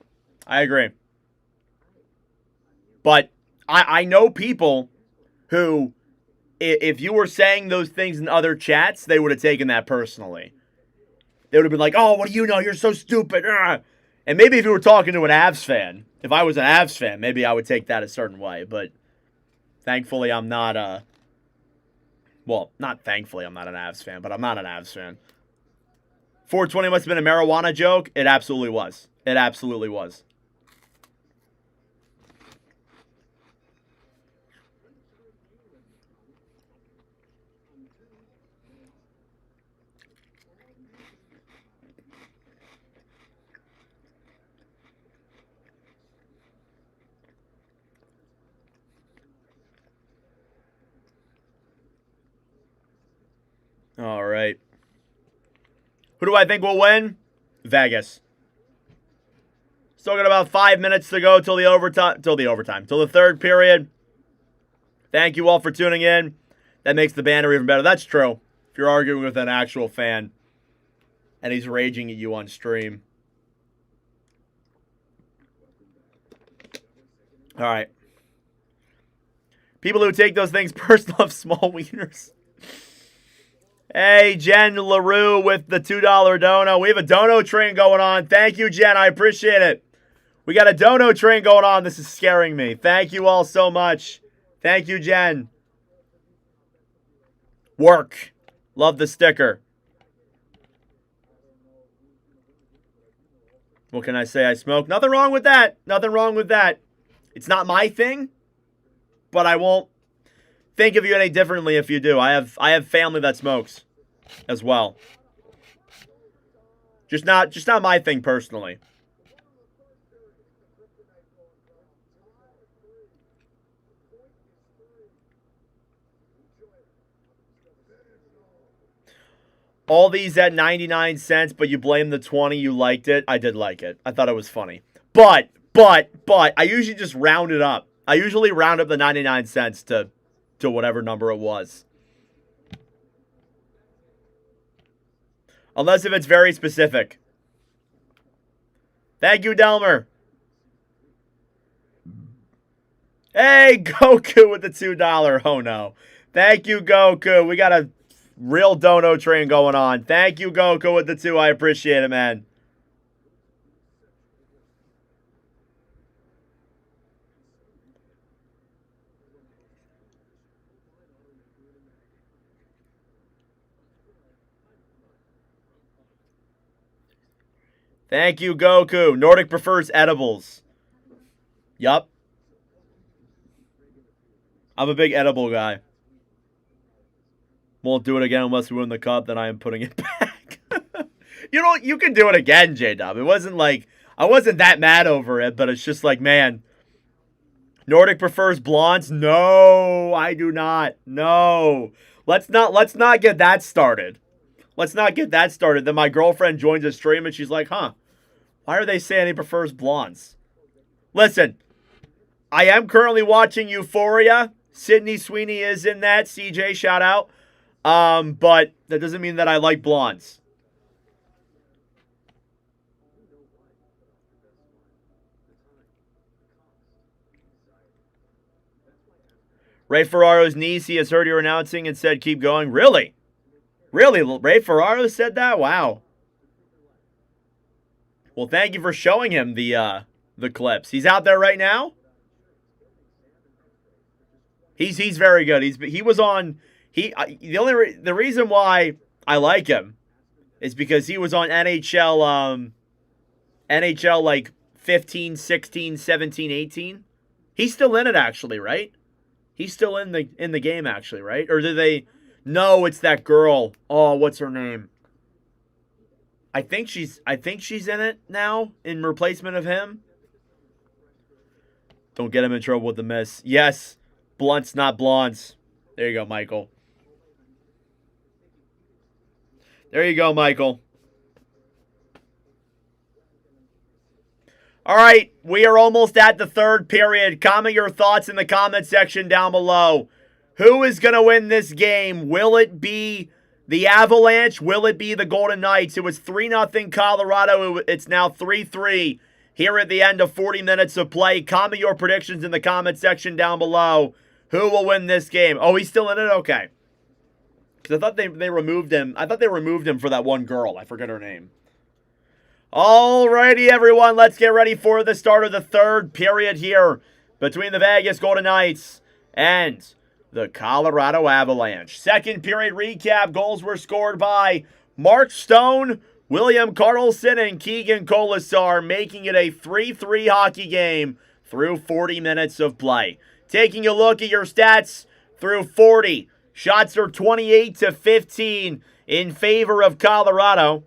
But I know people who, if you were saying those things in other chats, they would have taken that personally. They would have been like, oh, what do you know? You're so stupid. Ugh. And maybe if you were talking to an Avs fan, if I was an Avs fan, maybe I would take that a certain way. But thankfully, I'm not well, not thankfully I'm not an Avs fan, but I'm not an Avs fan. 420 must have been a marijuana joke. It absolutely was. It absolutely was. All right. Who do I think will win? Vegas. Still got about 5 minutes to go till the third period. Thank you all for tuning in. That makes the banner even better. That's true. If you're arguing with an actual fan and he's raging at you on stream. All right. People who take those things personal have small wieners. Hey, Jen LaRue with the $2 dono. We have a dono train going on. Thank you, Jen. I appreciate it. We got a dono train going on. This is scaring me. Thank you all so much. Thank you, Jen. Work. Love the sticker. What can I say? I smoke. Nothing wrong with that. Nothing wrong with that. It's not my thing, but I won't think of you any differently if you do. I have family that smokes as well. Just not my thing personally. All these at 99 cents, but you blame the 20. You liked it. I did like it. I thought it was funny. But, I usually just round it up. I usually round up the 99 cents to whatever number it was. Unless if it's very specific. Thank you, Delmer. Hey, Goku with the $2. Oh, no. Thank you, Goku. We got a real dono train going on. Thank you, Goku, with the 2. I appreciate it, man. Thank you, Goku. Nordic prefers edibles. Yup. I'm a big edible guy. Won't do it again unless we win the cup, then I am putting it back. You can do it again, J-Dub. It wasn't like, I wasn't that mad over it, but it's just like, man, Nordic prefers blondes? No, I do not. No. Let's not get that started. Let's not get that started. Then my girlfriend joins a stream and she's like, huh, why are they saying he prefers blondes? Listen, I am currently watching Euphoria. Sydney Sweeney is in that. CJ, shout out. But that doesn't mean that I like blondes. Ray Ferraro's niece, he has heard you announcing and said keep going. Really? Really? Ray Ferraro said that? Wow. Well, thank you for showing him the clips. He's out there right now? He's very good. He was on the reason why I like him is because he was on NHL like 15, 16, 17, 18. He's still in it actually, right? He's still in the game actually, right? Or did they? No, it's that girl. Oh, what's her name? I think she's in it now in replacement of him. Don't get him in trouble with the miss. Yes, blunts, not blondes. There you go, Michael. There you go, Michael. All right, we are almost at the third period. Comment your thoughts in the comment section down below. Who is going to win this game? Will it be the Avalanche? Will it be the Golden Knights? It was 3-0 Colorado. It's now 3-3 here at the end of 40 minutes of play. Comment your predictions in the comment section down below. Who will win this game? Oh, he's still in it? Okay. Because I thought they removed him. I thought they removed him for that one girl. I forget her name. Alrighty, everyone. Let's get ready for the start of the third period here between the Vegas Golden Knights and the Colorado Avalanche. Second period recap. Goals were scored by Mark Stone, William Karlsson, and Keegan Colasar, making it a 3-3 hockey game through 40 minutes of play. Taking a look at your stats through 40. Shots are 28-15 in favor of Colorado.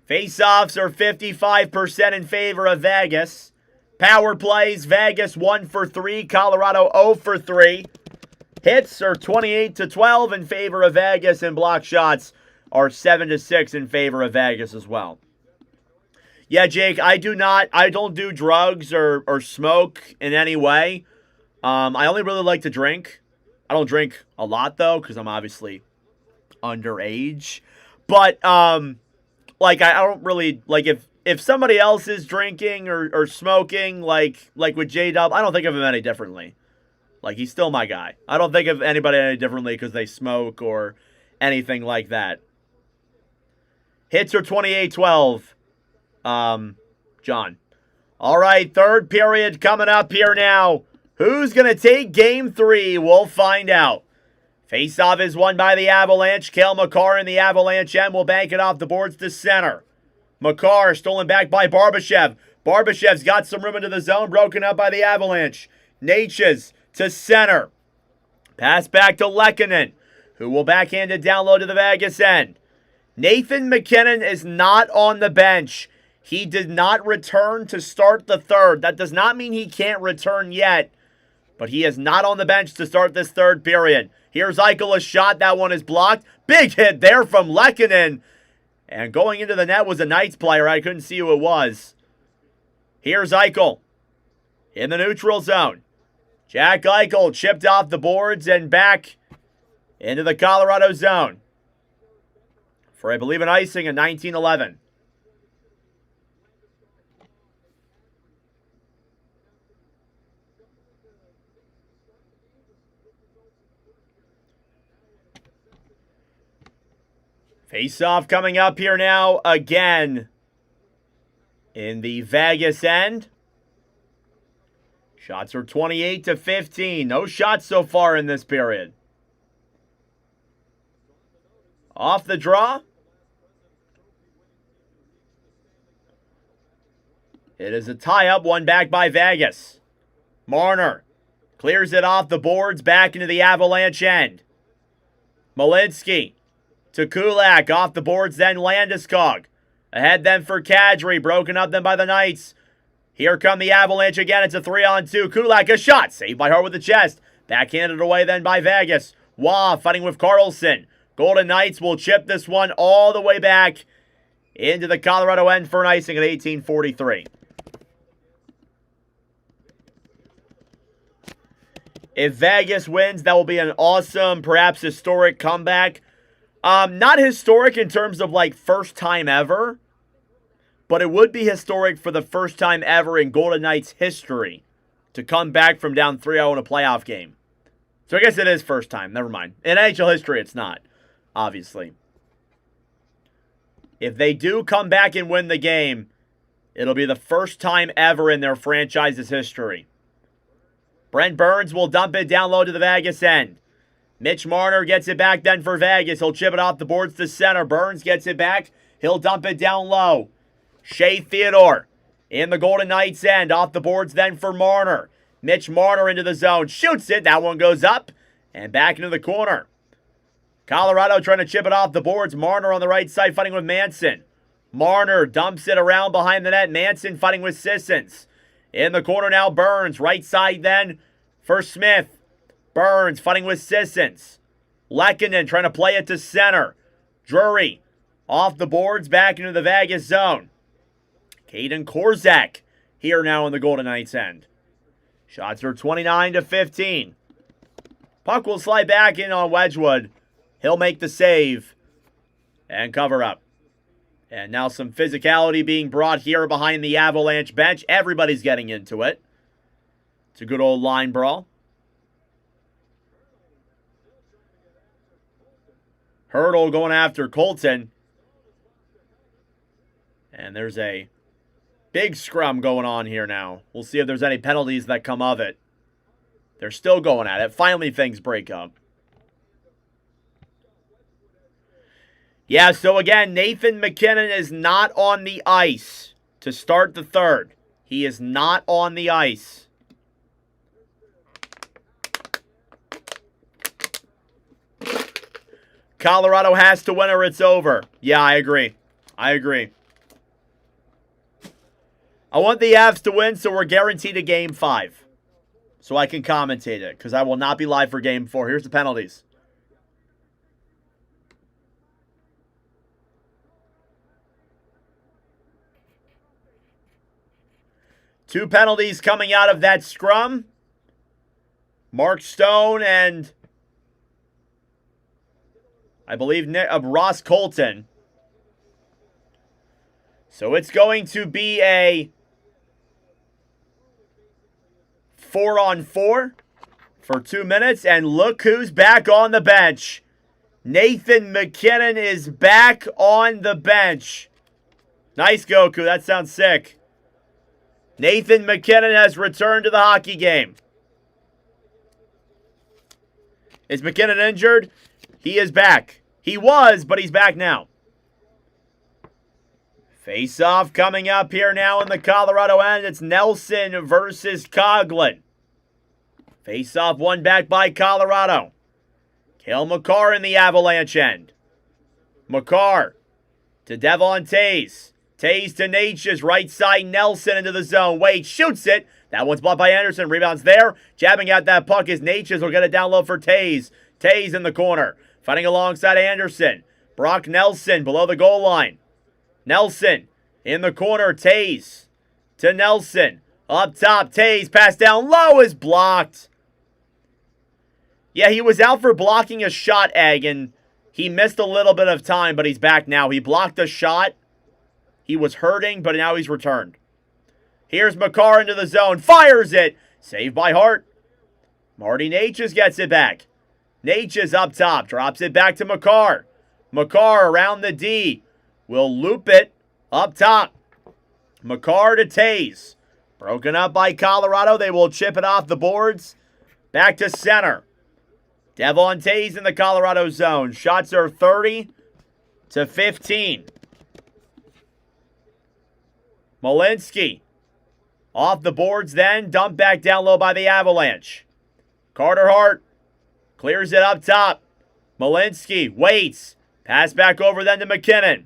Faceoffs are 55% in favor of Vegas. Power plays, Vegas 1 for 3, Colorado 0 for 3. Hits are 28-12 in favor of Vegas, and block shots are 7-6 in favor of Vegas as well. Yeah, Jake, I don't do drugs or smoke in any way. I only really like to drink. I don't drink a lot, though, because I'm obviously underage. But, like, I don't really, like, if somebody else is drinking or smoking, like with J-Dub, I don't think of him any differently. Like, he's still my guy. I don't think of anybody any differently because they smoke or anything like that. Hits are 28-12. John. All right, third period coming up here now. Who's going to take game 3? We'll find out. Face-off is won by the Avalanche. Cale Makar in the Avalanche end will bank it off the boards to center. Makar stolen back by Barbashev. Barbashev's got some room into the zone, broken up by the Avalanche. Natchez to center. Pass back to Lehkonen, who will backhand it down low to the Vegas end. Nathan MacKinnon is not on the bench. He did not return to start the third. That does not mean he can't return yet, but he is not on the bench to start this third period. Here's Eichel, a shot. That one is blocked. Big hit there from Lehkonen. And going into the net was a Knights player. I couldn't see who it was. Here's Eichel in the neutral zone. Jack Eichel chipped off the boards and back into the Colorado zone for, I believe, an icing in 1911. Face-off coming up here now again in the Vegas end. Shots are 28-15. No shots so far in this period. Off the draw. It is a tie-up, one back by Vegas. Marner clears it off the boards, back into the Avalanche end. Malinsky to Kulak, off the boards, then Landeskog. Ahead then for Kadri, broken up then by the Knights. Here come the Avalanche again, it's a 3-on-2. Kulak, a shot, saved by Hart with the chest. Backhanded away then by Vegas. Waugh fighting with Carlson. Golden Knights will chip this one all the way back into the Colorado end for an icing at 18:43. If Vegas wins, that will be an awesome, perhaps historic comeback. Not historic in terms of like first time ever, but it would be historic for the first time ever in Golden Knights history to come back from down 3-0 in a playoff game. So I guess it is first time. Never mind. In NHL history, it's not, obviously. If they do come back and win the game, it'll be the first time ever in their franchise's history. Brent Burns will dump it down low to the Vegas end. Mitch Marner gets it back then for Vegas. He'll chip it off the boards to center. Burns gets it back. He'll dump it down low. Shea Theodore in the Golden Knights end. Off the boards then for Marner. Mitch Marner into the zone. Shoots it. That one goes up and back into the corner. Colorado trying to chip it off the boards. Marner on the right side fighting with Manson. Marner dumps it around behind the net. Manson fighting with Sissons. In the corner now, Burns. Right side then for Smith. Burns fighting with Sissons. Lehkonen trying to play it to center. Drury off the boards back into the Vegas zone. Caden Korzak here now in the Golden Knights end. Shots are 29-15. Puck will slide back in on Wedgwood. He'll make the save and cover up. And now some physicality being brought here behind the Avalanche bench. Everybody's getting into it. It's a good old line brawl. Hurdle going after Colton. And there's a big scrum going on here now. We'll see if there's any penalties that come of it. They're still going at it. Finally, things break up. Yeah, so again, Nathan MacKinnon is not on the ice to start the third. He is not on the ice. Colorado has to win or it's over. Yeah, I agree. I agree. I want the Avs to win, so we're guaranteed a Game 5. So I can commentate it, because I will not be live for Game 4. Here's the penalties. Two penalties coming out of that scrum. Mark Stone and I believe Ross Colton. So it's going to be a 4-on-4 for 2 minutes. And look who's back on the bench. Nathan MacKinnon is back on the bench. Nice, Goku. That sounds sick. Nathan MacKinnon has returned to the hockey game. Is McKinnon injured? He is back. He was, but he's back now. Face-off coming up here now in the Colorado end. It's Nelson versus Coghlan. Face-off won back by Colorado. Cale Makar in the Avalanche end. Makar to Devon Tays. Tays to Natchez. Right side, Nelson into the zone. Wade shoots it. That one's blocked by Anderson. Rebounds there. Jabbing at that puck is Natchez. Will get it down low for Tays. Tays in the corner. Fighting alongside Anderson. Brock Nelson below the goal line. Nelson in the corner. Tays to Nelson. Up top, Tays. Pass down low is blocked. Yeah, he was out for blocking a shot, Egg, and he missed a little bit of time, but he's back now. He blocked a shot. He was hurting, but now he's returned. Here's Makar into the zone. Fires it. Saved by Hart. Marty Natchez gets it back. Natchez up top. Drops it back to Makar. Makar around the D. Will loop it up top. Makar to Tays. Broken up by Colorado. They will chip it off the boards. Back to center. Devon Tays in the Colorado zone. Shots are 30 to 15. Malinsky off the boards then. Dumped back down low by the Avalanche. Carter Hart clears it up top. Malinsky waits. Pass back over then to McKinnon.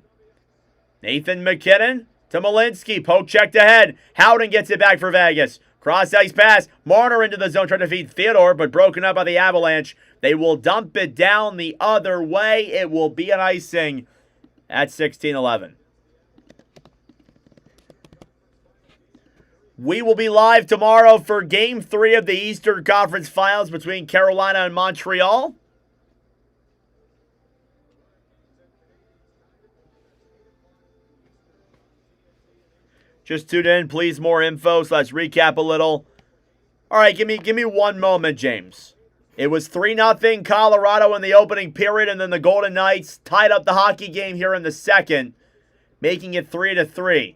Nathan McKinnon to Malinsky. Poke checked ahead. Howden gets it back for Vegas. Cross ice pass. Marner into the zone trying to feed Theodore, but broken up by the Avalanche. They will dump it down the other way. It will be an icing at 16-11. We will be live tomorrow for Game 3 of the Eastern Conference Finals between Carolina and Montreal. Just tune in, please. More info. So let's recap a little. All right, give me one moment, James. It was 3-0 Colorado in the opening period, and then the Golden Knights tied up the hockey game here in the second, making it 3-3.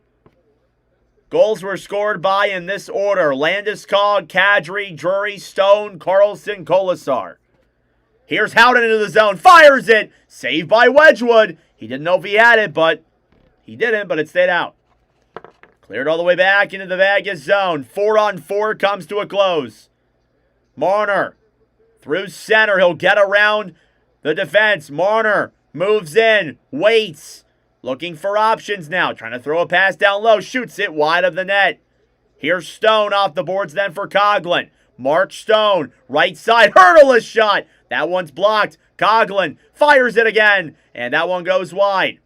Goals were scored by, in this order, Landeskog, Kadri, Drury, Stone, Carlson, Kolasar. Here's Howden into the zone. Fires it. Saved by Wedgwood. He didn't know if he had it, but he didn't, but it stayed out. Cleared all the way back into the Vegas zone. 4-on-4 comes to a close. Marner through center. He'll get around the defense. Marner moves in. Waits. Looking for options now. Trying to throw a pass down low. Shoots it wide of the net. Here's Stone off the boards then for Coghlan. Mark Stone. Right side. Hurdle shot. That one's blocked. Coghlan fires it again. And that one goes wide.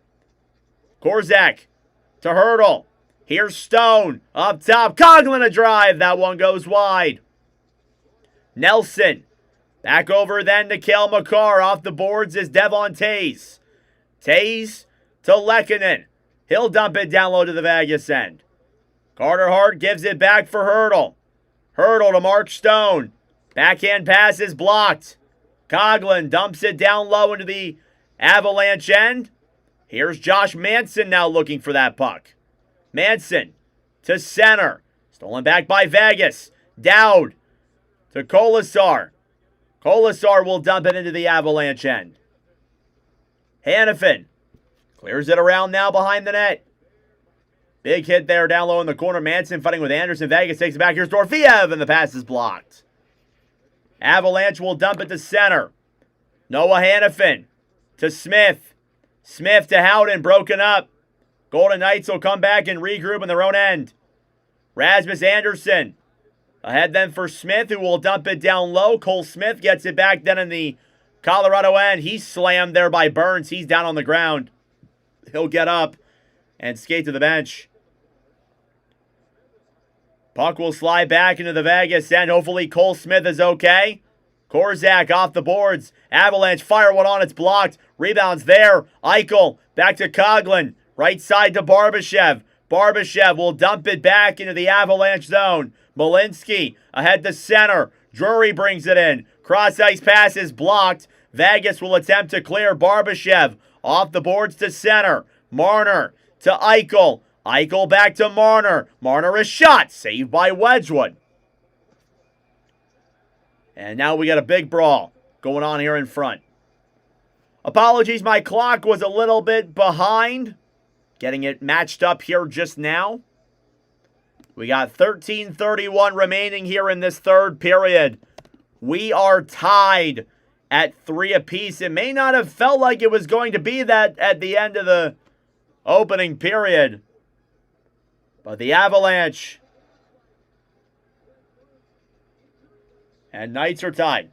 Korzak to Hurdle. Here's Stone. Up top. Coghlan a drive. That one goes wide. Nelson. Back over then to Cale Makar. Off the boards is Devon Tays. Tays to Lehkonen. He'll dump it down low to the Vegas end. Carter Hart gives it back for Hurdle. Hurdle to Mark Stone. Backhand pass is blocked. Coghlan dumps it down low into the Avalanche end. Here's Josh Manson now looking for that puck. Manson to center. Stolen back by Vegas. Dowd to Kolasar. Kolasar will dump it into the Avalanche end. Hannafin clears it around now behind the net. Big hit there down low in the corner. Manson fighting with Anderson. Vegas takes it back. Here's Dorofeev, and the pass is blocked. Avalanche will dump it to center. Noah Hannafin to Smith. Smith to Howden, broken up. Golden Knights will come back and regroup in their own end. Rasmus Anderson ahead then for Smith, who will dump it down low. Cole Smith gets it back then in the Colorado end. He's slammed there by Burns. He's down on the ground. He'll get up and skate to the bench. Puck will slide back into the Vegas end. Hopefully Cole Smith is okay. Korzak off the boards. Avalanche fire one on. It's blocked. Rebounds there. Eichel back to Coghlan. Right side to Barbashev. Barbashev will dump it back into the Avalanche zone. Malinsky ahead to center. Drury brings it in. Cross ice pass is blocked. Vegas will attempt to clear. Barbashev off the boards to center. Marner to Eichel. Eichel back to Marner. Marner is shot. Saved by Wedgwood. And now we got a big brawl. going on here in front. Apologies, my clock was a little bit behind. Getting it matched up here just now. We got 13:31 remaining here in this third period. We are tied at 3 apiece. It may not have felt like it was going to be that at the end of the opening period. But the Avalanche and Knights are tied.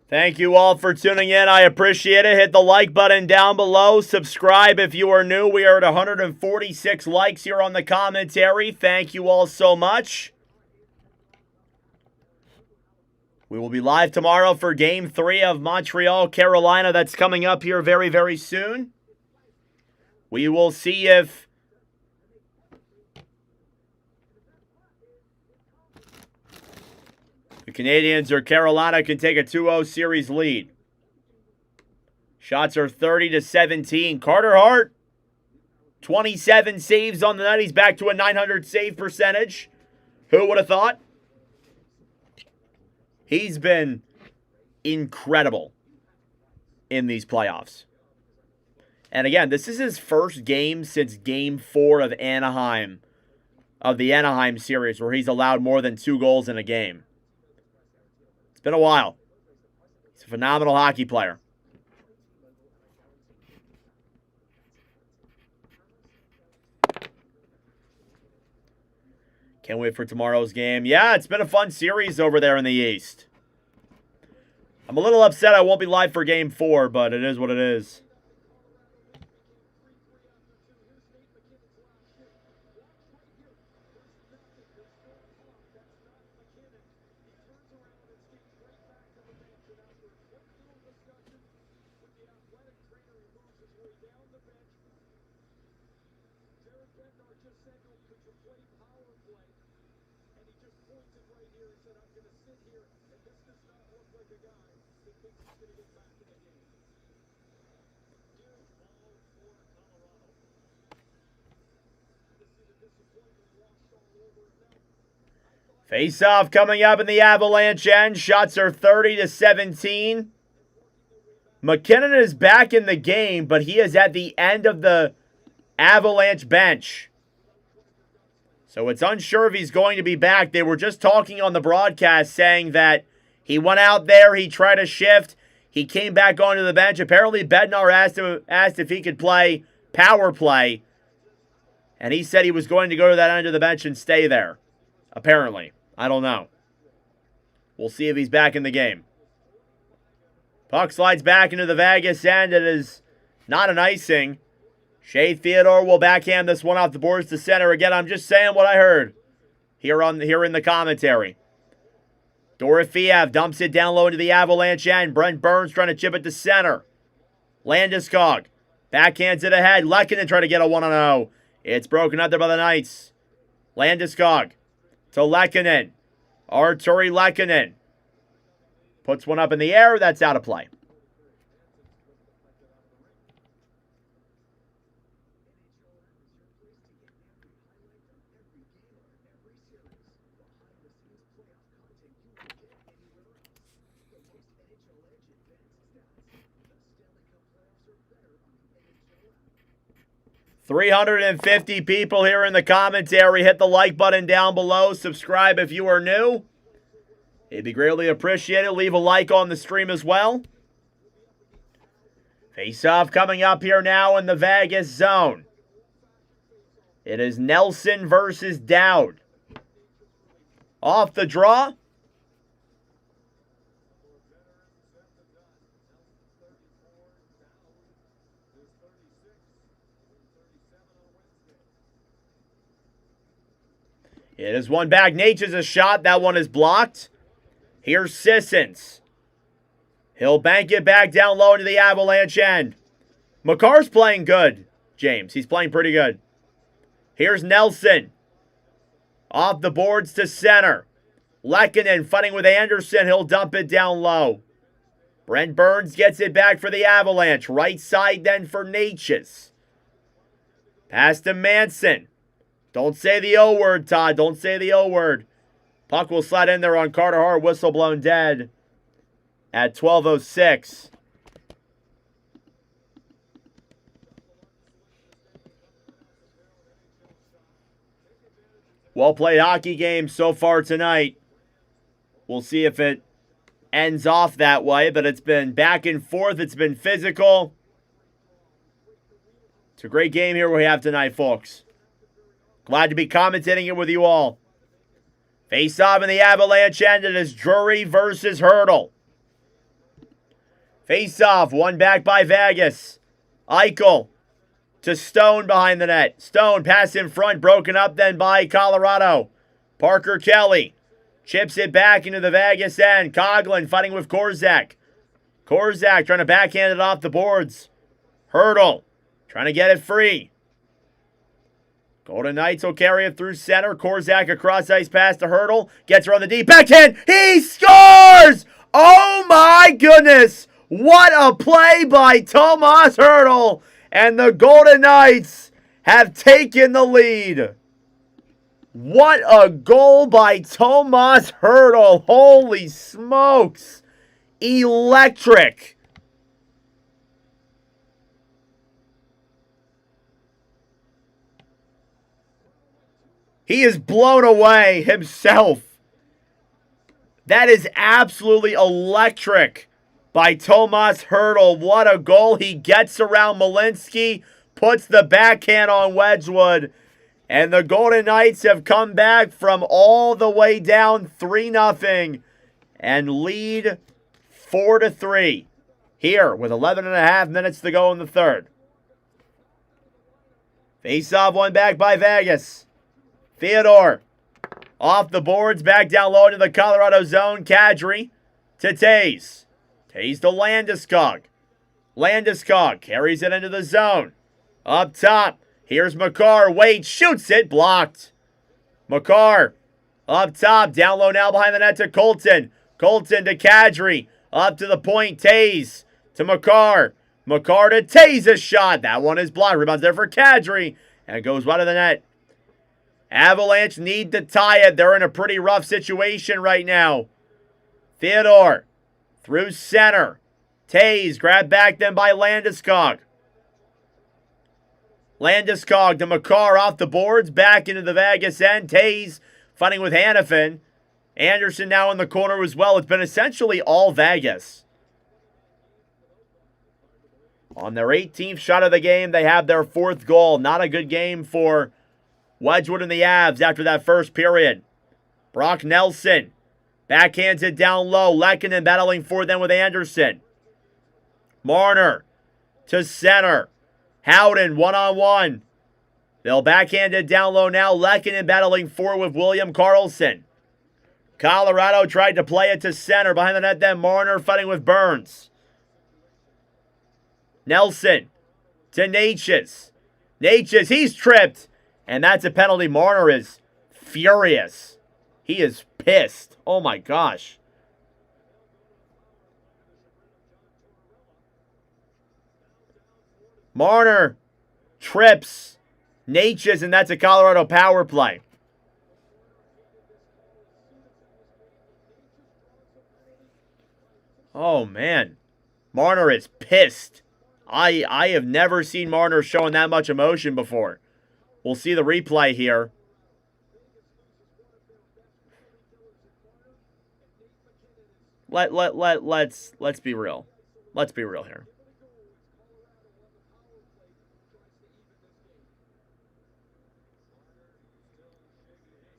Thank you all for tuning in. I appreciate it. Hit the like button down below. Subscribe if you are new. We are at 146 likes here on the commentary. Thank you all so much. We will be live tomorrow for Game 3 of Montreal, Carolina. That's coming up here very, very soon. We will see if the Canadiens or Carolina can take a 2-0 series lead. Shots are 30-17. Carter Hart, 27 saves on the night. He's back to a .900 save percentage. Who would have thought? He's been incredible in these playoffs. And again, this is his first game since Game 4 of Anaheim, of the Anaheim series, where he's allowed more than 2 goals in a game. It's been a while. He's a phenomenal hockey player. Can't wait for tomorrow's game. Yeah, it's been a fun series over there in the East. I'm a little upset I won't be live for Game 4, but it is what it is. Face-off coming up in the Avalanche end. Shots are 30-17. McKinnon is back in the game, but he is at the end of the Avalanche bench. So it's unsure if he's going to be back. They were just talking on the broadcast saying that he went out there, he tried to shift, he came back onto the bench. Apparently Bednar asked if he could play power play, and he said he was going to go to that end of the bench and stay there. Apparently. I don't know. We'll see if he's back in the game. Puck slides back into the Vegas end. It is not an icing. Shea Theodore will backhand this one off the boards to center. Again, I'm just saying what I heard here in the commentary. Dorofeev dumps it down low into the Avalanche end. Brent Burns trying to chip it to center. Landeskog backhands it ahead. Lehkonen trying to get a 1-0. It's broken up there by the Knights. Landeskog to Lehkonen. Arturi Lehkonen puts one up in the air. That's out of play. $350 people here in the commentary. Hit the like button down below. Subscribe if you are new. It'd be greatly appreciated. Leave a like on the stream as well. Face-off coming up here now in the Vegas zone. It is Nelson versus Dowd. Off the draw. It is one back. Nature's a shot. That one is blocked. Here's Sissons. He'll bank it back down low into the Avalanche end. McCarr's playing good, James. He's playing pretty good. Here's Nelson. Off the boards to center. Lehkonen fighting with Anderson. He'll dump it down low. Brent Burns gets it back for the Avalanche. Right side then for Natchez. Pass to Manson. Don't say the O word, Todd. Don't say the O word. Puck will slide in there on Carter Hart. Whistle blown dead at 12:06. Well-played hockey game so far tonight. We'll see if it ends off that way, but it's been back and forth. It's been physical. It's a great game here we have tonight, folks. Glad to be commentating it with you all. Face-off in the Avalanche end. It is Drury versus Hurdle. Face-off, one back by Vegas. Eichel to Stone behind the net. Stone, pass in front, broken up then by Colorado. Parker Kelly chips it back into the Vegas end. Coughlin fighting with Korczak. Korczak trying to backhand it off the boards. Hurdle trying to get it free. Golden Knights will carry it through center. Korczak across ice pass to Hurdle. Gets her on the deep backhand. He scores! Oh my goodness! What a play by Tomas Hurdle! And the Golden Knights have taken the lead. What a goal by Tomas Hurdle. Holy smokes. Electric. He is blown away himself. That is absolutely electric by Tomas Hurdle. What a goal. He gets around Malinsky, puts the backhand on Wedgwood, and the Golden Knights have come back from all the way down 3-0 and lead 4-3 here with 11.5 minutes to go in the third. Face-off, one back by Vegas. Theodore off the boards, back down low into the Colorado zone. Kadri to Taze. Taze to Landeskog. Landeskog carries it into the zone. Up top, here's Makar. Wade shoots it, blocked. Makar up top, down low now behind the net to Colton. Colton to Kadri. Up to the point, Taze to Makar. Makar to Taze, a shot. That one is blocked. Rebounds there for Kadri. And it goes wide of the net. Avalanche need to tie it. They're in a pretty rough situation right now. Theodore through center. Taze grabbed back then by Landeskog. Landeskog to Makar off the boards. Back into the Vegas end. Taze fighting with Hannafin. Anderson now in the corner as well. It's been essentially all Vegas. On their 18th shot of the game, they have their 4th goal. Not a good game for Wedgwood and the Avs after that first period. Brock Nelson backhands it down low. Lehkonen battling for them with Anderson. Marner to center. Howden one-on-one. They'll backhand it down low now. Lehkonen battling for with William Karlsson. Colorado tried to play it to center. Behind the net then Marner fighting with Burns. Nelson to Natchez. Natchez, he's tripped. And that's a penalty. Marner is furious. He is pissed. Oh my gosh. Marner trips Natchez, and that's a Colorado power play. Oh man. Marner is pissed. I have never seen Marner showing that much emotion before. We'll see the replay here. Let's be real. Let's be real here.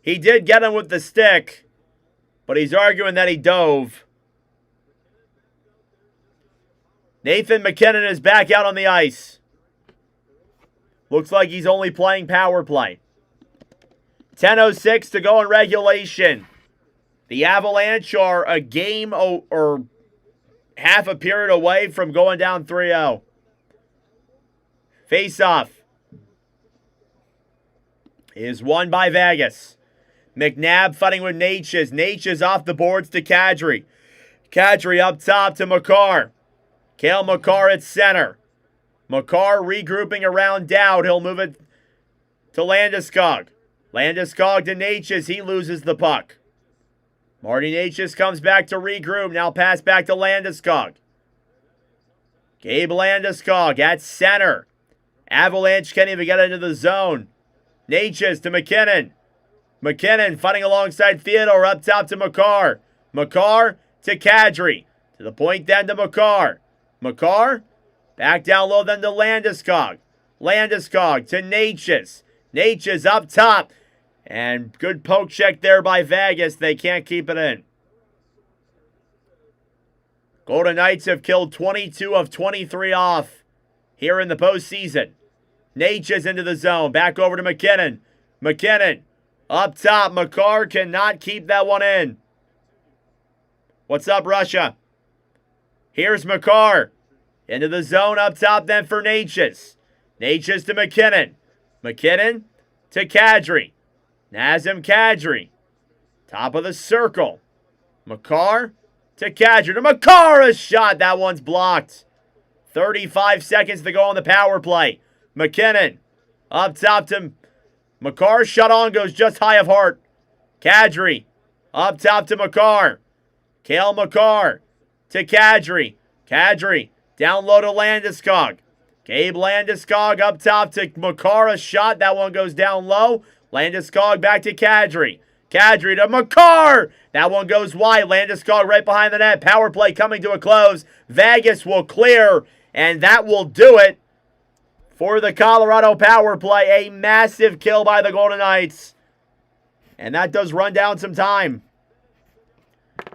He did get him with the stick, but he's arguing that he dove. Nathan McKinnon is back out on the ice. Looks like he's only playing power play. 10:06 to go in regulation. The Avalanche are a game or half a period away from going down 3-0. Face-off is won by Vegas. McNabb fighting with Natchez. Natchez off the boards to Kadri. Kadri up top to Makar. Cale Makar at center. Makar regrouping around Dowd. He'll move it to Landeskog. Landeskog to Natchez. He loses the puck. Marty Natchez comes back to regroup. Now pass back to Landeskog. Gabe Landeskog at center. Avalanche can't even get into the zone. Natchez to McKinnon. McKinnon fighting alongside Theodore up top to Makar. Makar to Kadri. To the point then to Makar. Makar back down low then to Landeskog. Landeskog to Natchez. Natchez up top. And good poke check there by Vegas. They can't keep it in. Golden Knights have killed 22 of 23 off here in the postseason. Natchez into the zone. Back over to McKinnon. McKinnon up top. Makar cannot keep that one in. What's up, Russia? Here's Makar. Into the zone up top then for Natchez. Natchez to McKinnon. McKinnon to Kadri. Nazem Kadri. Top of the circle. Makar to Kadri. To Makar, a shot. That one's blocked. 35 seconds to go on the power play. McKinnon up top to Makar. Shot on, goes just high of heart. Kadri up top to Makar. Cale Makar to Kadri. Kadri down low to Landeskog. Gabe Landeskog up top to Makar. A shot. That one goes down low. Landeskog back to Kadri. Kadri to Makar. That one goes wide. Landeskog right behind the net. Power play coming to a close. Vegas will clear, and that will do it for the Colorado power play. A massive kill by the Golden Knights. And that does run down some time.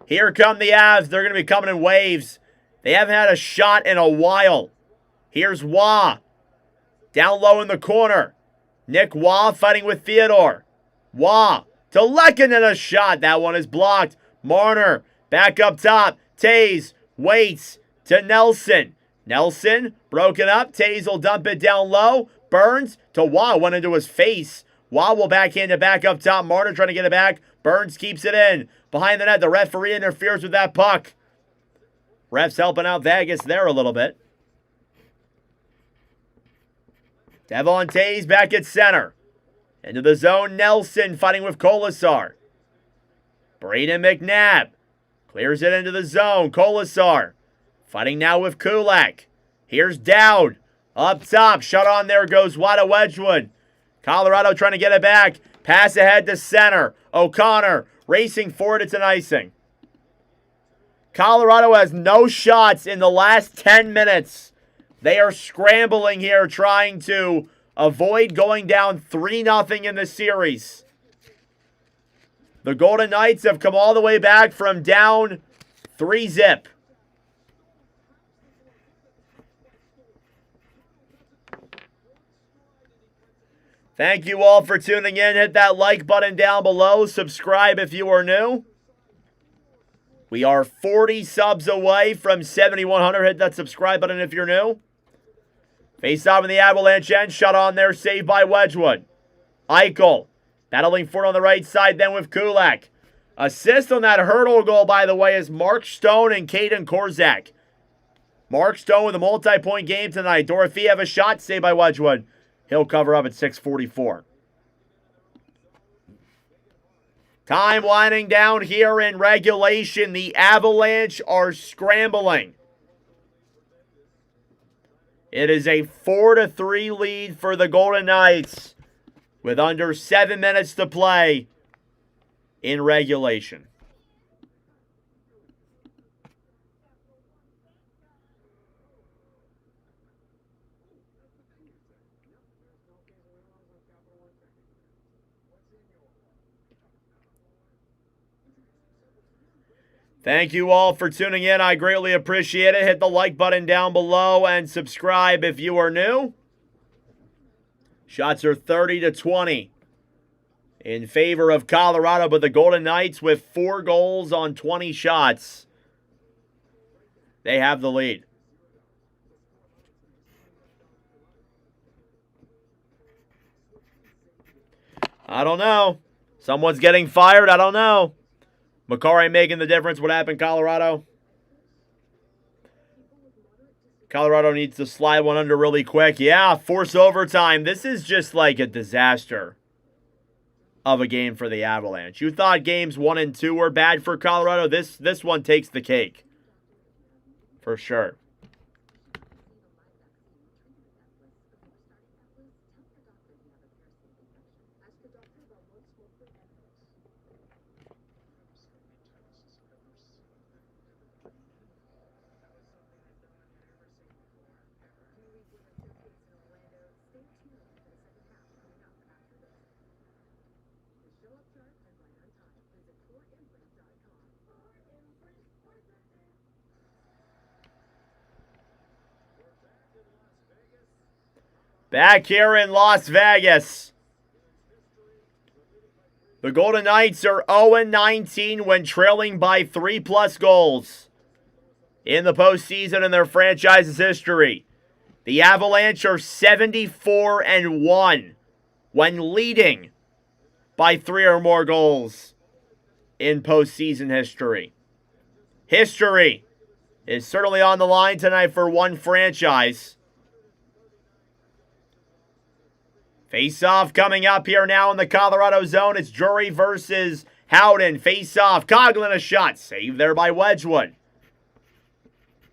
Here come the Avs. They're going to be coming in waves. They haven't had a shot in a while. Here's Waugh. Down low in the corner. Nick Waugh fighting with Theodore. Waugh to Lehkonen, a shot. That one is blocked. Marner back up top. Taze waits to Nelson. Nelson broken up. Taze will dump it down low. Burns to Waugh. Went into his face. Waugh will backhand it back up top. Marner trying to get it back. Burns keeps it in. Behind the net, the referee interferes with that puck. Refs helping out Vegas there a little bit. Devon Taze back at center. Into the zone, Nelson fighting with Kolasar. Braden McNabb clears it into the zone. Kolasar fighting now with Kulak. Here's Dowd. Up top, shut on there goes Wada Wedgwood. Colorado trying to get it back. Pass ahead to center. O'Connor racing forward. It's an icing. Colorado has no shots in the last 10 minutes. They are scrambling here, trying to avoid going down 3-0 in the series. The Golden Knights have come all the way back from down 3-0. Thank you all for tuning in. Hit that like button down below. Subscribe if you are new. We are 40 subs away from 7,100. Hit that subscribe button if you're new. Face off in the Avalanche end. Shot on there. Saved by Wedgwood. Eichel battling forward on the right side then with Kulak. Assist on that hurdle goal, by the way, is Mark Stone and Caden Korzak. Mark Stone with a multi-point game tonight. Dorofeev a shot. Saved by Wedgwood. He'll cover up at 6:44. Time winding down here in regulation. The Avalanche are scrambling. It is a 4-3 lead for the Golden Knights with under 7 minutes to play in regulation. Thank you all for tuning in. I greatly appreciate it. Hit the like button down below and subscribe if you are new. Shots are 30-20 in favor of Colorado, but the Golden Knights with 4 goals on 20 shots. They have the lead. I don't know. Someone's getting fired. I don't know. Makar ain't making the difference. What happened, Colorado? Colorado needs to slide one under really quick. Yeah, force overtime. This is just like a disaster of a game for the Avalanche. You thought games 1 and 2 were bad for Colorado. This one takes the cake. For sure. Back here in Las Vegas. The Golden Knights are 0-19 when trailing by 3+ goals in the postseason in their franchise's history. The Avalanche are 74-1 when leading by 3 or more goals in postseason history. History is certainly on the line tonight for one franchise. Face-off coming up here now in the Colorado zone. It's Drury versus Howden. Face-off. Coughlin a shot. Saved there by Wedgwood.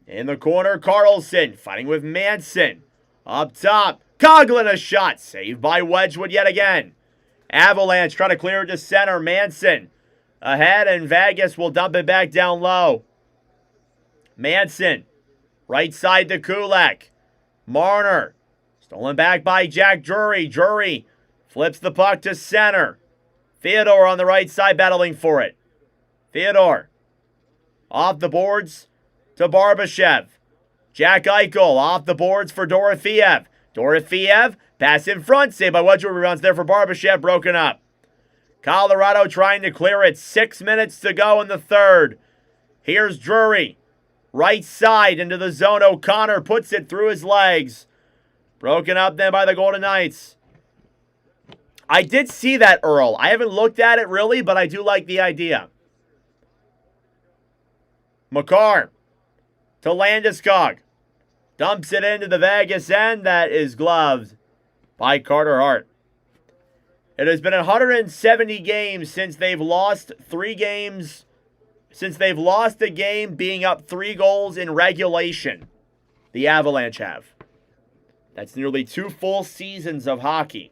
In the corner, Carlson fighting with Manson. Up top, Coughlin a shot. Saved by Wedgwood yet again. Avalanche trying to clear it to center. Manson ahead, and Vegas will dump it back down low. Manson, right side to Kulak. Marner. Stolen back by Jack Drury. Drury flips the puck to center. Theodore on the right side battling for it. Theodore off the boards to Barbashev. Jack Eichel off the boards for Dorofeev. Dorofeev, pass in front. Saved by Wedgwood. Rebounds there for Barbashev. Broken up. Colorado trying to clear it. 6 minutes to go in the third. Here's Drury. Right side into the zone. O'Connor puts it through his legs. Broken up then by the Golden Knights. I did see that, Earl. I haven't looked at it really, but I do like the idea. Makar to Landeskog. Dumps it into the Vegas end. That is gloved by Carter Hart. It has been 170 games since they've lost 3 games. Since they've lost a game being up 3 goals in regulation. The Avalanche have. That's nearly 2 full seasons of hockey.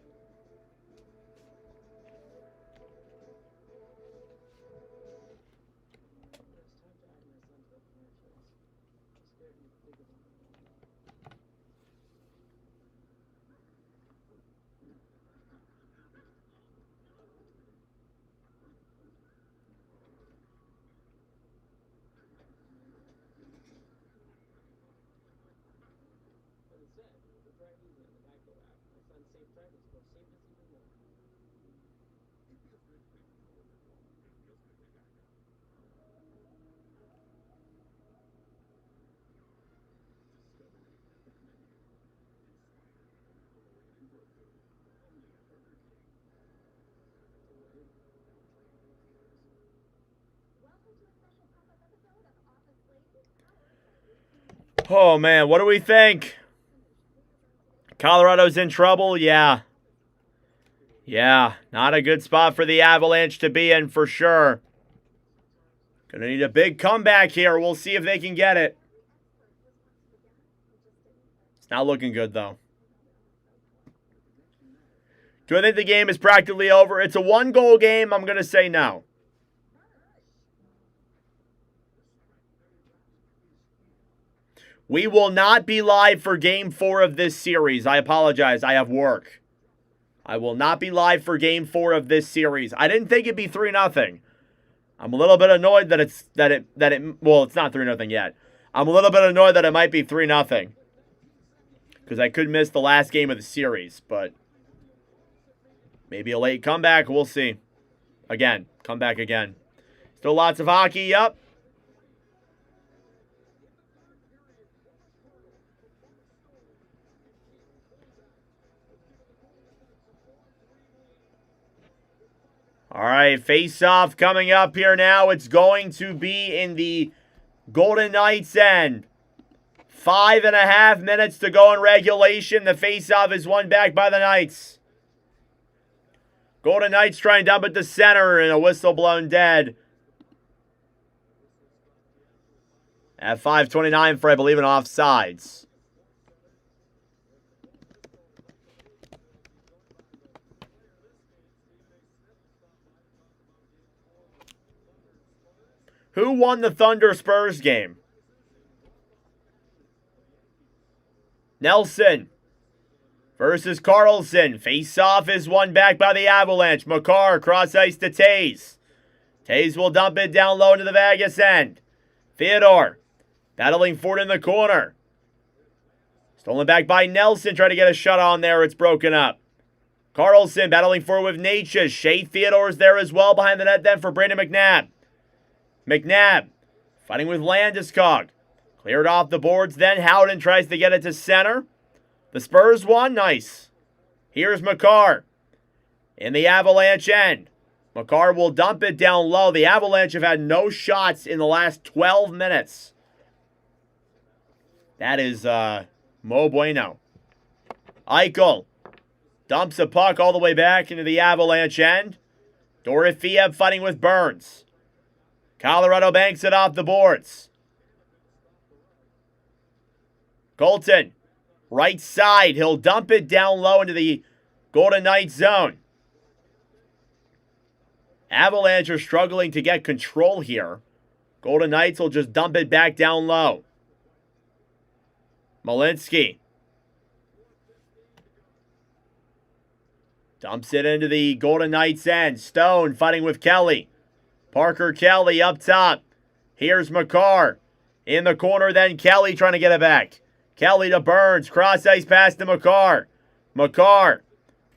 Oh, man, what do we think? Colorado's in trouble? Yeah. Yeah, not a good spot for the Avalanche to be in for sure. Gonna need a big comeback here. We'll see if they can get it. It's not looking good, though. Do I think the game is practically over? It's a 1-goal game. I'm going to say no. We will not be live for Game 4 of this series. I apologize. I have work. I will not be live for Game 4 of this series. I didn't think it'd be 3-0. I'm a little bit annoyed that it's well, it's not 3-0 yet. I'm a little bit annoyed that it might be 3-0 because I could miss the last game of the series, but Maybe a late comeback. We'll see. Again. Come back again. Still lots of hockey. Yep. All right, face-off coming up here now. It's going to be in the Golden Knights' end. 5.5 minutes to go in regulation. The face-off is won back by the Knights. Golden Knights trying to dump it to center and a whistle blown dead. At 5:29 for, I believe, an offsides. Who won the Thunder-Spurs game? Nelson versus Carlson. Face-off is won back by the Avalanche. Makar cross-ice to Taze. Taze will dump it down low into the Vegas end. Theodore battling for it in the corner. Stolen back by Nelson. Trying to get a shot on there. It's broken up. Carlson battling for it with Natchez. Shea Theodore's there as well behind the net then for Brandon McNabb. McNabb fighting with Landeskog. Cleared off the boards then. Howden tries to get it to center. The Spurs won. Nice. Here's Makar in the Avalanche end. Makar will dump it down low. The Avalanche have had no shots in the last 12 minutes. That is Mo Bueno. Eichel dumps a puck all the way back into the Avalanche end. Dorofeev fighting with Burns. Colorado banks it off the boards. Colton, right side. He'll dump it down low into the Golden Knights zone. Avalanche are struggling to get control here. Golden Knights will just dump it back down low. Malinsky dumps it into the Golden Knights end. Stone fighting with Kelly. Parker Kelly up top. Here's Makar. In the corner then Kelly trying to get it back. Kelly to Burns. Cross-ice pass to Makar. Makar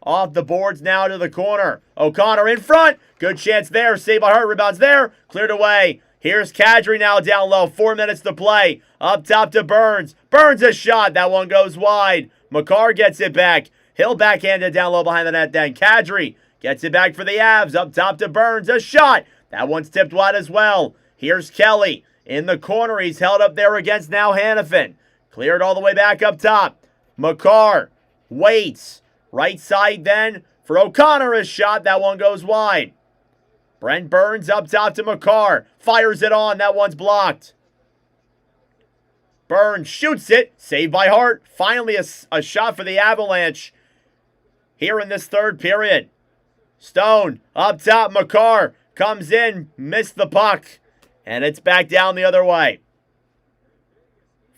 off the boards now to the corner. O'Connor in front. Good chance there. Saved by Hart. Rebounds there. Cleared away. Here's Kadri now down low. 4 minutes to play. Up top to Burns. Burns a shot. That one goes wide. Makar gets it back. He'll backhand it down low behind the net then. Kadri gets it back for the Avs. Up top to Burns. A shot. That one's tipped wide as well. Here's Kelly. In the corner. He's held up there against now Hannafin. Cleared all the way back up top. Makar waits. Right side then for O'Connor. A shot. That one goes wide. Brent Burns up top to Makar. Fires it on. That one's blocked. Burns shoots it. Saved by Hart. Finally a shot for the Avalanche here in this third period. Stone up top. Makar comes in. Missed the puck. And it's back down the other way.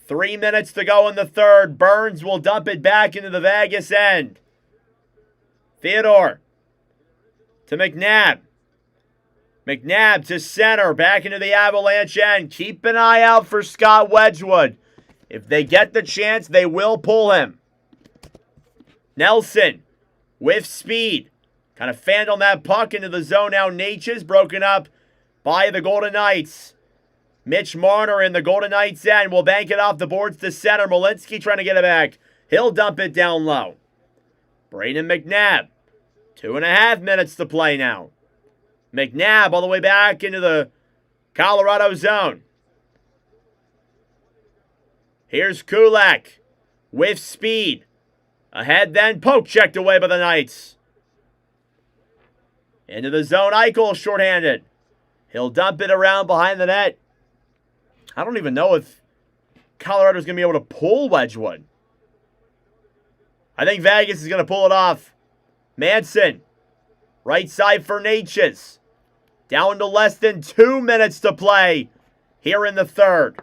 3 minutes to go in the third. Burns will dump it back into the Vegas end. Theodore to McNabb. McNabb to center. Back into the Avalanche end. Keep an eye out for Scott Wedgwood. If they get the chance, they will pull him. Nelson with speed. Kind of fanned on that puck into the zone now. Natchez broken up by the Golden Knights. Mitch Marner in the Golden Knights end will bank it off the boards to center. Malinsky trying to get it back. He'll dump it down low. Brayden McNabb. 2.5 minutes to play now. McNabb all the way back into the Colorado zone. Here's Kulak with speed. Ahead then, poke checked away by the Knights. Into the zone, Eichel shorthanded. He'll dump it around behind the net. I don't even know if Colorado's going to be able to pull Wedgwood. I think Vegas is going to pull it off. Manson, right side for Natchez. Down to less than 2 minutes to play here in the third.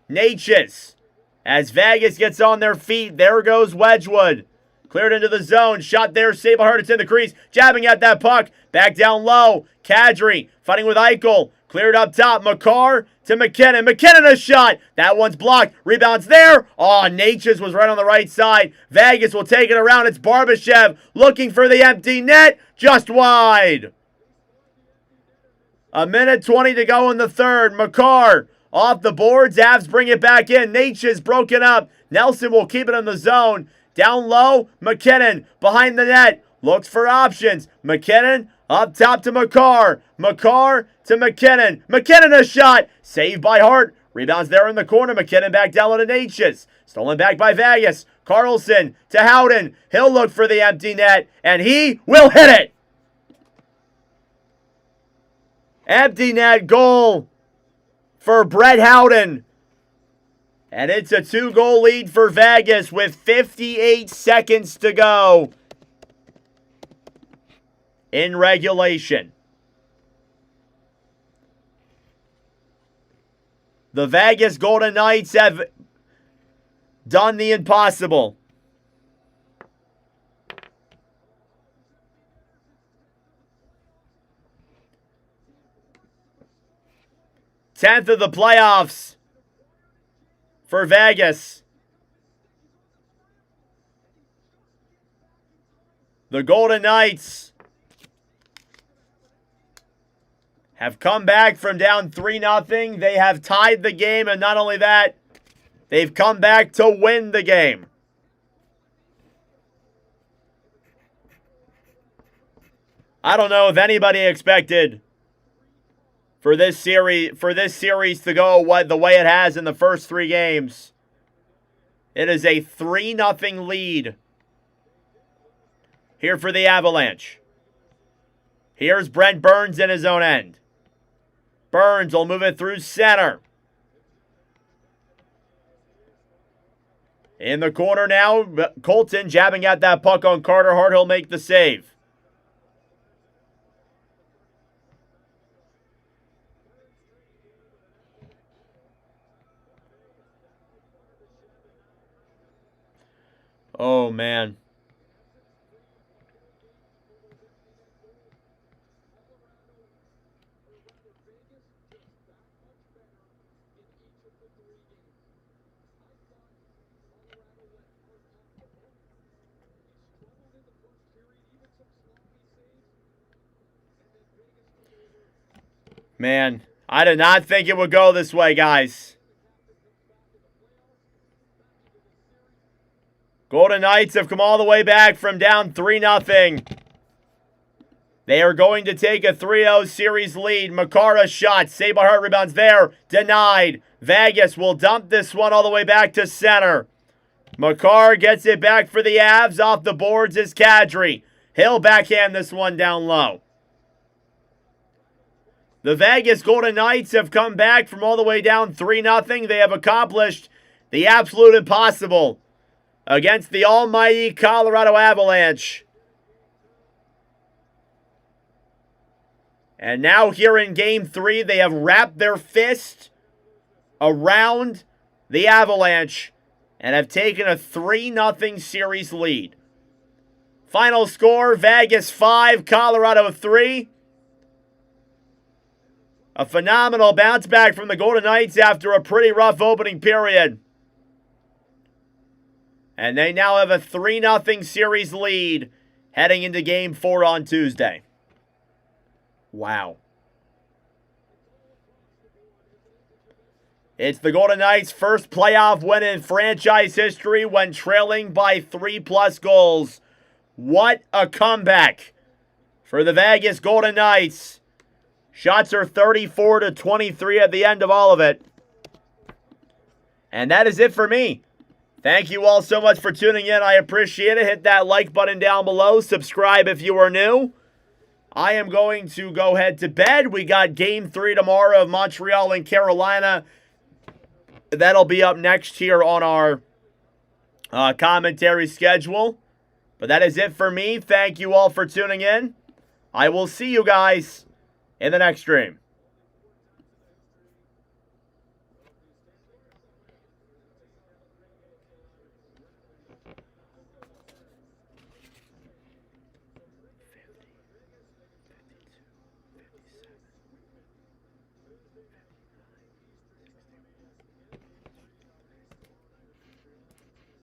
Natchez, as Vegas gets on their feet, there goes Wedgwood. Cleared into the zone. Shot there. Save hard. It's in the crease. Jabbing at that puck. Back down low. Kadri fighting with Eichel. Cleared up top. Makar to McKinnon. McKinnon a shot. That one's blocked. Rebounds there. Oh, Natchez was right on the right side. Vegas will take it around. It's Barbashev looking for the empty net. Just wide. 1:20 to go in the third. Makar off the boards. Avs bring it back in. Natchez broken up. Nelson will keep it in the zone. Down low. McKinnon behind the net. Looks for options. McKinnon up top to Makar. Makar to McKinnon. McKinnon a shot. Saved by Hart. Rebounds there in the corner. McKinnon back down to Natchez. Stolen back by Vegas. Carlson to Howden. He'll look for the empty net. And he will hit it. Empty net goal for Brett Howden. And it's a 2-goal lead for Vegas with 58 seconds to go in regulation. The Vegas Golden Knights have done the impossible. Tenth of the playoffs for Vegas. The Golden Knights have come back from down 3-0. They have tied the game, and not only that, they've come back to win the game. I don't know if anybody expected for this series to go the way it has in the first 3 games. It is a 3-0 lead here for the Avalanche. Here's Brent Burns in his own end. Burns will move it through center. In the corner now, Colton jabbing at that puck on Carter Hart. He'll make the save. Oh, man. Man, I did not think it would go this way, guys. Golden Knights have come all the way back from down 3-0. They are going to take a 3-0 series lead. Makar shot. Saved by Hart. Rebounds there. Denied. Vegas will dump this one all the way back to center. Makar gets it back for the Avs. Off the boards is Kadri. He'll backhand this one down low. The Vegas Golden Knights have come back from all the way down 3-0. They have accomplished the absolute impossible against the almighty Colorado Avalanche. And now here in Game 3, they have wrapped their fist around the Avalanche and have taken a 3-0 series lead. Final score, Vegas 5, Colorado 3. A phenomenal bounce back from the Golden Knights after a pretty rough opening period. And they now have a 3-0 series lead heading into Game 4 on Tuesday. Wow. It's the Golden Knights' first playoff win in franchise history when trailing by 3+ goals. What a comeback for the Vegas Golden Knights. Shots are 34-23 at the end of all of it. And that is it for me. Thank you all so much for tuning in. I appreciate it. Hit that like button down below. Subscribe if you are new. I am going to go head to bed. We got Game 3 tomorrow of Montreal and Carolina. That'll be up next here on our commentary schedule. But that is it for me. Thank you all for tuning in. I will see you guys in the next stream.